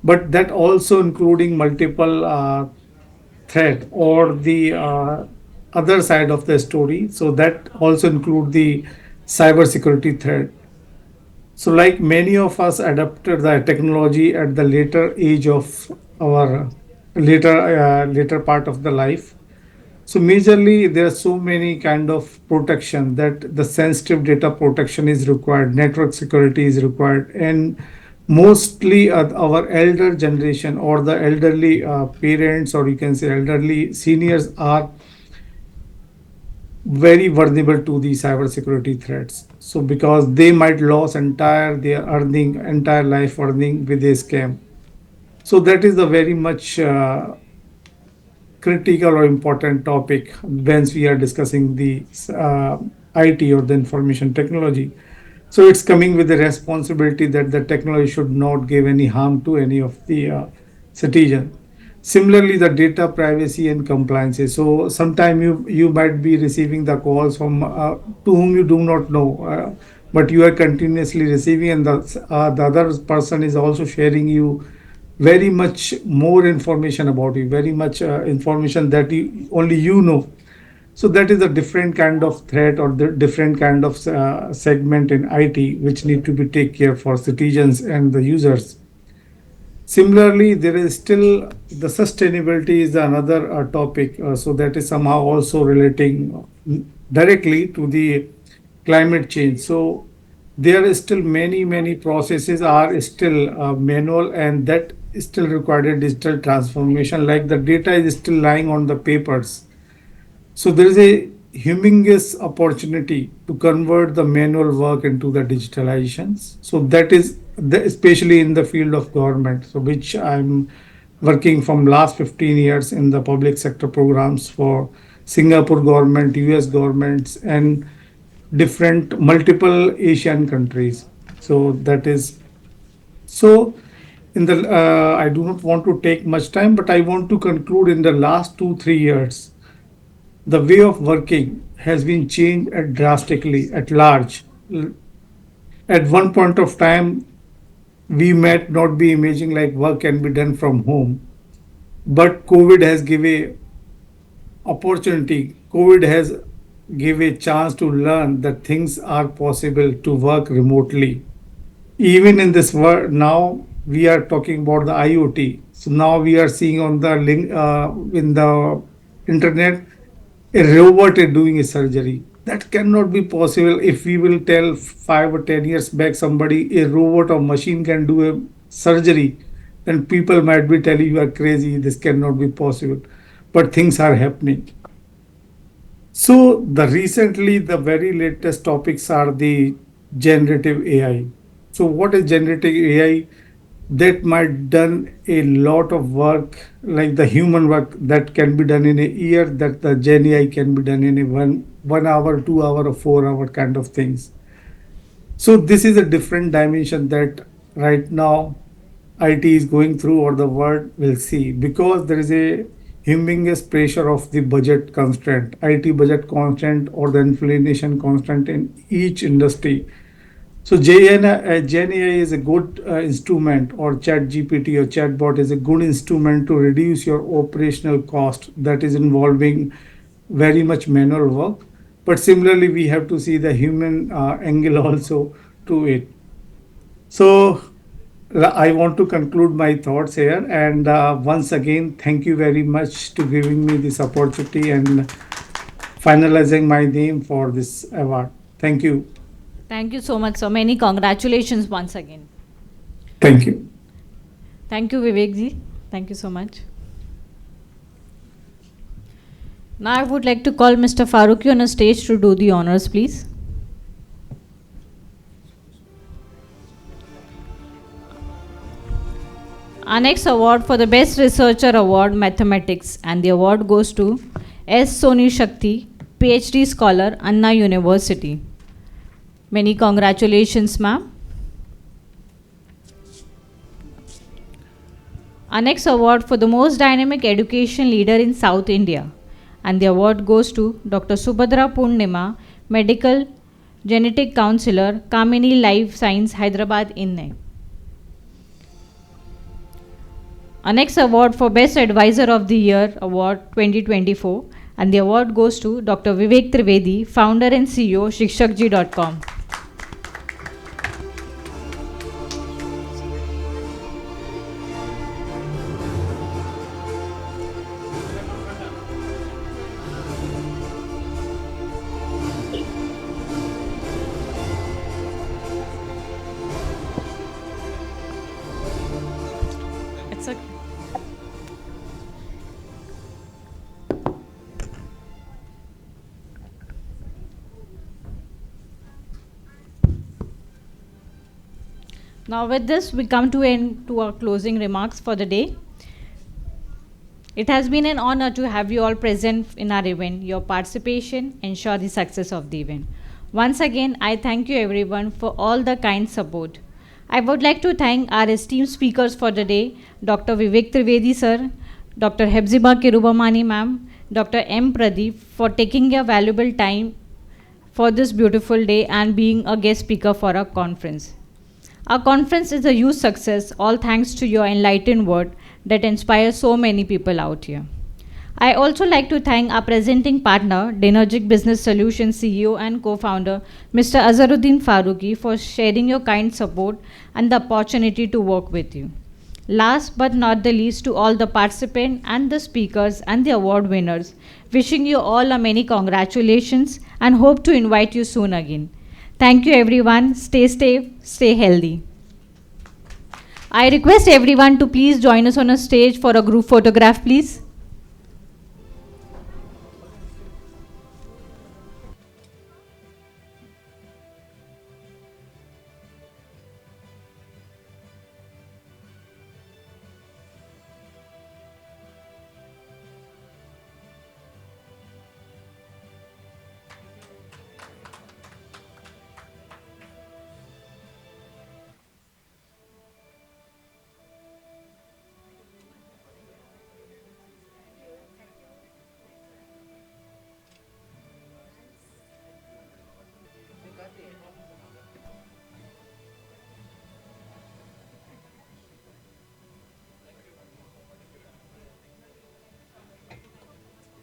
but that also including multiple threat or the other side of the story. So that also include the cybersecurity threat. So like many of us adapted the technology at the later age of our later part of the life. So majorly there are so many kind of protection, that the sensitive data protection is required, network security is required, and mostly our elder generation or the elderly parents, or you can say elderly seniors, are very vulnerable to the cybersecurity threats. So because they might lose entire their earning, entire life earning with a scam. So that is a very much critical or important topic when we are discussing the IT or the information technology. So it's coming with the responsibility that the technology should not give any harm to any of the citizen. Similarly, the data privacy and compliances. So sometime you might be receiving the calls from to whom you do not know, but you are continuously receiving, and the other person is also sharing you very much more information about you, very much information that only you know. So that is a different kind of threat or the different kind of segment in IT which need to be take care for citizens and the users. Similarly, there is still the sustainability is another topic. So that is somehow also relating directly to the climate change. So there is still many processes are still manual, and that still required a digital transformation. Like the data is still lying on the papers, so there is a humongous opportunity to convert the manual work into the digitalizations. So that is especially in the field of government, so which I'm working from last 15 years in the public sector programs for Singapore government, US governments, and different multiple Asian countries. So that is so. In the I do not want to take much time, but I want to conclude in the last 2 3 years the way of working has been changed drastically at large. At one point of time, we might not be imagining like work can be done from home, but COVID has given opportunity. COVID has give a chance to learn that things are possible to work remotely. Even in this world now, we are talking about the IoT. So now we are seeing on the link in the internet a robot is doing a surgery. That cannot be possible if we will tell 5 or 10 years back somebody a robot or machine can do a surgery, then people might be telling you are crazy, this cannot be possible. But things are happening. So the recently the very latest topics are the generative AI. So what is generative AI? That might done a lot of work like the human work that can be done in a year, that the Gen AI can be done in a 1 hour, 2 hour, or 4 hour kind of things. So this is a different dimension that right now IT is going through or the world will see, because there is a humongous pressure of the budget constraint, IT budget constraint or the inflation constraint in each industry. So Gen AI is a good instrument, or Chat GPT or chatbot is a good instrument to reduce your operational cost that is involving very much manual work. But similarly, we have to see the human angle also to it. So I want to conclude my thoughts here, and once again, thank you very much to giving me this opportunity and finalizing my name for this award. Thank you. Thank you so much. So many congratulations once again. Thank you. Thank you, Vivek ji. Thank you so much. Now I would like to call Mr. Faruqi on a stage to do the honors, please. Our next award for the Best Researcher Award Mathematics, and the award goes to S. Soni Shakti, PhD Scholar, Anna University. Many congratulations, ma'am. Our next award for the Most Dynamic Education Leader in South India, and the award goes to Dr. Subhadra Purnima, Medical Genetic Counselor, Kamini Life Science, Hyderabad, Inne. Our next award for Best Advisor of the Year Award 2024, and the award goes to Dr. Vivek Trivedi, founder and CEO, shikshakji.com. It's a Now with this, we come to end to our closing remarks for the day. It has been an honor to have you all present in our event. Your participation ensure the success of the event. Once again, I thank you everyone for all the kind support. I would like to thank our esteemed speakers for the day, Dr. Vivek Trivedi sir, Dr. Hebziba Kirubamani ma'am, Dr. M. Pradeep, for taking your valuable time for this beautiful day and being a guest speaker for our conference. Our conference is a huge success, all thanks to your enlightened word that inspires so many people out here. I also like to thank our presenting partner, Dinergic Business Solutions CEO and co-founder, Mr. Azharuddin Farooqi, for sharing your kind support and the opportunity to work with you. Last but not the least, to all the participants and the speakers and the award winners, wishing you all a many congratulations and hope to invite you soon again. Thank you everyone. Stay safe, stay healthy. I request everyone to please join us on a stage for a group photograph, please.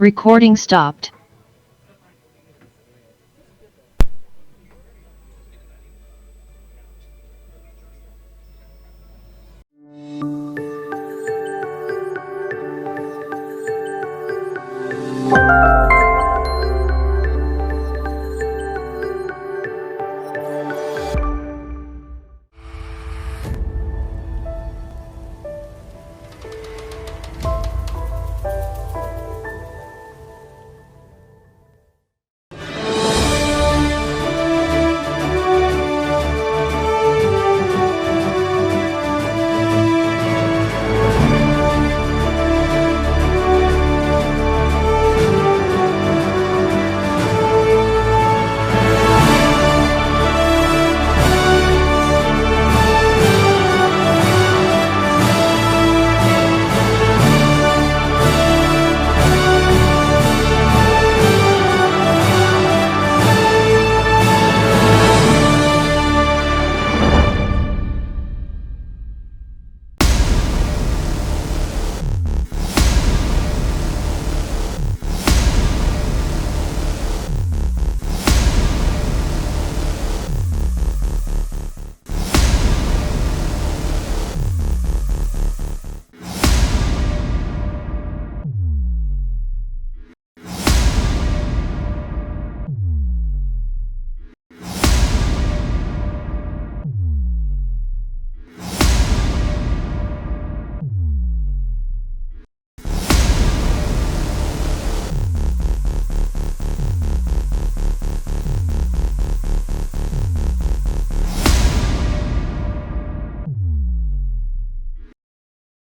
Recording stopped. Thank you.